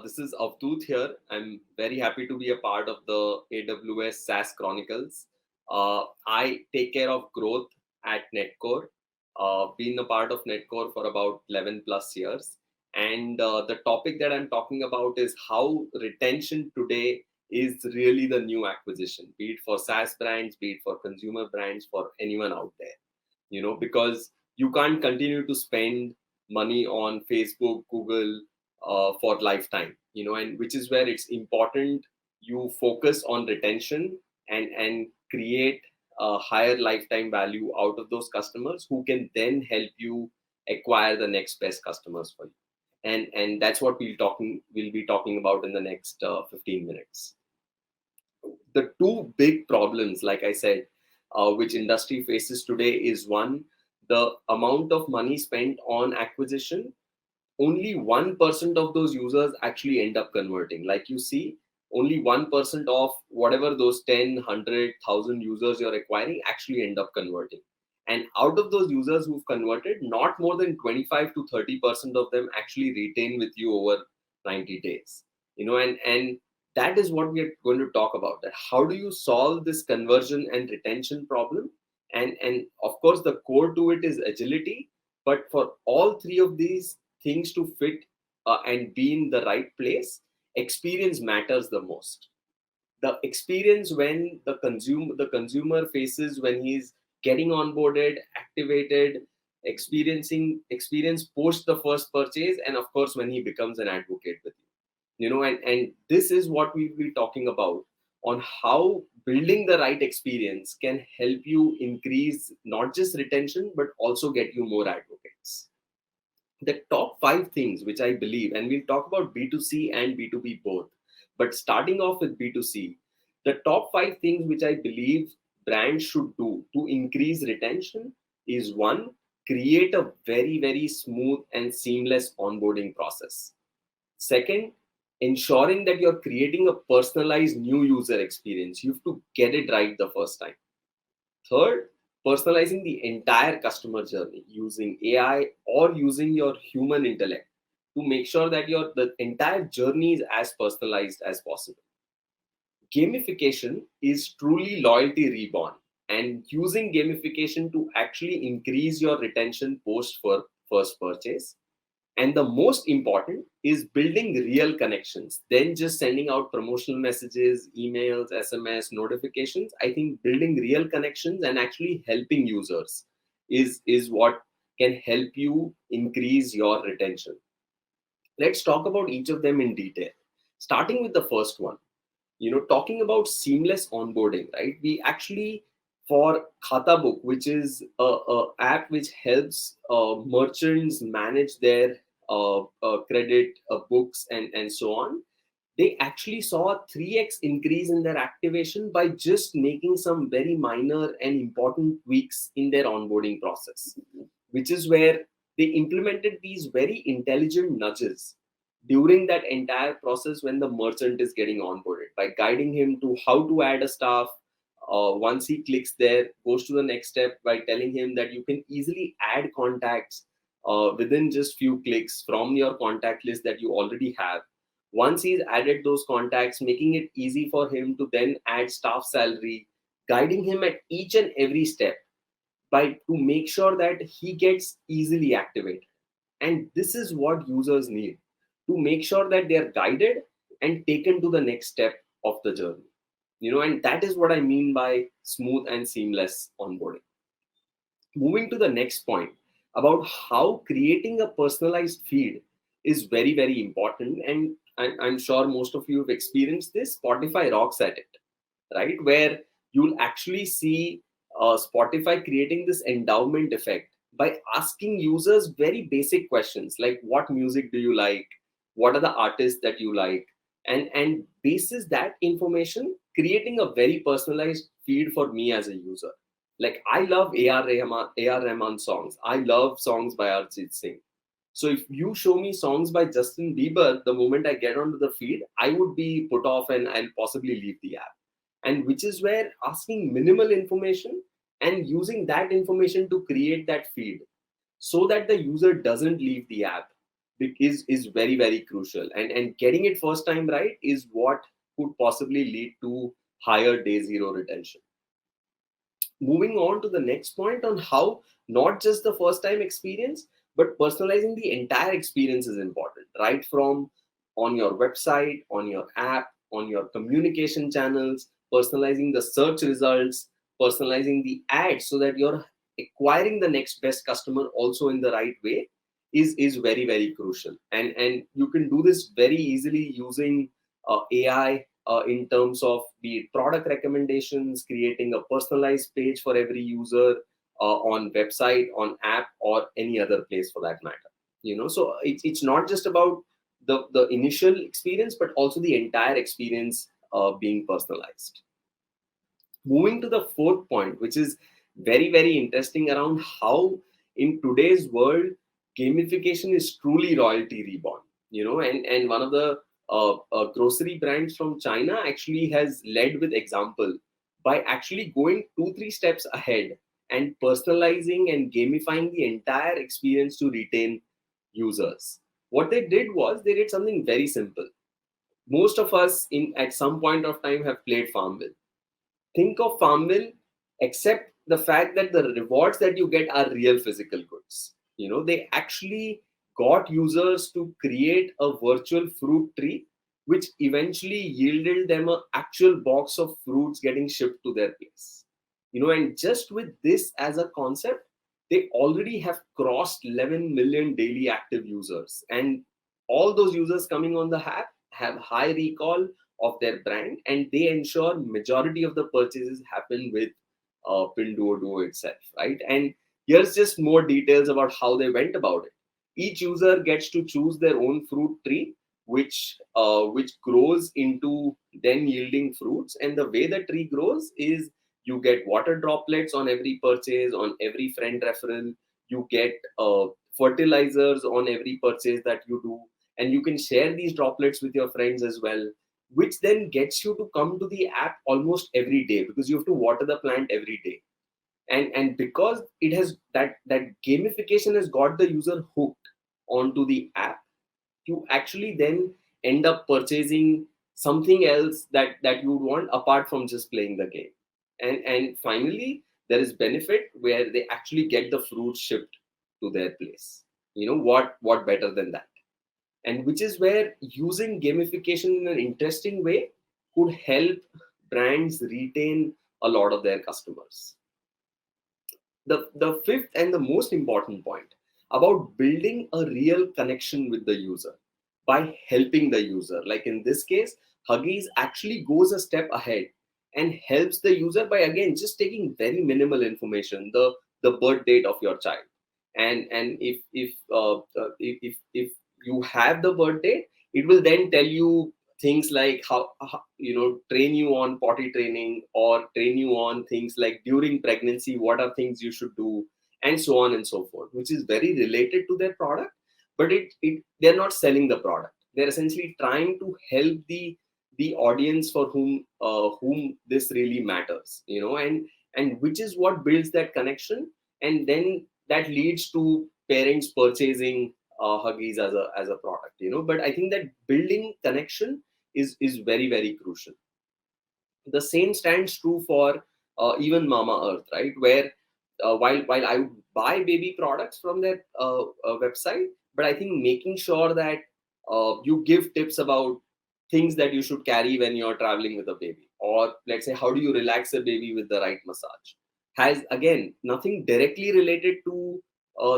This is Avdoot here. I'm very happy to be a part of the AWS SaaS Chronicles. I take care of growth at Netcore. Been a part of Netcore for about 11 plus years. And the topic that I'm talking about is how retention today is really the new acquisition, be it for SaaS brands, be it for consumer brands, for anyone out there. Because you can't continue to spend money on Facebook, Google for lifetime, and which is where it's important you focus on retention and create a higher lifetime value out of those customers who can then help you acquire the next best customers for you. And that's what we'll be talking about in the next 15 minutes. The two big problems, like I said, which industry faces today is one, the amount of money spent on acquisition. Only 1% of those users actually end up converting. Like you see, only 1% of whatever those 10, 100,000 users you're acquiring actually end up converting. And out of those users who've converted, not more than 25 to 30% of them actually retain with you over 90 days. And that is what we are going to talk about. That how do you solve this conversion and retention problem? And of course, the core to it is agility. But for all three of these things to fit and be in the right place, experience matters the most. The experience when the consumer faces when he's getting onboarded, activated, experience post the first purchase, and of course when he becomes an advocate with you. And this is what we'll be talking about on how building the right experience can help you increase not just retention but also get you more advocates. The top five things which I believe, and we'll talk about B2C and B2B both, but starting off with B2C, the top five things which I believe brands should do to increase retention is one, create a very, very smooth and seamless onboarding process. Second, ensuring that you're creating a personalized new user experience. You have to get it right the first time. Third, personalizing the entire customer journey using AI or using your human intellect to make sure that the entire journey is as personalized as possible. Gamification is truly loyalty reborn, and using gamification to actually increase your retention post for first purchase. And the most important is building real connections, then just sending out promotional messages, emails, SMS, notifications. I think building real connections and actually helping users is what can help you increase your retention. Let's talk about each of them in detail. Starting with the first one, talking about seamless onboarding, right? We actually, for Khata Book, which is a app which helps merchants manage their credit books and so on, they actually saw a 3x increase in their activation by just making some very minor and important tweaks in their onboarding process, which is where they implemented these very intelligent nudges during that entire process when the merchant is getting onboarded by guiding him to how to add a staff. Once he clicks there, goes to the next step by telling him that you can easily add contacts within just few clicks from your contact list that you already have. Once he's added those contacts, making it easy for him to then add staff salary, guiding him at each and every step to make sure that he gets easily activated. And this is what users need to make sure that they are guided and taken to the next step of the journey. And that is what I mean by smooth and seamless onboarding. Moving to the next point about how creating a personalized feed is very, very important. And I'm sure most of you have experienced this. Spotify rocks at it, right? Where you'll actually see Spotify creating this endowment effect by asking users very basic questions like, what music do you like? What are the artists that you like? And basis that information, creating a very personalized feed for me as a user. Like, I love AR Rahman songs. I love songs by Arjit Singh. So if you show me songs by Justin Bieber, the moment I get onto the feed, I would be put off and I'll possibly leave the app. And which is where asking minimal information and using that information to create that feed so that the user doesn't leave the app is very, very crucial. And getting it first time right is what could possibly lead to higher day zero retention. Moving on to the next point on how not just the first time experience but personalizing the entire experience is important, right from on your website, on your app, on your communication channels, personalizing the search results, personalizing the ads so that you're acquiring the next best customer also in the right way is very, very crucial. And you can do this very easily using AI, in terms of be it product recommendations, creating a personalized page for every user, on website, on app, or any other place for that matter. So it's not just about the initial experience but also the entire experience being personalized. Moving to the fourth point, which is very, very interesting, around how in today's world gamification is truly royalty reborn. And one of the grocery brands from China actually has led with example by actually going 2-3 steps ahead and personalizing and gamifying the entire experience to retain users. What they did was they did something very simple. Most of us in at some point of time have played Farmville. Think of Farmville, except the fact that the rewards that you get are real physical goods. They actually got users to create a virtual fruit tree, which eventually yielded them an actual box of fruits getting shipped to their place. And just with this as a concept, they already have crossed 11 million daily active users. And all those users coming on the app have high recall of their brand, and they ensure majority of the purchases happen with Pinduoduo itself, right? And here's just more details about how they went about it. Each user gets to choose their own fruit tree, which grows into then yielding fruits. And the way the tree grows is you get water droplets on every purchase, on every friend referral. You get fertilizers on every purchase that you do, and you can share these droplets with your friends as well, which then gets you to come to the app almost every day because you have to water the plant every day. And because it has that gamification has got the user hooked onto the app, you actually then end up purchasing something else that you would want apart from just playing the game. And finally, there is benefit where they actually get the fruit shipped to their place. What better than that? And which is where using gamification in an interesting way could help brands retain a lot of their customers. The fifth and the most important point about building a real connection with the user by helping the user, like in this case, Huggies actually goes a step ahead and helps the user by again just taking very minimal information, the birth date of your child. And if you have the birth date, it will then tell you things like how train you on potty training, or train you on things like during pregnancy what are things you should do, and so on and so forth, which is very related to their product. But they're not selling the product. They're essentially trying to help the audience for whom this really matters, and which is what builds that connection. And then that leads to parents purchasing Huggies as a product. But I think that building connection is very, very crucial. The same stands true for even Mama Earth, right? Where while I would buy baby products from their website, but I think making sure that you give tips about things that you should carry when you're traveling with a baby, or let's say how do you relax a baby with the right massage, has again nothing directly related to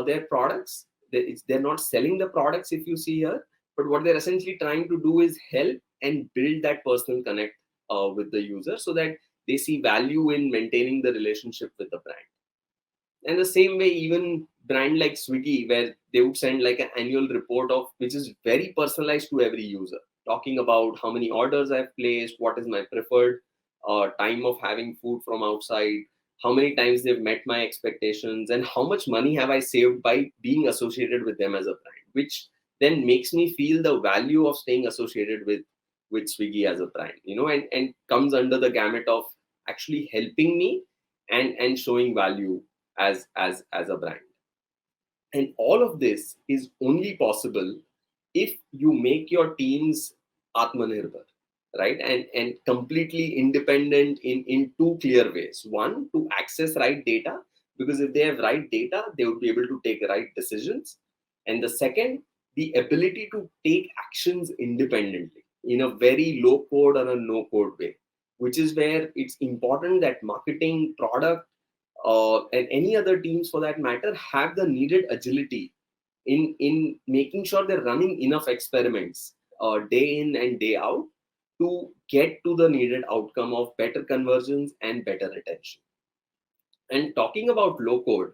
their products. They're not selling the products if you see here, but what they're essentially trying to do is help and build that personal connect with the user, so that they see value in maintaining the relationship with the brand. And the same way, even brand like Swiggy, where they would send like an annual report of which is very personalized to every user, talking about how many orders I've placed, what is my preferred time of having food from outside, how many times they've met my expectations, and how much money have I saved by being associated with them as a brand, which then makes me feel the value of staying associated with Swiggy as a brand, and comes under the gamut of actually helping me and showing value as a brand. And all of this is only possible if you make your teams atmanirbhar, right? And completely independent in two clear ways. One, to access right data, because if they have right data, they would be able to take right decisions. And the second, the ability to take actions independently in a very low code or a no code way, which is where it's important that marketing, product, and any other teams for that matter have the needed agility in making sure they're running enough experiments day in and day out to get to the needed outcome of better conversions and better retention. And talking about low code,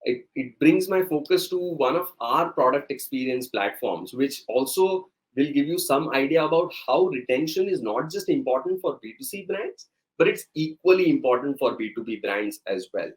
it brings my focus to one of our product experience platforms, which also will give you some idea about how retention is not just important for B2C brands, but it's equally important for B2B brands as well.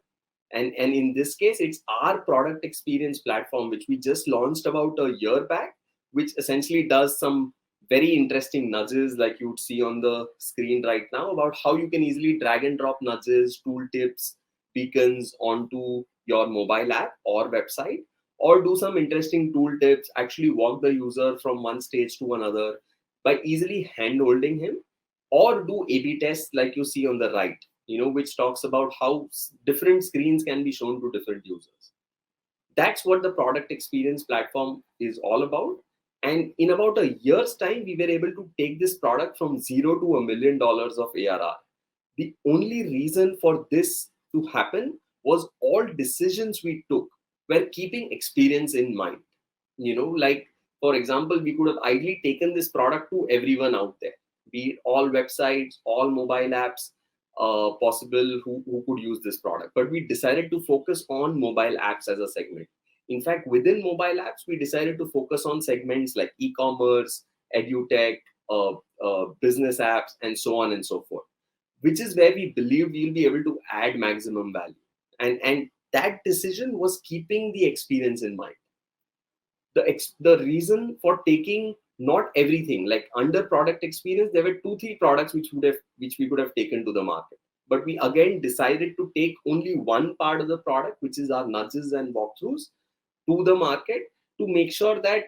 And in this case, it's our product experience platform, which we just launched about a year back, which essentially does some very interesting nudges like you would see on the screen right now, about how you can easily drag and drop nudges, tooltips, beacons onto your mobile app or website, or do some interesting tooltips, actually walk the user from one stage to another by easily hand holding him, or do A/B tests like you see on the right, which talks about how different screens can be shown to different users. That's what the product experience platform is all about. And in about a year's time, we were able to take this product from zero to $1 million of ARR. The only reason for this to happen was all decisions we took were keeping experience in mind. Like, for example, we could have ideally taken this product to everyone out there, be it all websites, all mobile apps possible who could use this product. But we decided to focus on mobile apps as a segment. In fact, within mobile apps, we decided to focus on segments like e-commerce, edutech, business apps, and so on and so forth, which is where we believe we'll be able to add maximum value. And that decision was keeping the experience in mind. The reason for taking not everything, like under product experience, there were 2-3 products which we could have taken to the market. But we again decided to take only one part of the product, which is our nudges and walkthroughs, to the market, to make sure that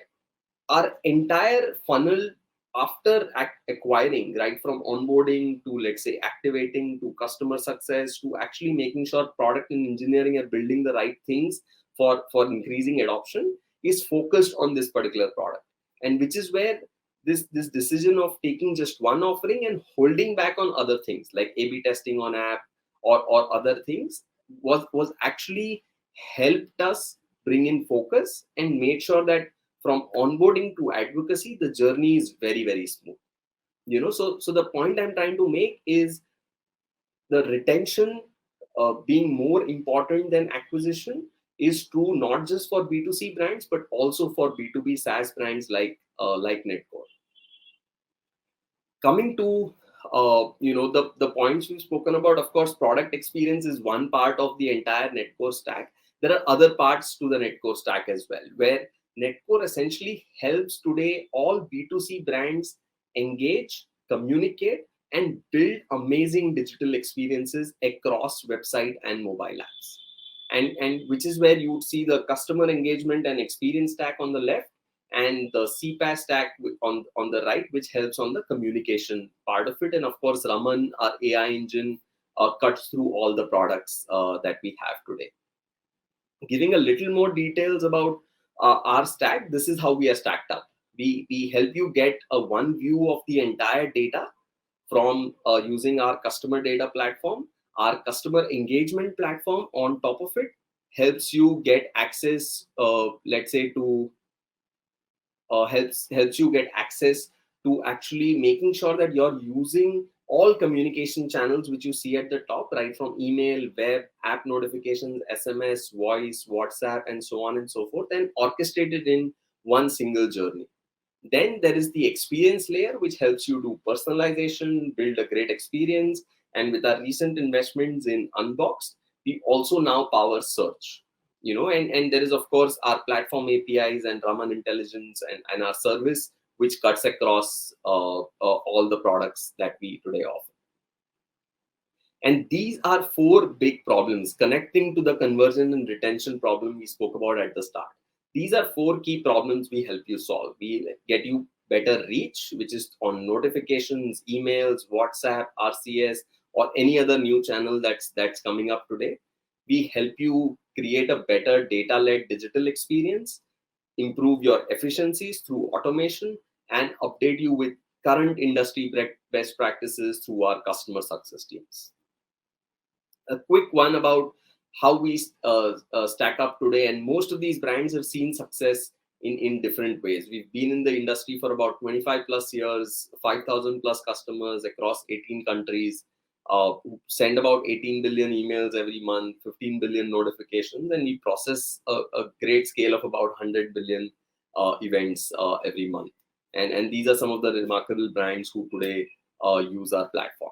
our entire funnel after acquiring, right from onboarding to, let's say, activating to customer success to actually making sure product and engineering are building the right things for increasing adoption, is focused on this particular product. And which is where this decision of taking just one offering and holding back on other things like A/B testing on app or other things was actually helped us bring in focus and made sure that from onboarding to advocacy, the journey is very, very smooth. So the point I'm trying to make is the retention being more important than acquisition is true not just for B2C brands, but also for B2B SaaS brands like Netcore. Coming to the points we've spoken about, of course, product experience is one part of the entire Netcore stack. There are other parts to the Netcore stack as well, where Netcore essentially helps today all B2C brands engage, communicate, and build amazing digital experiences across website and mobile apps. And which is where you would see the customer engagement and experience stack on the left, and the CPaaS stack on the right, which helps on the communication part of it. And of course, Raman, our AI engine, cuts through all the products that we have today. Giving a little more details about our stack, this is how we are stacked up. We help you get a one view of the entire data from using our customer data platform. Our customer engagement platform on top of it helps you get access, let's say, to helps you get access to actually making sure that you're using all communication channels which you see at the top, right from email, web, app notifications, SMS, voice, WhatsApp, and so on and so forth, and orchestrated in one single journey. Then there is the experience layer, which helps you do personalization, build a great experience. And with our recent investments in Unbox, we also now power search. And there is, of course, our platform APIs and Raman Intelligence and our service, which cuts across all the products that we today offer. And these are four big problems connecting to the conversion and retention problem we spoke about at the start. These are four key problems we help you solve. We get you better reach, which is on notifications, emails, WhatsApp, RCS, or any other new channel that's coming up today. We help you create a better data-led digital experience, improve your efficiencies through automation, and update you with current industry best practices through our customer success teams. A quick one about how we stack up today, and most of these brands have seen success in different ways. We've been in the industry for about 25 plus years, 5,000 plus customers across 18 countries, send about 18 billion emails every month, 15 billion notifications, and we process a great scale of about 100 billion events every month. And these are some of the remarkable brands who today use our platform.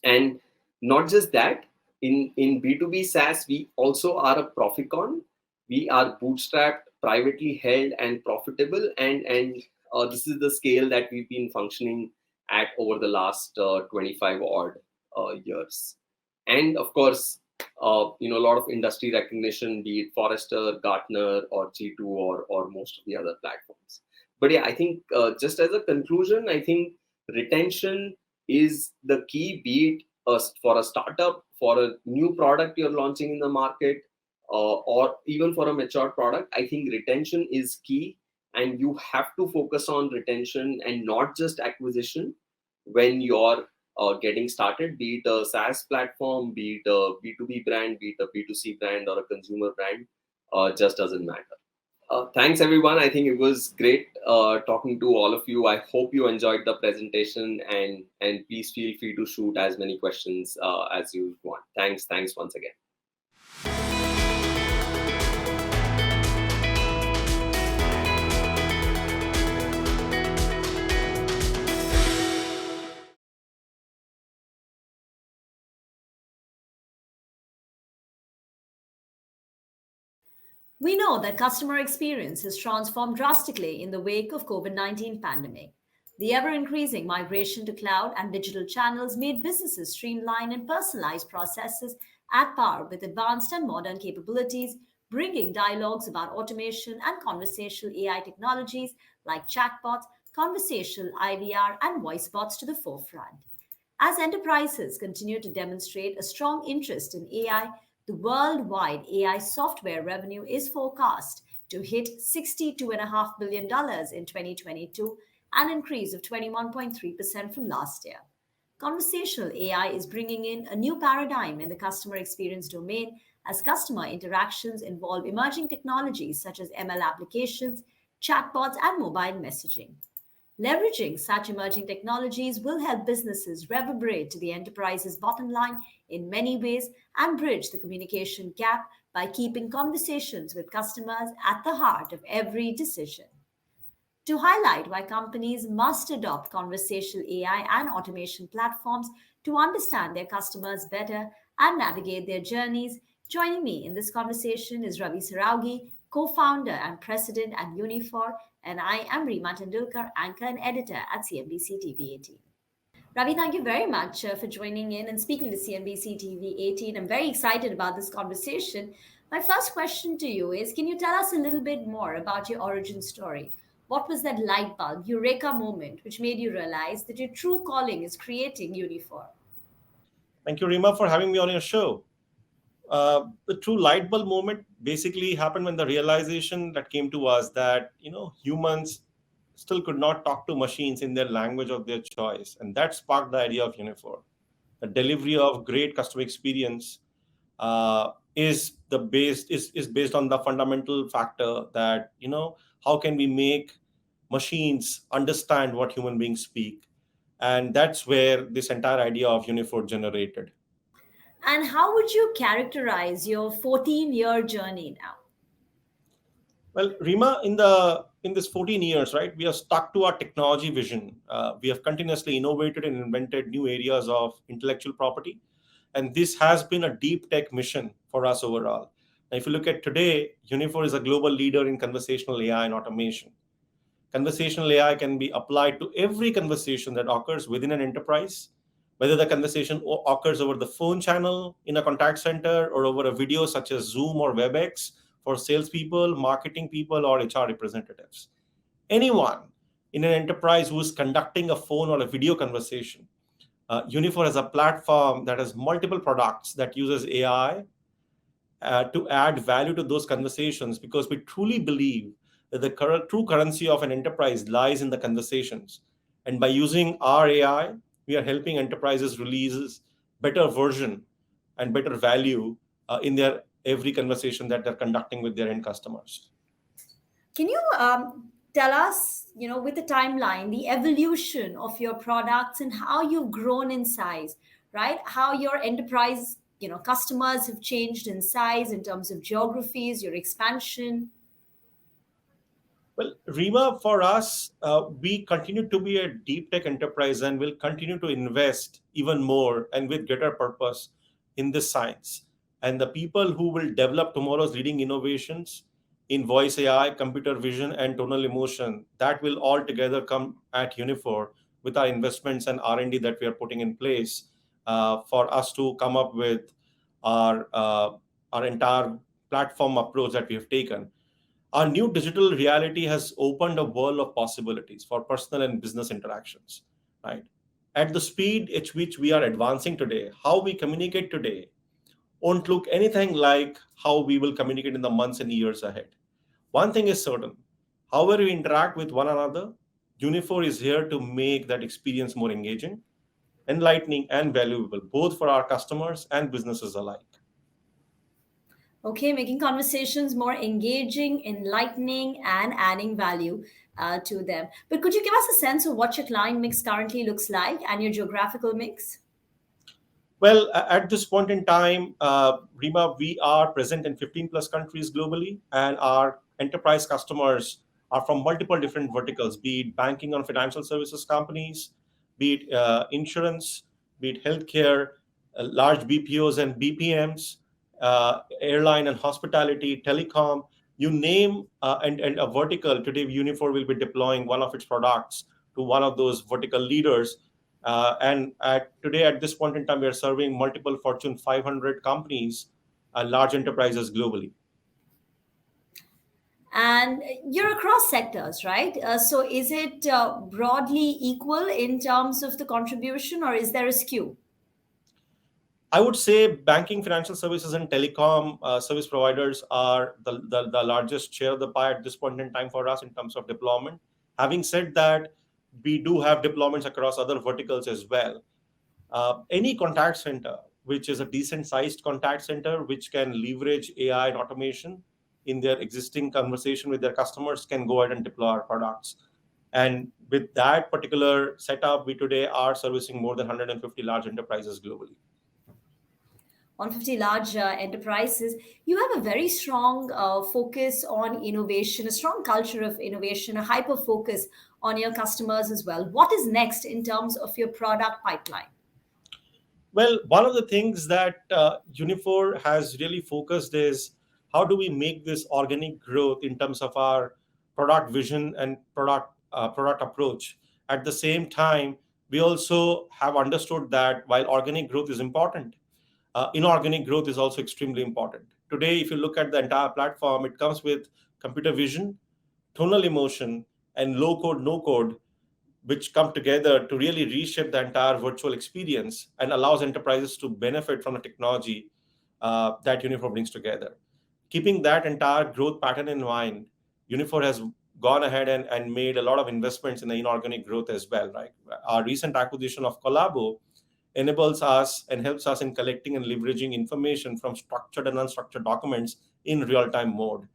And not just that, in B2B SaaS, we also are a Proficon. We are bootstrapped, privately held, and profitable. And this is the scale that we've been functioning at over the last 25 odd years. And of course, a lot of industry recognition, be it Forrester, Gartner, or G2, or most of the other platforms. But yeah, I think just as a conclusion, I think retention is the key, be it for a startup, for a new product you're launching in the market, or even for a mature product. I think retention is key, and you have to focus on retention and not just acquisition when you're getting started, be it a SaaS platform, be it a B2B brand, be it a B2C brand, or a consumer brand, just doesn't matter. Thanks everyone. I think it was great talking to all of you. I hope you enjoyed the presentation, and please feel free to shoot as many questions as you want. Thanks once again. We know that customer experience has transformed drastically in the wake of COVID-19 pandemic. The ever-increasing migration to cloud and digital channels made businesses streamline and personalize processes at par with advanced and modern capabilities, bringing dialogues about automation and conversational AI technologies like chatbots, conversational IVR, and voice bots to the forefront. As enterprises continue to demonstrate a strong interest in AI, the worldwide AI software revenue is forecast to hit $62.5 billion in 2022, an increase of 21.3% from last year. Conversational AI is bringing in a new paradigm in the customer experience domain as customer interactions involve emerging technologies such as ML applications, chatbots, and mobile messaging. Leveraging such emerging technologies will help businesses reverberate to the enterprise's bottom line in many ways and bridge the communication gap by keeping conversations with customers at the heart of every decision. To highlight why companies must adopt conversational AI and automation platforms to understand their customers better and navigate their journeys, joining me in this conversation is Ravi Saraugi, co-founder and president at Unifor, and I am Reema Tendulkar, anchor and editor at CNBC TV 18. Ravi, thank you very much for joining in and speaking to CNBC TV 18. I'm very excited about this conversation. My first question to you is, can you tell us a little bit more about your origin story? What was that light bulb, eureka moment, which made you realize that your true calling is creating Unifor? Thank you, Reema, for having me on your show. The true light bulb moment basically happened when the realization that came to us that humans still could not talk to machines in their language of their choice. And that sparked the idea of Unifor. The delivery of great customer experience is based on the fundamental factor that, how can we make machines understand what human beings speak? And that's where this entire idea of Unifor generated. And how would you characterize your 14-year journey now? Well, Rima, in this 14 years, right, we have stuck to our technology vision. We have continuously innovated and invented new areas of intellectual property, and this has been a deep tech mission for us overall. Now, if you look at today, Unifor is a global leader in conversational AI and automation. Conversational AI can be applied to every conversation that occurs within an enterprise, whether the conversation occurs over the phone channel in a contact center or over a video such as Zoom or WebEx for salespeople, marketing people, or HR representatives. Anyone in an enterprise who is conducting a phone or a video conversation, Unifor has a platform that has multiple products that uses AI to add value to those conversations, because we truly believe that the true currency of an enterprise lies in the conversations. And by using our AI, we are helping enterprises release better version and better value in their every conversation that they're conducting with their end customers. Can you tell us, with the timeline, the evolution of your products and how you've grown in size, right? How your enterprise, customers have changed in size in terms of geographies, your expansion? Well, Rima, for us, we continue to be a deep tech enterprise and will continue to invest even more and with greater purpose in this science. And the people who will develop tomorrow's leading innovations in voice AI, computer vision, and tonal emotion, that will all together come at Unifor with our investments and R&D that we are putting in place for us to come up with our entire platform approach that we have taken. Our new digital reality has opened a world of possibilities for personal and business interactions, right? At the speed at which we are advancing today, how we communicate today won't look anything like how we will communicate in the months and years ahead. One thing is certain: however we interact with one another, Unifor is here to make that experience more engaging, enlightening, and valuable, both for our customers and businesses alike. Okay, making conversations more engaging, enlightening, and adding value to them. But could you give us a sense of what your client mix currently looks like and your geographical mix? Well, at this point in time, Rima, we are present in 15 plus countries globally, and our enterprise customers are from multiple different verticals, be it banking and financial services companies, be it insurance, be it healthcare, large BPOs and BPMs, airline and hospitality, telecom, you name and a vertical. Today, Unifor will be deploying one of its products to one of those vertical leaders. Today, at this point in time, we are serving multiple Fortune 500 companies, large enterprises globally. And you're across sectors, right? So is it broadly equal in terms of the contribution, or is there a skew? I would say banking, financial services, and telecom service providers are the largest share of the pie at this point in time for us in terms of deployment. Having said that, we do have deployments across other verticals as well. Any contact center, which is a decent sized contact center, which can leverage AI and automation in their existing conversation with their customers, can go ahead and deploy our products. And with that particular setup, we today are servicing more than 150 large enterprises globally. 150 large enterprises. You have a very strong focus on innovation, a strong culture of innovation, a hyper focus on your customers as well. What is next in terms of your product pipeline? Well, one of the things that Unifor has really focused is how do we make this organic growth in terms of our product vision and product approach. At the same time, we also have understood that while organic growth is important, inorganic growth is also extremely important. Today, if you look at the entire platform, it comes with computer vision, tonal emotion, and low code, no code, which come together to really reshape the entire virtual experience and allows enterprises to benefit from the technology that Unifor brings together. Keeping that entire growth pattern in mind, Unifor has gone ahead and made a lot of investments in the inorganic growth as well, right? Our recent acquisition of Collabo enables us and helps us in collecting and leveraging information from structured and unstructured documents in real-time mode.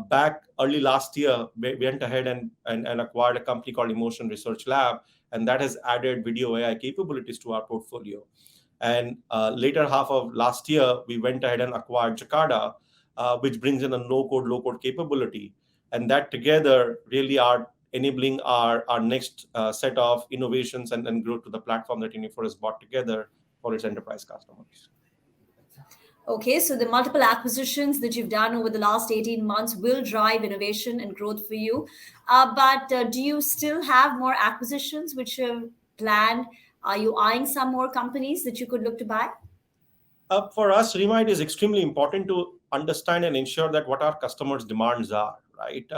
Back early last year, we went ahead and acquired a company called Emotion Research Lab, and that has added video AI capabilities to our portfolio. And later half of last year, we went ahead and acquired Jakarta, which brings in a no-code, low-code capability. And that together really are enabling our next set of innovations and growth to the platform that Unifor has brought together for its enterprise customers. Okay, so the multiple acquisitions that you've done over the last 18 months will drive innovation and growth for you. But do you still have more acquisitions which are planned? Are you eyeing some more companies that you could look to buy? For us, Rima, it is extremely important to understand and ensure that what our customers' demands are, right?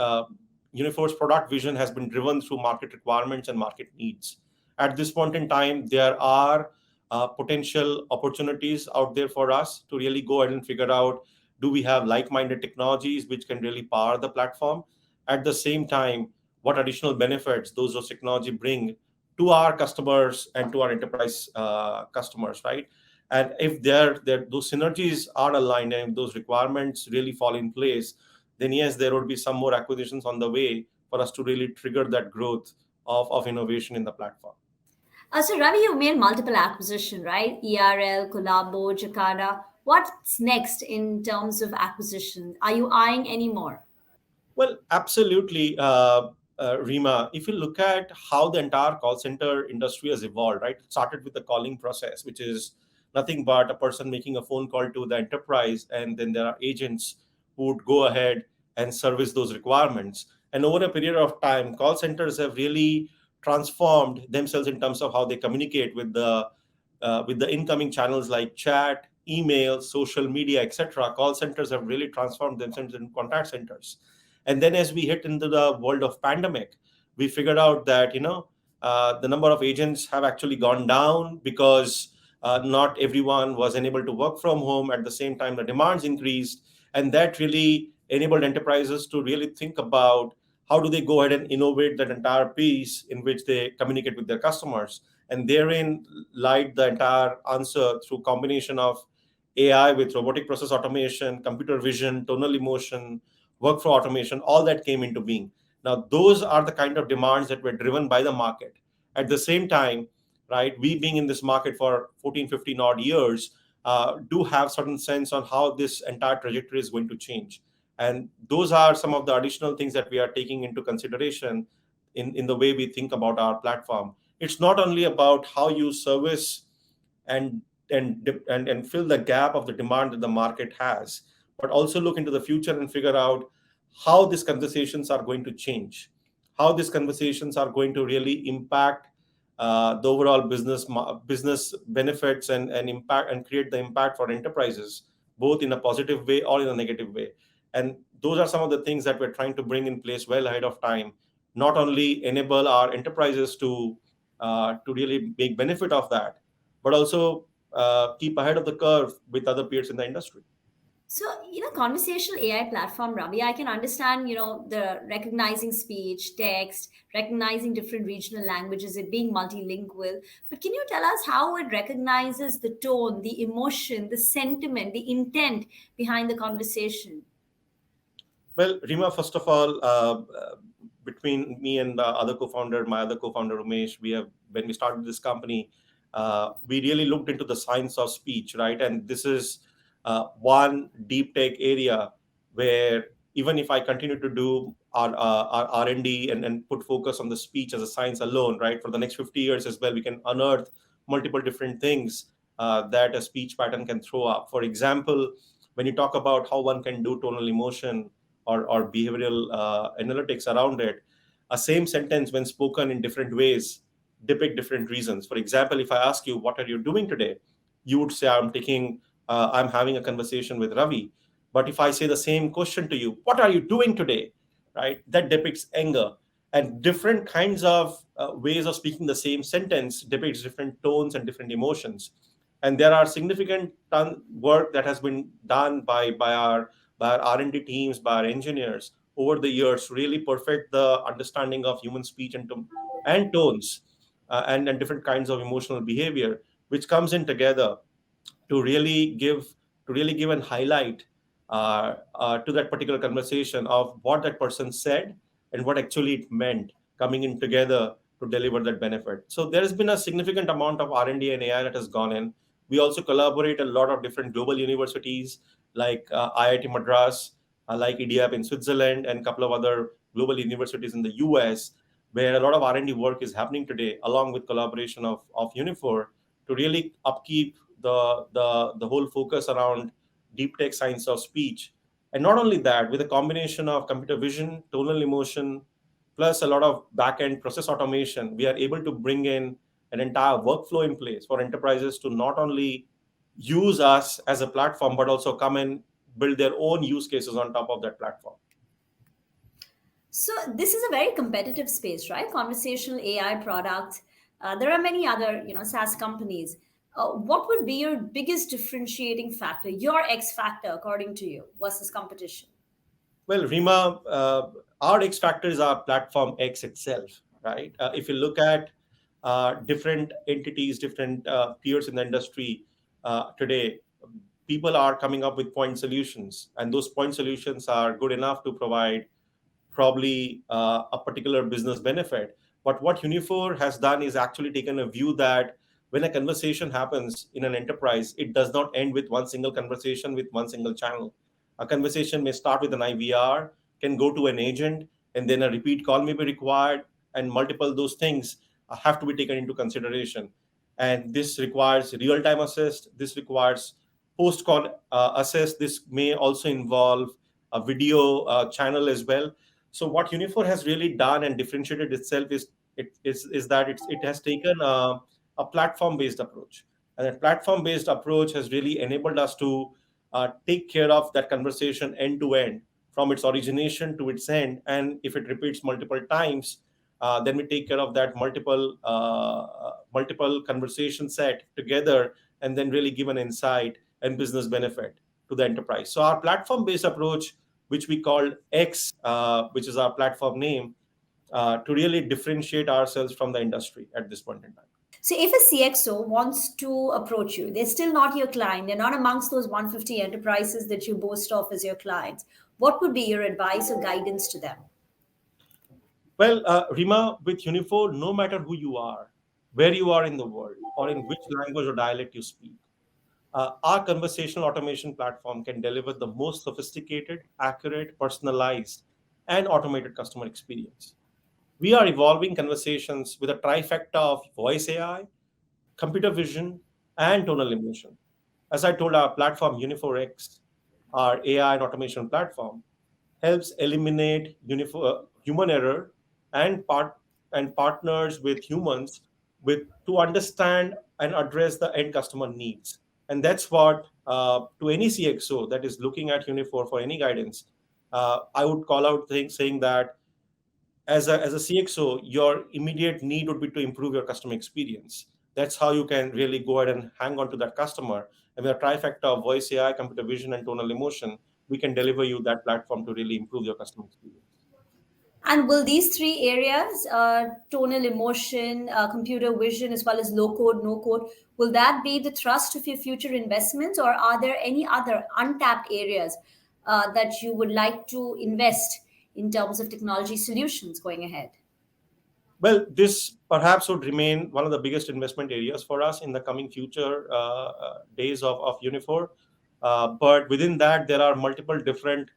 Unifor's product vision has been driven through market requirements and market needs. At this point in time, there are potential opportunities out there for us to really go ahead and figure out, do we have like-minded technologies which can really power the platform? At the same time, what additional benefits those technology bring to our customers and to our enterprise customers, right? And if those synergies are aligned and those requirements really fall in place, then yes, there would be some more acquisitions on the way for us to really trigger that growth of innovation in the platform. So Ravi, you've made multiple acquisition, right? ERL, Collabo, Jakarta. What's next in terms of acquisition? Are you eyeing any more? Well, absolutely, Rima. If you look at how the entire call center industry has evolved, right? It started with the calling process, which is nothing but a person making a phone call to the enterprise, and then there are agents who would go ahead and service those requirements. And over a period of time, call centers have really transformed themselves in terms of how they communicate with the incoming channels like chat, email, social media, etc. Call centers have really transformed themselves into contact centers. And then as we hit into the world of pandemic, we figured out that the number of agents have actually gone down because not everyone was enabled to work from home. At the same time, the demands increased, and that really enabled enterprises to really think about how do they go ahead and innovate that entire piece in which they communicate with their customers. And therein lied the entire answer through combination of AI with robotic process automation, computer vision, tonal emotion, workflow automation, all that came into being. Now, those are the kind of demands that were driven by the market. At the same time, right, we being in this market for 14, 15 odd years, do have certain sense on how this entire trajectory is going to change. And those are some of the additional things that we are taking into consideration in the way we think about our platform. It's not only about how you service and and fill the gap of the demand that the market has, but also look into the future and figure out how these conversations are going to change, how these conversations are going to really impact the overall business benefits and impact and create the impact for enterprises, both in a positive way or in a negative way. And those are some of the things that we're trying to bring in place well ahead of time, not only enable our enterprises to really make benefit of that, but also keep ahead of the curve with other peers in the industry. So, conversational AI platform, Ravi, I can understand, the recognizing speech, text, recognizing different regional languages, it being multilingual. But can you tell us how it recognizes the tone, the emotion, the sentiment, the intent behind the conversation? Well, Rima, first of all, between me and the other co-founder, my other co-founder Umesh, when we started this company, we really looked into the science of speech, right? And this is one deep tech area where even if I continue to do our R&D and put focus on the speech as a science alone, right, for the next 50 years as well, we can unearth multiple different things that a speech pattern can throw up. For example, when you talk about how one can do tonal emotion or behavioral analytics around it, a same sentence when spoken in different ways depict different reasons. For example, if I ask you, what are you doing today? You would say, I'm having a conversation with Ravi. But if I say the same question to you, what are you doing today? Right? That depicts anger. And different kinds of ways of speaking the same sentence depicts different tones and different emotions. And there are significant work that has been done by our R&D teams, by our engineers, over the years to really perfect the understanding of human speech and tones, and different kinds of emotional behavior, which comes in together to really give and highlight to that particular conversation of what that person said and what actually it meant, coming in together to deliver that benefit. So there has been a significant amount of R&D and AI that has gone in. We also collaborate a lot of different global universities like IIT Madras, like EDIAP in Switzerland, and a couple of other global universities in the US, where a lot of R&D work is happening today, along with collaboration of Unifor, to really upkeep the whole focus around deep tech science of speech. And not only that, with a combination of computer vision, tonal emotion, plus a lot of back-end process automation, we are able to bring in an entire workflow in place for enterprises to not only use us as a platform, but also come and build their own use cases on top of that platform. So this is a very competitive space, right? Conversational AI products. There are many other, SaaS companies. What would be your biggest differentiating factor, your X factor, according to you, versus competition? Well, Rima, our X factor is our platform X itself, right? If you look at different entities, different peers in the industry today, people are coming up with point solutions, and those point solutions are good enough to provide probably a particular business benefit. But what Unifor has done is actually taken a view that when a conversation happens in an enterprise, it does not end with one single conversation with one single channel. A conversation may start with an IVR, can go to an agent, and then a repeat call may be required, and multiple those things have to be taken into consideration. And this requires real-time assist. This requires post-call assist. This may also involve a video channel as well. So what Unifor has really done and differentiated itself is that it has taken a platform-based approach, and that platform-based approach has really enabled us to take care of that conversation end to end, from its origination to its end. And if it repeats multiple times, then we take care of that multiple conversation set together, and then really give an insight and business benefit to the enterprise. So our platform-based approach, which we called X, which is our platform name, to really differentiate ourselves from the industry at this point in time. So if a CXO wants to approach you, they're still not your client, they're not amongst those 150 enterprises that you boast of as your clients, what would be your advice or guidance to them? Well, Rima, with Unifor, no matter who you are, where you are in the world, or in which language or dialect you speak, our conversational automation platform can deliver the most sophisticated, accurate, personalized, and automated customer experience. We are evolving conversations with a trifecta of voice AI, computer vision, and tonal emotion. As I told, our platform Unifor X, our AI and automation platform, helps eliminate human error and partners with humans to understand and address the end customer needs. And that's what, to any CXO that is looking at Unifor for any guidance, I would call out things saying that as a CXO, your immediate need would be to improve your customer experience. That's how you can really go ahead and hang on to that customer. And with a trifecta of voice AI, computer vision, and tonal emotion, we can deliver you that platform to really improve your customer experience. And will these three areas, tonal emotion, computer vision, as well as low code, no code, will that be the thrust of your future investments, or are there any other untapped areas that you would like to invest in terms of technology solutions going ahead? Well, this perhaps would remain one of the biggest investment areas for us in the coming future days of Unifor. But within that, there are multiple different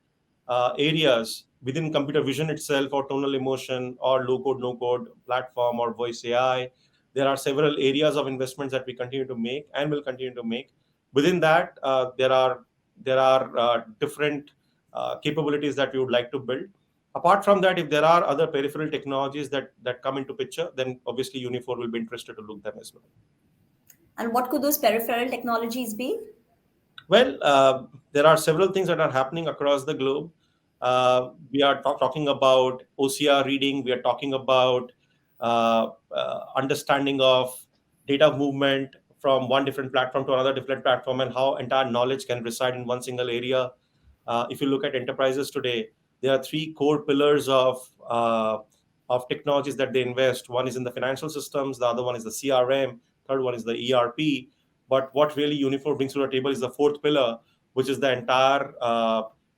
areas within computer vision itself, or tonal emotion, or low code, no code platform, or voice AI. There are several areas of investments that we continue to make and will continue to make. Within that, there are different capabilities that we would like to build. Apart from that, if there are other peripheral technologies that come into picture, then obviously Unifor will be interested to look them as well. And what could those peripheral technologies be? Well, there are several things that are happening across the globe. We are talking about OCR reading. We are talking about understanding of data movement from one different platform to another different platform, and how entire knowledge can reside in one single area. If you look at enterprises today, There are three core pillars of technologies that they invest. One is in the financial systems, the other one is the CRM, third one is the ERP. But what really Unifor brings to the table is the fourth pillar, which is the entire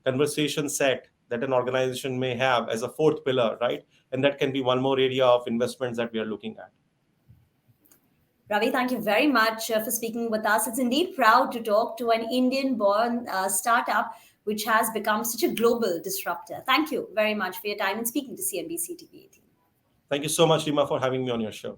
conversation set that an organization may have as a fourth pillar, right? And that can be one more area of investments that we are looking at. Ravi, thank you very much for speaking with us. It's indeed proud to talk to an Indian-born startup which has become such a global disruptor. Thank you very much for your time and speaking to CNBC TV 18. Thank you so much, Rima, for having me on your show.